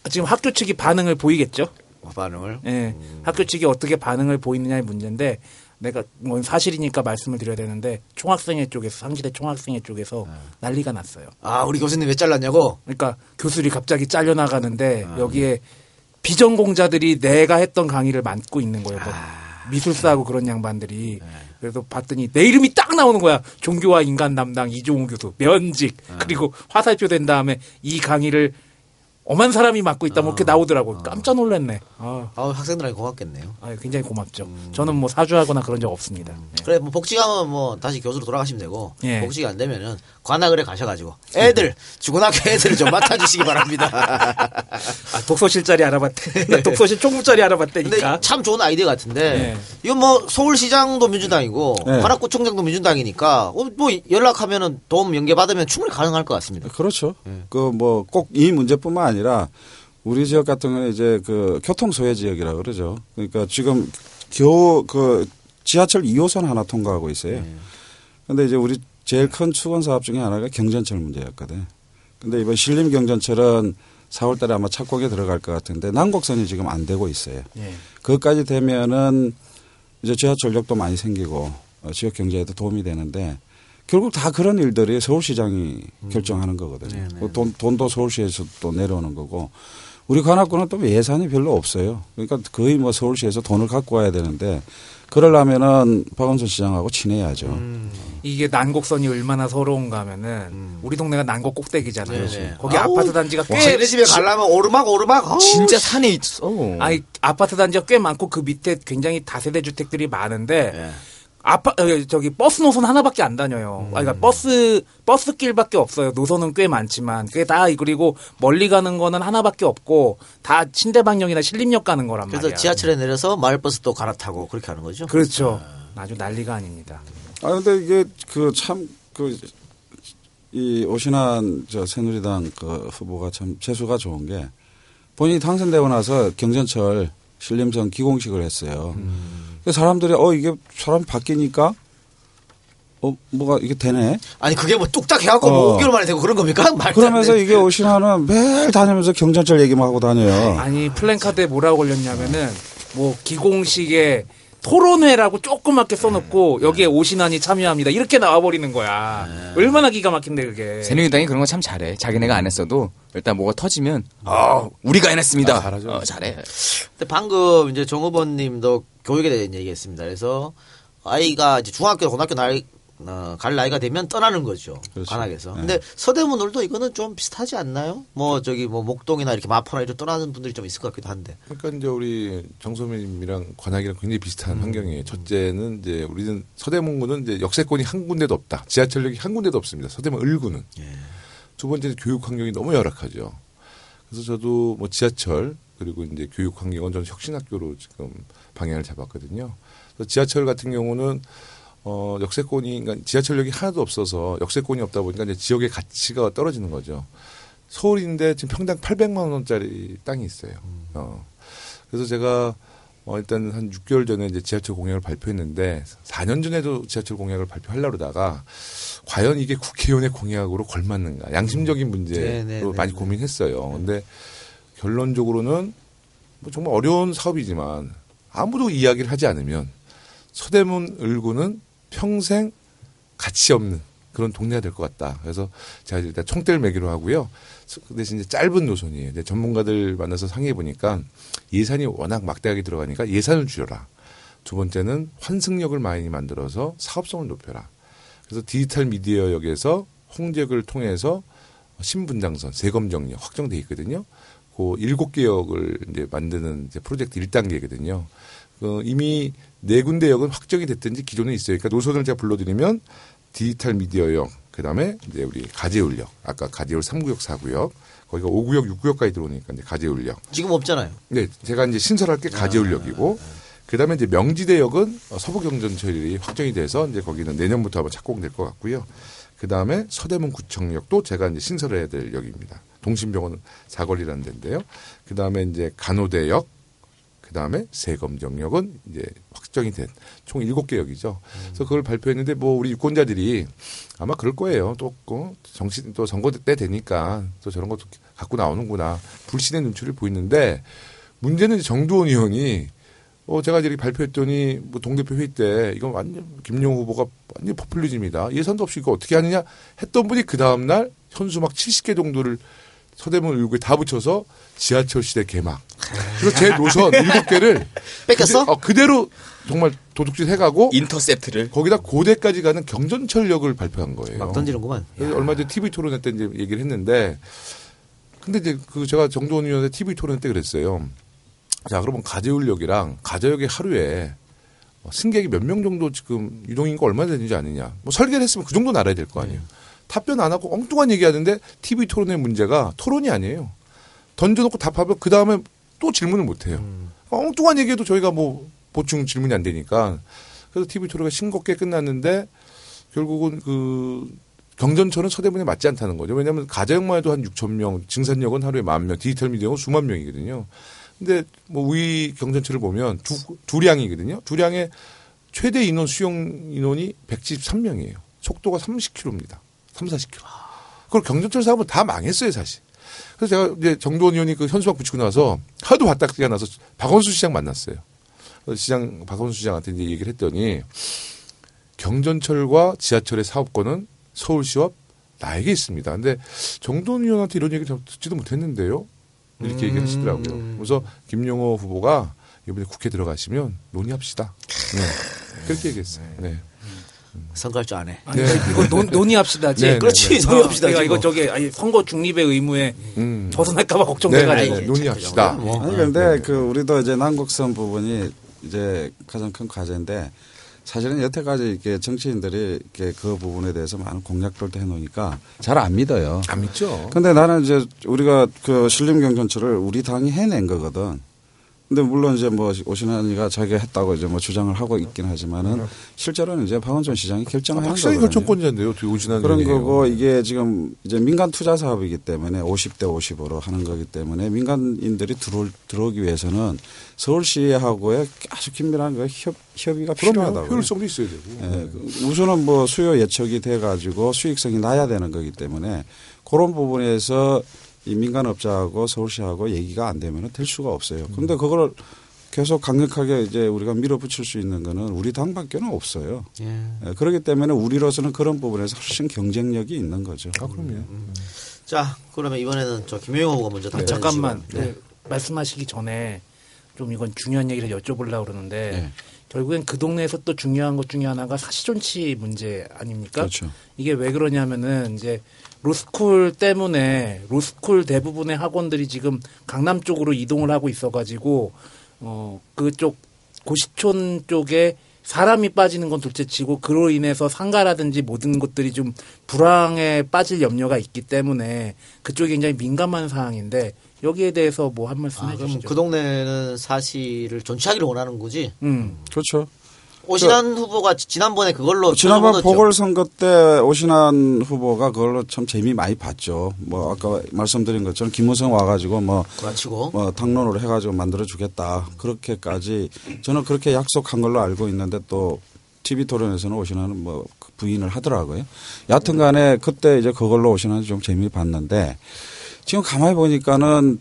지금 학교 측이 반응을 보이겠죠? 반응을? 네. 학교 측이 어떻게 반응을 보이느냐의 문제인데 내가 뭐 사실이니까 말씀을 드려야 되는데 총학생회 쪽에서 상지대 총학생회 쪽에서 난리가 났어요. 우리 교수님 왜 잘랐냐고? 그러니까 교수들이 갑자기 잘려나가는데 여기에 비전공자들이 내가 했던 강의를 맡고 있는 거예요. 미술사하고 그런 양반들이. 그래서 봤더니 내 이름이 딱 나오는 거야. 종교와 인간 담당 이종우 교수 면직. 그리고 화살표 된 다음에 이 강의를 엄한 사람이 맡고 있다 뭐 이렇게 나오더라고. 깜짝 놀랐네. 학생들한테 고맙겠네요. 굉장히 고맙죠. 저는 뭐 사주하거나 그런 적 없습니다. 그래 뭐 복지가 하면 뭐 다시 교수로 돌아가시면 되고 예. 복지가 안 되면은 관악을에 가셔가지고 애들 주고등학교 애들을 좀 맡아주시기 바랍니다. 독서실 자리 알아봤대. 나 독서실 총무 자리 알아봤다니까. 근데 참 좋은 아이디어 같은데 이건 뭐 서울시장도 민주당이고 관악구청장도 민주당이니까 뭐 연락하면은 도움 연계 받으면 충분히 가능할 것 같습니다. 그렇죠. 그 뭐 꼭 이 문제뿐만 아니라 우리 지역 같은 경우는 이제 그 교통 소외 지역이라 그러죠. 그러니까 지금 그 지하철 2호선 하나 통과하고 있어요. 근데 이제 우리 제일 큰 추건 사업 중에 하나가 경전철 문제였거든. 근데 이번 신림 경전철은 4월 달에 아마 착공에 들어갈 것 같은데 난곡선이 지금 안 되고 있어요. 그것까지 되면은 이제 지하철역도 많이 생기고 지역 경제에도 도움이 되는데 결국 다 그런 일들이 서울시장이 결정하는 거거든요. 돈도 서울시에서 또 내려오는 거고 우리 관악구는 또 예산이 별로 없어요. 그러니까 거의 뭐 서울시에서 돈을 갖고 와야 되는데 그러려면은 박원순 시장하고 친해야죠. 이게 난곡선이 얼마나 서러운가 하면은 우리 동네가 난곡 꼭대기잖아요. 거기 아파트 단지가 꽤 쟤네 집에 가려면 오르막 진짜 산에 있어. 아파트 단지가 꽤 많고 그 밑에 굉장히 다세대 주택들이 많은데 버스 노선 하나밖에 안 다녀요. 그러니까 버스길밖에 없어요. 노선은 꽤 많지만 그게 다 그리고 멀리 가는 거는 하나밖에 없고 다 신대방역이나 신림역 가는 거란 말이야. 그래서 지하철에 내려서 마을버스 또 갈아타고 그렇게 하는 거죠. 그렇죠. 아주 난리가 아닙니다. 근데 이게 이 오신환 새누리당 그 후보가 참 재수가 좋은 게 본인이 당선되고 나서 경전철 신림선 기공식을 했어요. 사람들이 이게 사람 바뀌니까 뭐가 이게 되네. 아니 그게 뭐 뚝딱 해갖고 뭐 5개월 만에 되고 그런 겁니까? 그러면서 이게 오신환은 매일 다니면서 경전철 얘기만 하고 다녀요. 아니 플랜카드에 뭐라고 걸렸냐면은 뭐 기공식에 토론회라고 조그맣게 써놓고 여기에 오신환이 참여합니다. 이렇게 나와버리는 거야. 얼마나 기가 막힌데 그게. 새누리당이 그런 거 참 잘해. 자기네가 안 했어도 일단 뭐가 터지면 우리가 해냈습니다. 잘하죠. 잘해. 근데 방금 이제 정 후보님도 교육에 대한 얘기했습니다. 그래서 아이가 이제 중학교, 고등학교 갈 나이가 되면 떠나는 거죠. 그렇죠. 관악에서. 네. 근데 서대문을도 이거는 좀 비슷하지 않나요? 뭐 저기 뭐 목동이나 이렇게 마포나 이렇게 떠나는 분들이 좀 있을 것 같기도 한데. 그러니까 이제 우리 정소민님이랑 관악이랑 굉장히 비슷한 환경이에요. 첫째는 이제 우리는 서대문구는 이제 역세권이 한 군데도 없다. 지하철역이 한 군데도 없습니다. 서대문 을구는. 두 번째는 교육 환경이 너무 열악하죠. 그래서 저도 뭐 지하철 그리고 이제 교육 환경은 저는 혁신학교로 지금 방향을 잡았거든요. 그래서 지하철 같은 경우는 역세권이, 그러니까 지하철역이 하나도 없어서 역세권이 없다 보니까 이제 지역의 가치가 떨어지는 거죠. 서울인데 지금 평당 800만 원짜리 땅이 있어요. 그래서 제가 일단 한 6개월 전에 이제 지하철 공약을 발표했는데 4년 전에도 지하철 공약을 발표하려고 그러다가 과연 이게 국회의원의 공약으로 걸맞는가. 양심적인 문제로 많이 고민했어요. 근데 결론적으로는 뭐 정말 어려운 사업이지만 아무도 이야기를 하지 않으면 서대문 을구는 평생 가치 없는 그런 동네가 될 것 같다. 그래서 제가 일단 총대를 매기로 하고요. 그 대신 이제 짧은 노선이에요. 이제 전문가들 만나서 상의해 보니까 예산이 워낙 막대하게 들어가니까 예산을 줄여라. 두 번째는 환승역을 많이 만들어서 사업성을 높여라. 그래서 디지털 미디어역에서 홍제역을 통해서 신분당선, 세검정역 확정돼 있거든요. 그 7개 역을 이제 만드는 이제 프로젝트 1단계거든요. 이미 4군데 역은 확정이 됐든지 기존에 있어요. 그러니까 노선을 제가 불러드리면 디지털 미디어역, 그 다음에 이제 우리 가재울역, 아까 가재울 3구역, 4구역, 거기가 5구역, 6구역까지 들어오니까 이제 가재울역. 지금 없잖아요. 네, 제가 이제 신설할 게 가재울역이고, 그 다음에 이제 명지대역은 서부경전철이 확정이 돼서 이제 거기는 내년부터 아마 착공될 것 같고요. 그 다음에 서대문구청역도 제가 이제 신설해야 될 역입니다. 동신병원 사거리라는 데인데요. 그 다음에 이제 간호대역, 그 다음에 세검정역은 이제 확정이 된 총 7개 역이죠. 그래서 그걸 발표했는데 뭐 우리 유권자들이 아마 그럴 거예요. 또 정치 또 선거 때 되니까 또 저런 것도 갖고 나오는구나. 불신의 눈초리를 보이는데 문제는 정두원 의원이 제가 이렇게 발표했더니 뭐 동대표 회의 때 이건 완전 김용호 후보가 완전 포퓰리즘이다. 예산도 없이 이거 어떻게 하느냐 했던 분이 그 다음날 현수막 70개 정도를 서대문 을구에 다 붙여서 지하철 시대 개막. 그래서 제 노선 7개를 뺏겼어? 그대로 정말 도둑질 해가고 인터셉트를 거기다 고대까지 가는 경전철역을 발표한 거예요. 막 던지는구만. 얼마 전에 TV 토론회 때 이제 얘기를 했는데, 근데 이제 제가 정도원 의원의 TV 토론회 때 그랬어요. 자, 그러면 가재울역이랑 가재역의 하루에 승객이 몇 명 정도 지금 유동인구가 얼마나 되는지 아느냐. 뭐 설계를 했으면 그 정도는 알아야 될 거 아니에요. 답변 안 하고 엉뚱한 얘기하는데 TV 토론회 문제가 토론이 아니에요. 던져놓고 답하면 그 다음에 또 질문을 못 해요. 엉뚱한 얘기해도 저희가 뭐 보충 질문이 안 되니까. 그래서 TV 토론회가 싱겁게 끝났는데 결국은 경전철은 서대문에 맞지 않다는 거죠. 왜냐하면 가재역만 해도 한 6천 명, 증산역은 하루에 10,000명, 디지털 미디어는 수만 명이거든요. 근데 뭐 우리 경전철을 보면 두량이거든요. 두량의 최대 인원 수용 인원이 113명이에요. 속도가 30km입니다. 30-40km. 그걸 경전철 사업은 다 망했어요, 사실. 그래서 제가 이제 정도원 의원이 그 현수막 붙이고 나서 하도 바닥지가 나서 박원순 시장 만났어요. 박원순 시장한테 이제 얘기를 했더니 경전철과 지하철의 사업권은 서울시와 나에게 있습니다. 근데 정도원 의원한테 이런 얘기를 듣지도 못했는데요. 이렇게 얘기를 하시더라고요. 그래서 김용호 후보가 이번에 국회 들어가시면 논의합시다. 네. 그렇게 얘기했어요. 네. 선거할 줄 아네. 아니, 이거 논의합시다지. 네, 그렇지. 논의합시다. 이거 저게 선거 중립의 의무에 벗어날까봐 걱정돼가지고. 논의합시다. 아니 근데 우리도 이제 남국선 부분이 이제 가장 큰 과제인데 사실은 여태까지 이렇게 정치인들이 이렇게 그 부분에 대해서 많은 공약들도 해놓으니까 잘 안 믿어요. 안 믿죠. 근데 나는 이제 우리가 신림경전철을 우리 당이 해낸 거거든. 근데 물론 이제 뭐 오신환이가 자기가 했다고 이제 뭐 주장을 하고 있긴 하지만은 실제로는 이제 박원순 시장이 결정하는 거거든요. 확실히 결정권자인데요, 오신환 그런 거고 이게 지금 이제 민간 투자 사업이기 때문에 50대 50으로 하는 거기 때문에 민간인들이 들어오기 위해서는 서울시하고의 아주 긴밀한 협의가 필요하다고. 효율성도 있어야 되고. 네. 우선은 뭐 수요 예측이 돼 가지고 수익성이 나야 되는 거기 때문에 그런 부분에서 이 민간업자하고 서울시하고 얘기가 안 되면 될 수가 없어요. 그런데 그걸 계속 강력하게 이제 우리가 밀어붙일 수 있는 거는 우리 당밖에는 없어요. 예. 그렇기 때문에 우리로서는 그런 부분에서 훨씬 경쟁력이 있는 거죠. 그럼요. 자, 그러면 이번에는 저 김용호 후보가 먼저 답변해 주시고. 잠깐만. 말씀하시기 전에 좀 이건 중요한 얘기를 여쭤보려고 그러는데 결국엔 그 동네에서 또 중요한 것 중에 하나가 사시존치 문제 아닙니까? 그렇죠. 이게 왜 그러냐면은 이제 로스쿨 때문에 로스쿨 대부분의 학원들이 지금 강남 쪽으로 이동을 하고 있어가지고 그쪽 고시촌 쪽에 사람이 빠지는 건 둘째치고 그로 인해서 상가라든지 모든 것들이 좀 불황에 빠질 염려가 있기 때문에 그쪽이 굉장히 민감한 사항인데 여기에 대해서 뭐 한 말씀 해주시죠. 그럼 그 동네는 사실을 존치하기를 원하는 거지. 그렇죠. 오신환 후보가 지난번에 그걸로 지난번 보궐선거 때 오신환 후보가 그걸로 참 재미 많이 봤죠. 뭐 아까 말씀드린 것처럼 김무성 와가지고 뭐 당론으로 해가지고 만들어 주겠다. 그렇게까지 저는 그렇게 약속한 걸로 알고 있는데 또 TV 토론에서는 오신환은 뭐 부인을 하더라고요. 여하튼간에 그때 이제 그걸로 오신환이 좀 재미 봤는데 지금 가만히 보니까는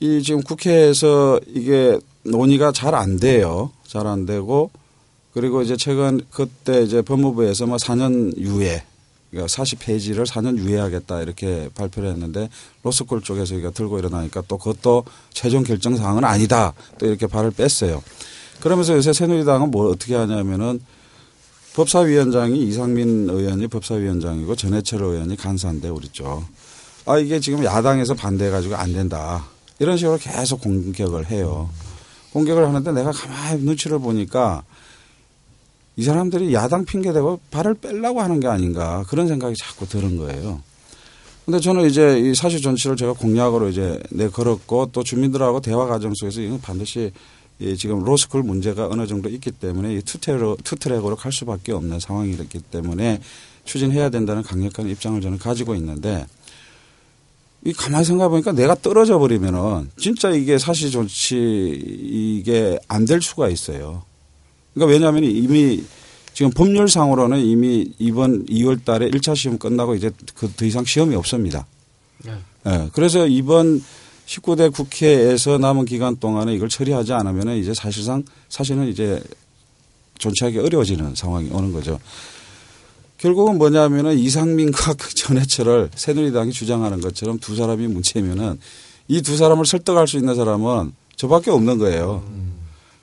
이 지금 국회에서 이게 논의가 잘 안 돼요. 잘 안 되고. 그리고 이제 최근 그때 이제 법무부에서 뭐 4년 유예, 그러니까 사시 폐지를 4년 유예하겠다 이렇게 발표를 했는데 로스쿨 쪽에서 이거 들고 일어나니까 또 그것도 최종 결정 사항은 아니다 또 이렇게 발을 뺐어요. 그러면서 요새 새누리당은 뭘 어떻게 하냐면은 법사위원장이 이상민 의원이 법사위원장이고 전해철 의원이 간사인데 우리 쪽. 이게 지금 야당에서 반대해가지고 안 된다. 이런 식으로 계속 공격을 해요. 공격을 하는데 내가 가만히 눈치를 보니까 이 사람들이 야당 핑계대고 발을 빼려고 하는 게 아닌가 그런 생각이 자꾸 드는 거예요. 근데 저는 이제 이 사실 전치를 제가 공약으로 이제 내걸었고 또 주민들하고 대화 과정 속에서 이건 반드시 이 지금 로스쿨 문제가 어느 정도 있기 때문에 이 투트랙으로 갈 수밖에 없는 상황이었기 때문에 추진해야 된다는 강력한 입장을 저는 가지고 있는데 이 가만히 생각해 보니까 내가 떨어져 버리면은 진짜 이게 사실 존치 이게 안 될 수가 있어요. 그러니까 왜냐하면 이미 지금 법률상으로는 이미 이번 2월 달에 1차 시험 끝나고 이제 더 이상 시험이 없습니다. 네. 그래서 이번 19대 국회에서 남은 기간 동안에 이걸 처리하지 않으면 이제 사실은 이제 존치하기 어려워지는 상황이 오는 거죠. 결국은 뭐냐면은 이상민과 전해철을 새누리당이 주장하는 것처럼 두 사람이 뭉치면은 이 두 사람을 설득할 수 있는 사람은 저밖에 없는 거예요.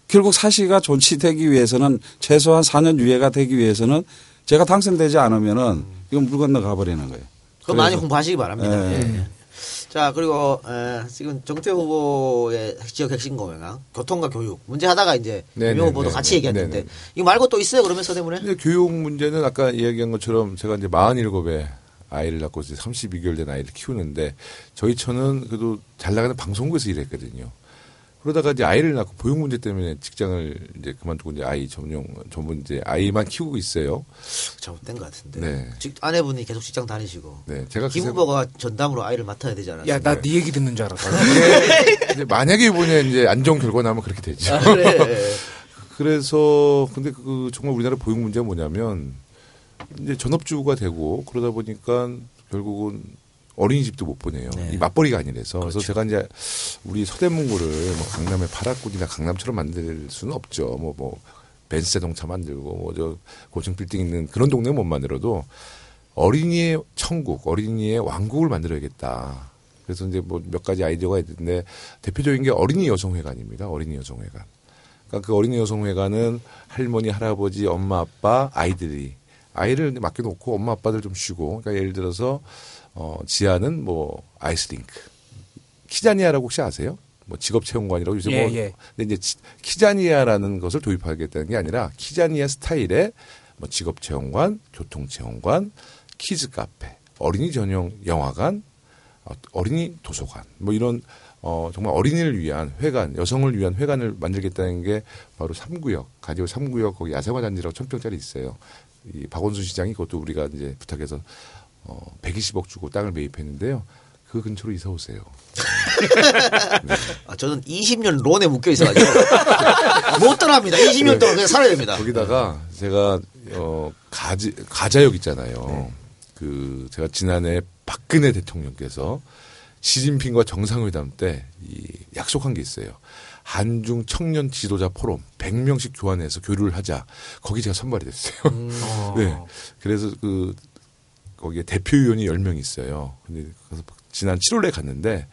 결국 사시가 존치되기 위해서는 최소한 4년 유예가 되기 위해서는 제가 당선되지 않으면은 이건 물 건너 가버리는 거예요. 그럼 많이 공부하시기 바랍니다. 네. 예. 자, 그리고 지금 정태호 후보의 지역 핵심 공약, 교통과 교육 문제 하다가 이제 김용호 후보도 같이 얘기했는데 이거 말고 또 있어요? 그러면 서대문에? 근데 교육 문제는 아까 이야기한 것처럼 제가 이제 47에 아이를 낳고 이제 32개월 된 아이를 키우는데 저희 처는 그래도 잘 나가는 방송국에서 일했거든요. 그러다가 이제 아이를 낳고 보육 문제 때문에 직장을 이제 그만두고 이제 아이 전문 이제 아이만 키우고 있어요. 잘못된 것 같은데. 네. 아내분이 계속 직장 다니시고. 네. 제가 김 후보가 전담으로 아이를 맡아야 되지 않았어요? 야, 나 네 얘기 듣는 줄 알았어. 이제 만약에 이번에 이제 안 좋은 결과 나면 그렇게 되죠. 그래. 그래서 근데 그 정말 우리나라 보육 문제가 뭐냐면 이제 전업주부가 되고 그러다 보니까 결국은 어린이집도 못 보내요. 네. 이 맞벌이가 아니라서. 그렇죠. 그래서 제가 이제 우리 서대문구를 뭐 강남의 파라군이나 강남처럼 만들 수는 없죠. 뭐 벤츠 자동차 만들고 뭐 저 고층 빌딩 있는 그런 동네 못 만들어도 어린이의 천국, 어린이의 왕국을 만들어야겠다. 그래서 이제 뭐 몇 가지 아이디어가 있는데 대표적인 게 어린이 여성회관입니다. 어린이 여성회관. 그러니까 그 어린이 여성회관은 할머니, 할아버지, 엄마, 아빠, 아이들이 아이를 맡겨놓고 엄마, 아빠들 좀 쉬고. 그러니까 예를 들어서 지하는 뭐 아이스링크. 키자니아라고 혹시 아세요? 뭐 직업체험관이라고 요새 뭐. 근데 이제 키자니아라는 것을 도입하겠다는 게 아니라 키자니아 스타일의 뭐 직업체험관, 교통체험관, 키즈 카페, 어린이 전용 영화관, 어린이 도서관 뭐 이런 정말 어린이를 위한 회관, 여성을 위한 회관을 만들겠다는 게 바로 3구역, 가지고 3구역 거기 야생화단지라고 1000평짜리 있어요. 이 박원순 시장이 그것도 우리가 이제 부탁해서 120억 주고 땅을 매입했는데요. 그 근처로 이사 오세요. 네. 저는 20년 론에 묶여 있어가지고 못 떠납니다. 20년 동안 그냥 살아야 됩니다. 거기다가 제가 가자역 있잖아요. 그 제가 지난해 박근혜 대통령께서 시진핑과 정상회담 때 이 약속한 게 있어요. 한중 청년 지도자 포럼 100명씩 교환해서 교류를 하자. 거기 제가 선발이 됐어요. 네. 그래서 거기에 대표위원이 10명 있어요. 근데 그래서 지난 7월에 갔는데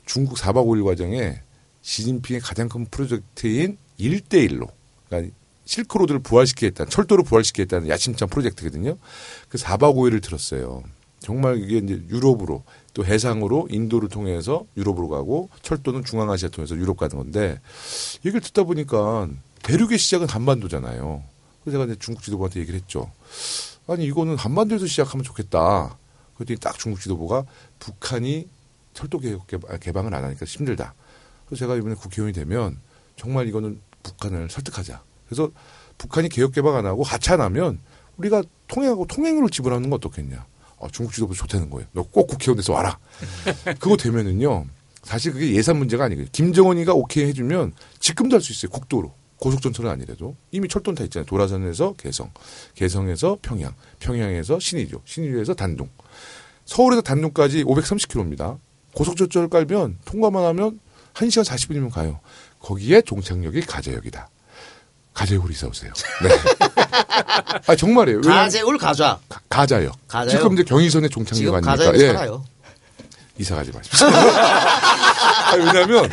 중국 4박 5일 과정에 시진핑의 가장 큰 프로젝트인 1대1로 그러니까 실크로드를 부활시키겠다는 철도를 부활시키겠다는 야심찬 프로젝트거든요. 그 4박 5일을 들었어요. 정말 이게 이제 유럽으로 또 해상으로 인도를 통해서 유럽으로 가고 철도는 중앙아시아 통해서 유럽 가는 건데 얘기를 듣다 보니까 대륙의 시작은 한반도잖아요. 그래서 제가 이제 중국 지도부한테 얘기를 했죠. 아니 이거는 한반도에서 시작하면 좋겠다. 그랬더니 딱 중국 지도부가 북한이 철도 개방을 안 하니까 힘들다. 그래서 제가 이번에 국회의원이 되면 정말 이거는 북한을 설득하자. 그래서 북한이 개혁 개방 안 하고 하차하면 우리가 통행하고 통행료를 지불하는 건 어떻겠냐. 중국 지도부 좋다는 거예요. 너 꼭 국회의원 돼서 와라. 그거 되면은요. 사실 그게 예산 문제가 아니고요. 김정은이가 오케이 해주면 지금도 할 수 있어요. 국도로. 고속전철은 아니래도. 이미 철도는 다 있잖아요. 도라선에서 개성, 개성에서 평양, 평양에서 신의주, 신의주에서 단둥. 서울에서 단둥까지 530km입니다. 고속전철 깔면 통과만 하면 1시간 40분이면 가요. 거기에 종착역이 가재역이다. 가재역으로 이사 오세요. 네. 정말이에요. 가재울 가좌. 가자역. 가자역. 지금 이제 경의선에 종착역 아닙니까? 가자역 살아요. 이사 가지 마십시오. 왜냐하면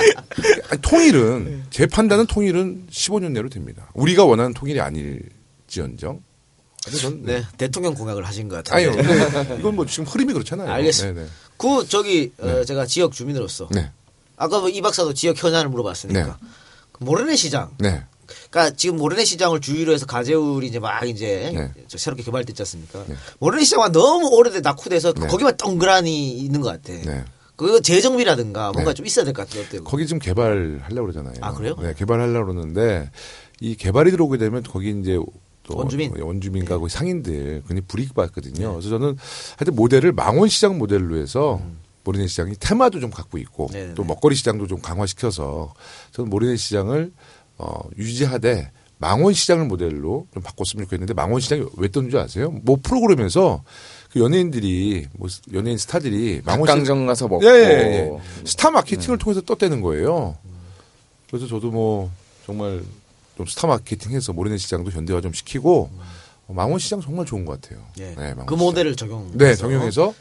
통일은 제 판단은 통일은 15년 내로 됩니다. 우리가 원하는 통일이 아닐지언정. 네, 대통령 공약을 하신 것 같아요. 아니요. 네. 이건 뭐 지금 흐름이 그렇잖아요. 알겠습니다. 제가 지역 주민으로서 아까 이 박사도 지역 현안을 물어봤으니까 모래내 시장. 그러니까 지금 모래내 시장을 주위로 해서 가재울이 이제 막 새롭게 개발됐지 않습니까? 모래내 시장은 너무 오래돼 낙후돼서 거기만 동그라니 있는 것 같아. 그 재정비라든가 뭔가 좀 있어야 될 것 같아요. 어때요? 거기 좀 개발하려고 그러잖아요. 아 그래요? 네, 개발하려고 그러는데 이 개발이 들어오게 되면 거기 이제 또 원주민과 거기 상인들 굉장히 불이익 받거든요. 그래서 저는 하여튼 모델을 망원시장 모델로 해서 모래내 시장이 테마도 좀 갖고 있고 또 먹거리 시장도 좀 강화시켜서 저는 모래내 시장을 유지하되 망원시장을 모델로 좀 바꿨으면 좋겠는데 망원시장이 왜 떴는 줄 아세요? 뭐 프로그램에서 그 연예인들이 연예인 스타들이 닭강정 가서 먹고 스타 마케팅을 통해서 떴다는 거예요. 그래서 저도 뭐 정말 좀 스타 마케팅해서 모래내 시장도 현대화 좀 시키고 망원시장 정말 좋은 것 같아요. 그 모델을 적용해서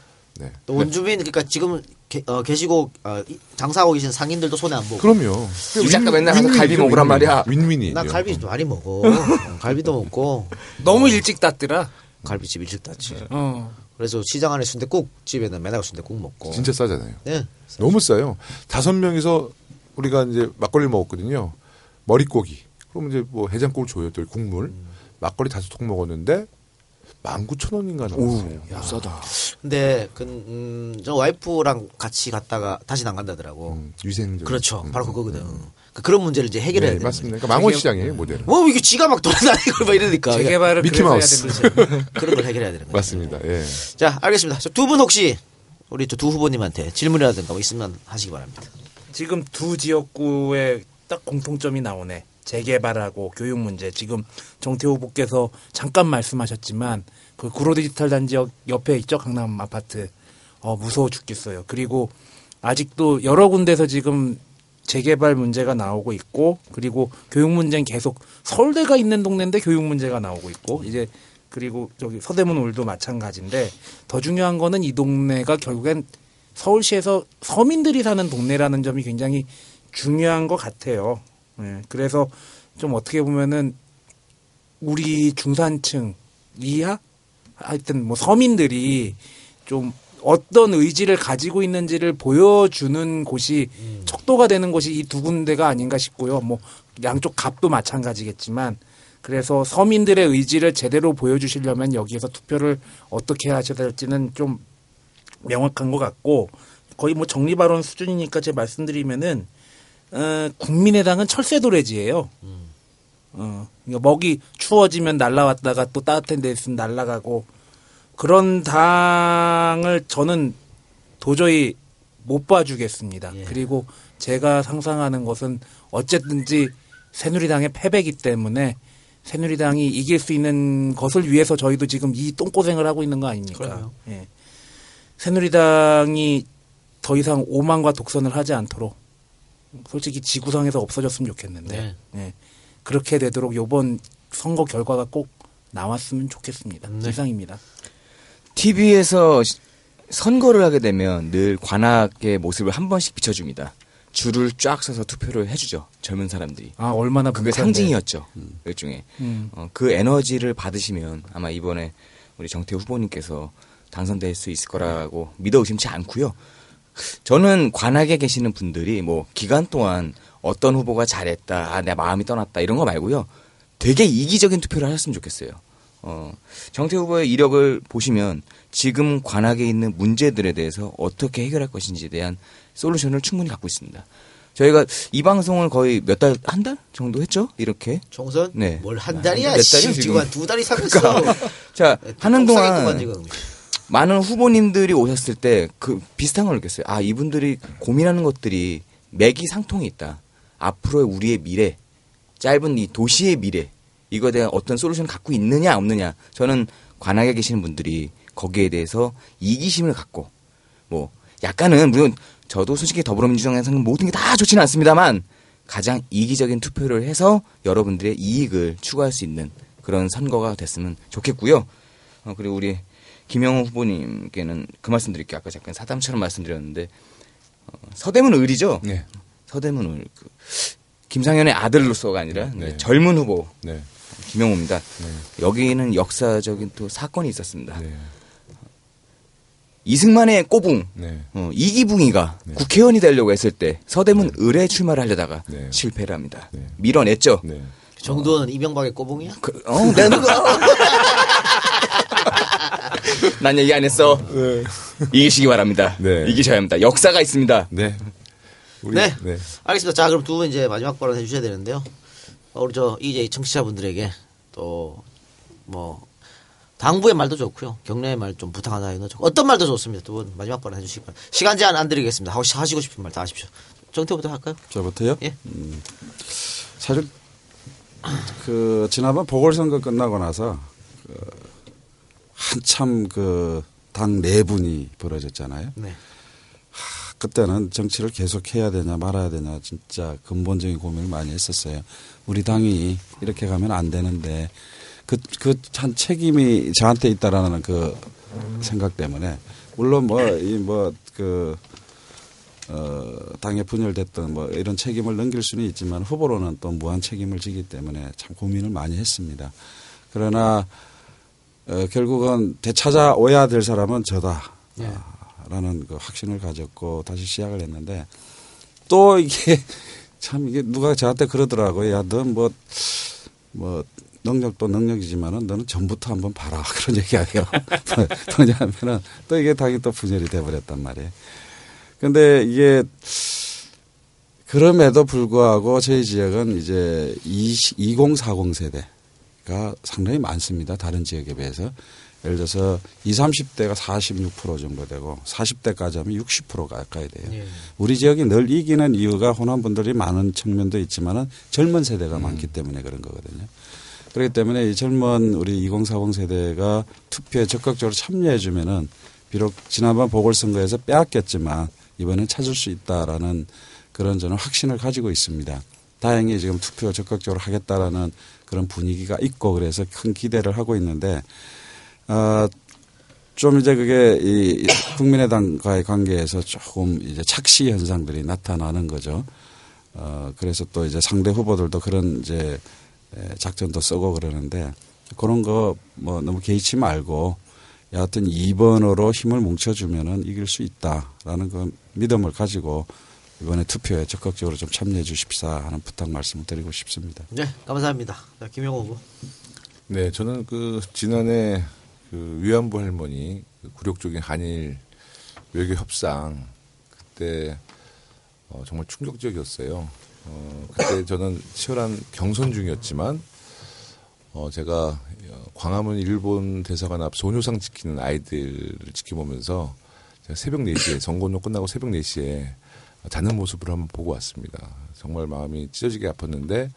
또 원주민 그러니까 지금 계시고 장사하고 계신 상인들도 손해 안 보고. 그럼요. 이 작가 맨날 가서 갈비 먹으란 말이야. 윈윈이. 나 갈비 많이 먹어. 갈비도 먹고. 너무 일찍 땄더라. 갈비집 일찍 땄지. 그래서 시장 안에 순댓국집에는 맨날 순댓국 먹고. 진짜 싸잖아요. 네. 너무 싸요. 5명이서 우리가 이제 막걸리 먹었거든요. 머릿고기. 그럼 이제 뭐 해장국을 줘요. 또 국물. 막걸리 5통 먹었는데 19,000원인가 나왔어요. 야, 싸다. 근데 저 와이프랑 같이 갔다가 다시는 안 간다더라고. 위생적. 그렇죠. 바로 그거거든. 그런 문제를 이제 해결해야 되는 맞습니다. 그러니까 망원시장이에요, 모델. 뭐 이게 지가 막 돌아다니고 막 이러니까. 재개발을 미키마우스. 그런 걸 해결해야 되는 거예요. 맞습니다. 예. 자, 알겠습니다. 두 분 혹시 우리 두 후보님한테 질문이라든가 뭐 있으면 하시기 바랍니다. 지금 두 지역구에 딱 공통점이 나오네. 재개발하고 교육 문제. 지금 정태호 후보께서 잠깐 말씀하셨지만 그 구로디지털 단지역 옆에 있죠. 강남 아파트. 무서워 죽겠어요. 그리고 아직도 여러 군데서 지금 재개발 문제가 나오고 있고 그리고 교육 문제는 계속 서울대가 있는 동네인데 교육 문제가 나오고 있고 이제 그리고 저기 서대문 울도 마찬가지인데 더 중요한 거는 이 동네가 결국엔 서울시에서 서민들이 사는 동네라는 점이 굉장히 중요한 것 같아요. 네, 그래서 좀 어떻게 보면은 우리 중산층 이하 하여튼 뭐 서민들이 좀 어떤 의지를 가지고 있는지를 보여주는 곳이 척도가 되는 곳이 이 두 군데가 아닌가 싶고요. 뭐 양쪽 갑도 마찬가지겠지만 그래서 서민들의 의지를 제대로 보여주시려면 여기에서 투표를 어떻게 하셔야 될지는 좀 명확한 것 같고 거의 뭐 정리발언 수준이니까 제가 말씀드리면은 국민의당은 철새도래지예요. 그러니까 먹이 추워지면 날라왔다가 또 따뜻한 데 있으면 날아가고 그런 당을 저는 도저히 못 봐주겠습니다. 그리고 제가 상상하는 것은 어쨌든지 새누리당의 패배이기 때문에 새누리당이 이길 수 있는 것을 위해서 저희도 지금 이 똥고생을 하고 있는 거 아닙니까? 새누리당이 더 이상 오만과 독선을 하지 않도록 솔직히 지구상에서 없어졌으면 좋겠는데 네. 그렇게 되도록 이번 선거 결과가 꼭 나왔으면 좋겠습니다. 이상입니다. TV에서 선거를 하게 되면 늘 관악의 모습을 한 번씩 비춰줍니다. 줄을 쫙 서서 투표를 해주죠. 젊은 사람들이. 아, 얼마나 그게 상징이었죠. 일종의. 그 에너지를 받으시면 아마 이번에 우리 정태우 후보님께서 당선될 수 있을 거라고 믿어 의심치 않고요. 저는 관악에 계시는 분들이 뭐 기간 동안 어떤 후보가 잘했다, 내 마음이 떠났다 이런 거 말고요. 되게 이기적인 투표를 하셨으면 좋겠어요. 정태우 후보의 이력을 보시면 지금 관악에 있는 문제들에 대해서 어떻게 해결할 것인지에 대한 솔루션을 충분히 갖고 있습니다. 저희가 이 방송을 거의 한 달 정도 했죠? 이렇게. 총선? 네. 뭘 한 달이야? 몇 달이요? 지금 한 2달이 사겠어. 그러니까, 자, 하는 동안 많은 후보님들이 오셨을 때 그 비슷한 걸 느꼈어요. 아, 이분들이 고민하는 것들이 맥이 상통이 있다. 앞으로의 우리의 미래, 짧은 이 도시의 미래, 이거에 대한 어떤 솔루션을 갖고 있느냐 없느냐. 저는 관악에 계시는 분들이 거기에 대해서 이기심을 갖고 뭐 약간은 물론 저도 솔직히 더불어민주당에서는 모든 게 다 좋지는 않습니다만 가장 이기적인 투표를 해서 여러분들의 이익을 추구할 수 있는 그런 선거가 됐으면 좋겠고요. 그리고 우리 김영호 후보님께는 그 말씀 드릴게요. 아까 잠깐 사담처럼 말씀드렸는데 서대문 을이죠. 네. 서대문 을 김상현의 아들로서가 아니라 젊은 후보 김영호입니다. 여기는 역사적인 또 사건이 있었습니다. 이승만의 꼬붕, 이기붕이가 국회의원이 되려고 했을 때 서대문 을에 출마를 하려다가 실패를 합니다. 밀어냈죠. 그 정도는 이명박의 꼬붕이야? 난 얘기 안 했어. 이기시기 바랍니다. 이기셔야 합니다. 역사가 있습니다. 네. 알겠습니다. 자, 그럼 두 분 이제 마지막 발언 해주셔야 되는데요. 우리 EJ 청취자분들에게 또 당부의 말도 좋고요. 격려의 말 좀 부탁하다 해도 좋고 어떤 말도 좋습니다. 두 분 마지막 발언 해주시기 바랍니다. 시간 제한 안 드리겠습니다. 하시고 싶은 말 다 하십시오. 정태부터 할까요? 저부터요? 예. 사실 지난번 보궐선거 끝나고 나서 한참 당 내분이 벌어졌잖아요. 네. 그때는 정치를 계속 해야 되냐 말아야 되냐 진짜 근본적인 고민을 많이 했었어요. 우리 당이 이렇게 가면 안 되는데 한 책임이 저한테 있다라는 그 생각 때문에 물론 당에 분열됐던 이런 책임을 넘길 수는 있지만 후보로는 또 무한 책임을 지기 때문에 참 고민을 많이 했습니다. 그러나 결국은 되찾아오야 될 사람은 저다. 라는 그 확신을 가졌고 다시 시작을 했는데 또 이게 누가 저한테 그러더라고요. 야, 넌 능력도 능력이지만은 너는 전부터 한번 봐라. 그런 얘기하고요. 뭐냐면은 또 이게 당이 또 분열이 돼버렸단 말이에요. 근데 이게 그럼에도 불구하고 저희 지역은 이제 2040 세대가 상당히 많습니다. 다른 지역에 비해서. 예를 들어서 20, 30대가 46% 정도 되고 40대까지 하면 60% 가까이 돼요. 우리 지역이 늘 이기는 이유가 호남분들이 많은 측면도 있지만은 젊은 세대가 많기 때문에 그런 거거든요. 그렇기 때문에 이 젊은 우리 2040 세대가 투표에 적극적으로 참여해 주면은 비록 지난번 보궐선거에서 빼앗겼지만 이번엔 찾을 수 있다라는 그런 저는 확신을 가지고 있습니다. 다행히 지금 투표 적극적으로 하겠다라는 그런 분위기가 있고 그래서 큰 기대를 하고 있는데 좀 이제 그게 이 국민의당과의 관계에서 조금 이제 착시 현상들이 나타나는 거죠. 그래서 또 이제 상대 후보들도 그런 이제 작전도 쓰고 그러는데 그런 거 너무 개의치 말고 여하튼 2번으로 힘을 뭉쳐주면은 이길 수 있다라는 그 믿음을 가지고 이번에 투표에 적극적으로 좀 참여해 주십사 하는 부탁 말씀을 드리고 싶습니다. 네, 감사합니다. 김영호 후보. 네, 저는 지난해 위안부 할머니 굴욕적인 한일 외교 협상 그때 정말 충격적이었어요. 그때 저는 치열한 경선 중이었지만 제가 광화문 일본 대사관 앞 소녀상 지키는 아이들을 지켜보면서 제가 새벽 4시에 선거운동 끝나고 새벽 4시에 자는 모습을 한번 보고 왔습니다. 정말 마음이 찢어지게 아팠는데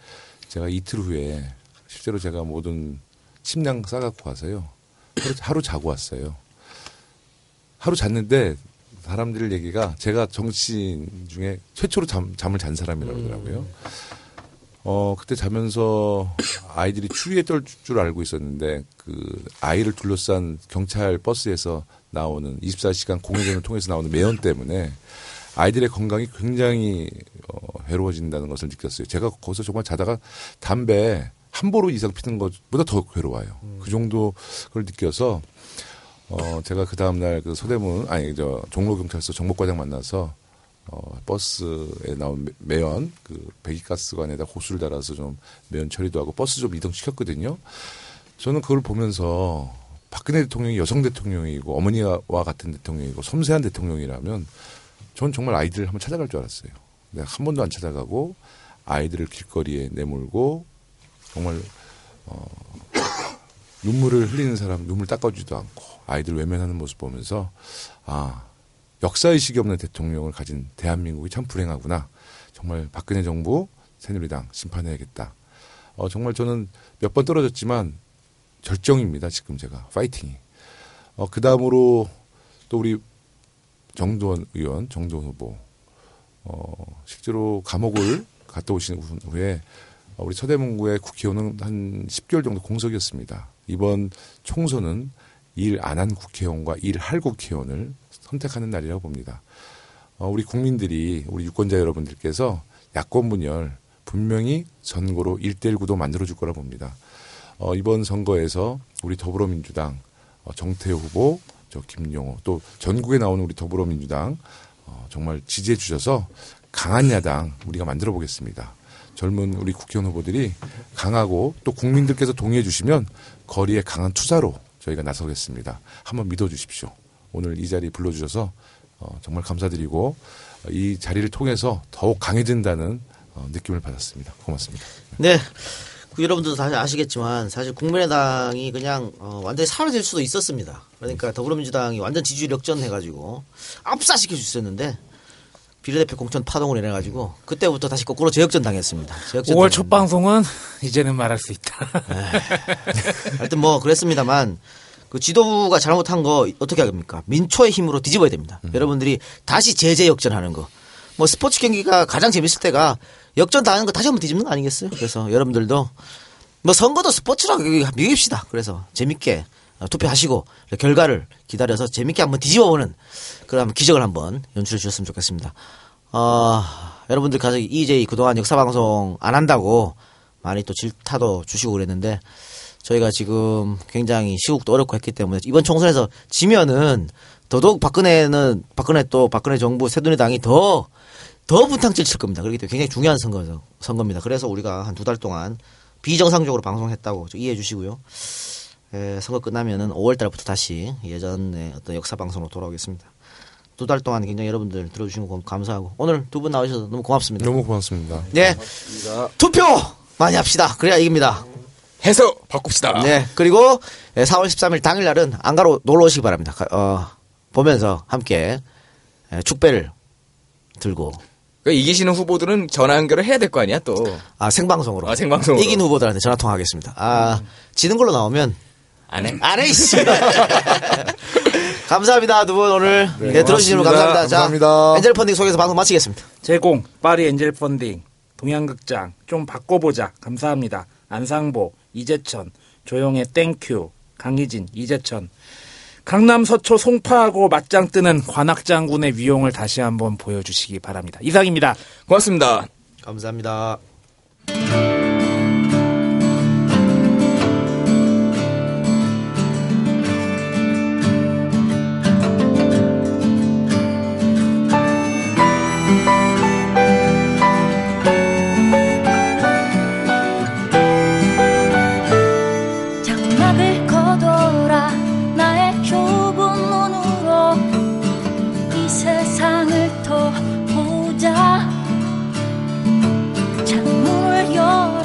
제가 이틀 후에 실제로 제가 모든 침낭 싸갖고 와서요. 하루 자고 왔어요. 하루 잤는데 사람들 얘기가 제가 정치인 중에 최초로 잠을 잔 사람이라고 그러더라고요. 그때 자면서 아이들이 추위에 떨 줄 알고 있었는데 그 아이를 둘러싼 경찰 버스에서 나오는 24시간 공회전을 통해서 나오는 매연 때문에 아이들의 건강이 굉장히 괴로워진다는 것을 느꼈어요. 제가 거기서 정말 자다가 담배 한 보루 이상 피는 것보다 더 괴로워요. 그 정도 걸 느껴서 제가 그 다음날 그 서대문 종로경찰서 정보과장 만나서 버스에 나온 매연 그 배기가스관에다 호수를 달아서 좀 매연 처리도 하고 버스 좀 이동시켰거든요. 저는 그걸 보면서 박근혜 대통령이 여성 대통령이고 어머니와 같은 대통령이고 섬세한 대통령이라면 전 정말 아이들을 한번 찾아갈 줄 알았어요. 근데 한 번도 안 찾아가고 아이들을 길거리에 내몰고 정말 눈물을 흘리는 사람 눈물 닦아주지도 않고 아이들 외면하는 모습 보면서 역사의식이 없는 대통령을 가진 대한민국이 참 불행하구나. 정말 박근혜 정부 새누리당 심판해야겠다. 정말 저는 몇 번 떨어졌지만 절정입니다. 지금 제가 파이팅이. 그 다음으로 또 우리 정도원 의원, 정도원 후보 실제로 감옥을 갔다 오신 후에 우리 서대문구의 국회의원은 한 10개월 정도 공석이었습니다. 이번 총선은 일 안 한 국회의원과 일할 국회의원을 선택하는 날이라고 봅니다. 우리 국민들이 우리 유권자 여러분들께서 야권 분열 분명히 선거로 1대1 구도 만들어줄 거라 봅니다. 이번 선거에서 우리 더불어민주당 정태호 후보, 저 김용호 또 전국에 나오는 우리 더불어민주당 정말 지지해 주셔서 강한 야당 우리가 만들어 보겠습니다. 젊은 우리 국회의원 후보들이 강하고 또 국민들께서 동의해 주시면 거리에 강한 투사로 저희가 나서겠습니다. 한번 믿어주십시오. 오늘 이 자리 불러주셔서 정말 감사드리고 이 자리를 통해서 더욱 강해진다는 느낌을 받았습니다. 고맙습니다. 네. 여러분들도 사실 아시겠지만 사실 국민의당이 그냥 완전히 사라질 수도 있었습니다. 그러니까 더불어민주당이 완전 지지율 역전해가지고 압사시켜 주셨는데 비례대표 공천 파동을 일어나가지고 그때부터 다시 거꾸로 재역전 당했습니다. 5월 첫 방송은 이제는 말할 수 있다. 하여튼 뭐 그랬습니다만 그 지도부가 잘못한 거 어떻게 합니까? 민초의 힘으로 뒤집어야 됩니다. 여러분들이 다시 재역전하는 거. 뭐 스포츠 경기가 가장 재밌을 때가 역전 당하는 거 다시 한번 뒤집는 거 아니겠어요? 그래서 여러분들도 뭐 선거도 스포츠라고 여깁시다. 그래서 재밌게 투표하시고 결과를 기다려서 재밌게 한번 뒤집어보는 그런 기적을 한번 연출해 주셨으면 좋겠습니다. 여러분들 가서 EJ 그동안 역사방송 안 한다고 많이 또 질타도 주시고 그랬는데 저희가 지금 굉장히 시국도 어렵고 했기 때문에 이번 총선에서 지면은 더더욱 박근혜 정부 새누리당이 더 분탕질 칠 겁니다. 그렇기 때문에 굉장히 중요한 선거입니다. 그래서 우리가 한 2달 동안 비정상적으로 방송했다고 이해해 주시고요. 선거 끝나면은 5월 달부터 다시 예전의 어떤 역사 방송으로 돌아오겠습니다. 2달 동안 굉장히 여러분들 들어주신 거 감사하고 오늘 두 분 나오셔서 너무 고맙습니다. 너무 고맙습니다. 네. 고맙습니다. 투표 많이 합시다. 그래야 이깁니다. 해서 바꿉시다. 네. 그리고 4월 13일 당일날은 안가로 놀러 오시기 바랍니다. 보면서 함께 축배를 들고. 그러니까 이기시는 후보들은 전화 연결을 해야 될 거 아니야 또. 생방송으로. 생방송으로. 이긴 후보들한테 전화 통화하겠습니다. 지는 걸로 나오면 안 해. 안 해, 이씨. 감사합니다, 두 분 오늘. 네, 들어주시면 감사합니다. 감사합니다. 자, 엔젤 펀딩 속에서 방송 마치겠습니다. 제공, 파리 엔젤 펀딩, 동양극장, 좀 바꿔보자. 감사합니다. 안상보, 이재천, 조용의 땡큐, 강희진, 이재천. 강남 서초 송파하고 맞짱 뜨는 관악장군의 위용을 다시 한번 보여주시기 바랍니다. 이상입니다. 고맙습니다. 감사합니다. 장막을 걷어라 나의 좁은 눈으로 이 세상을 더 보자 창문을 열어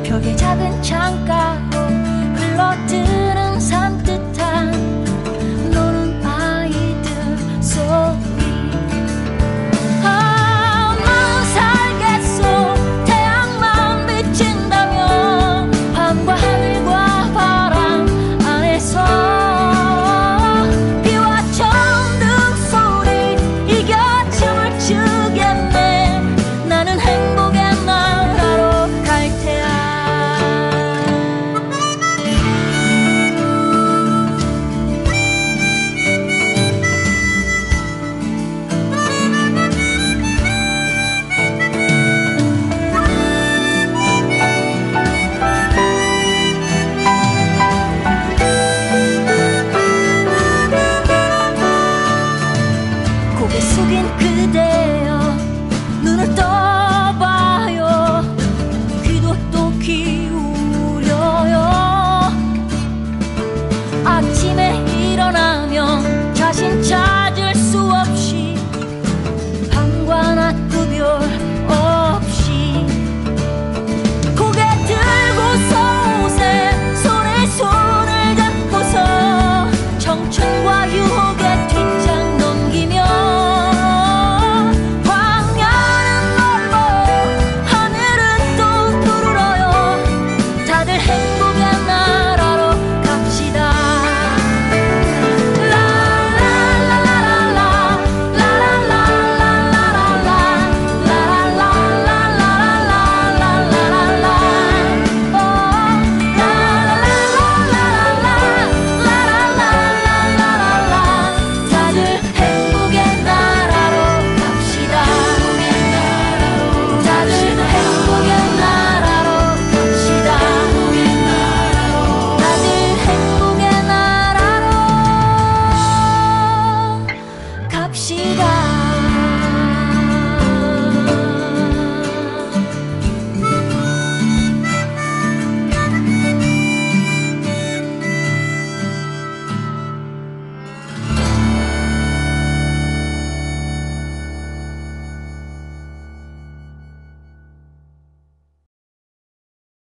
벽의 작은 창가로 흘러들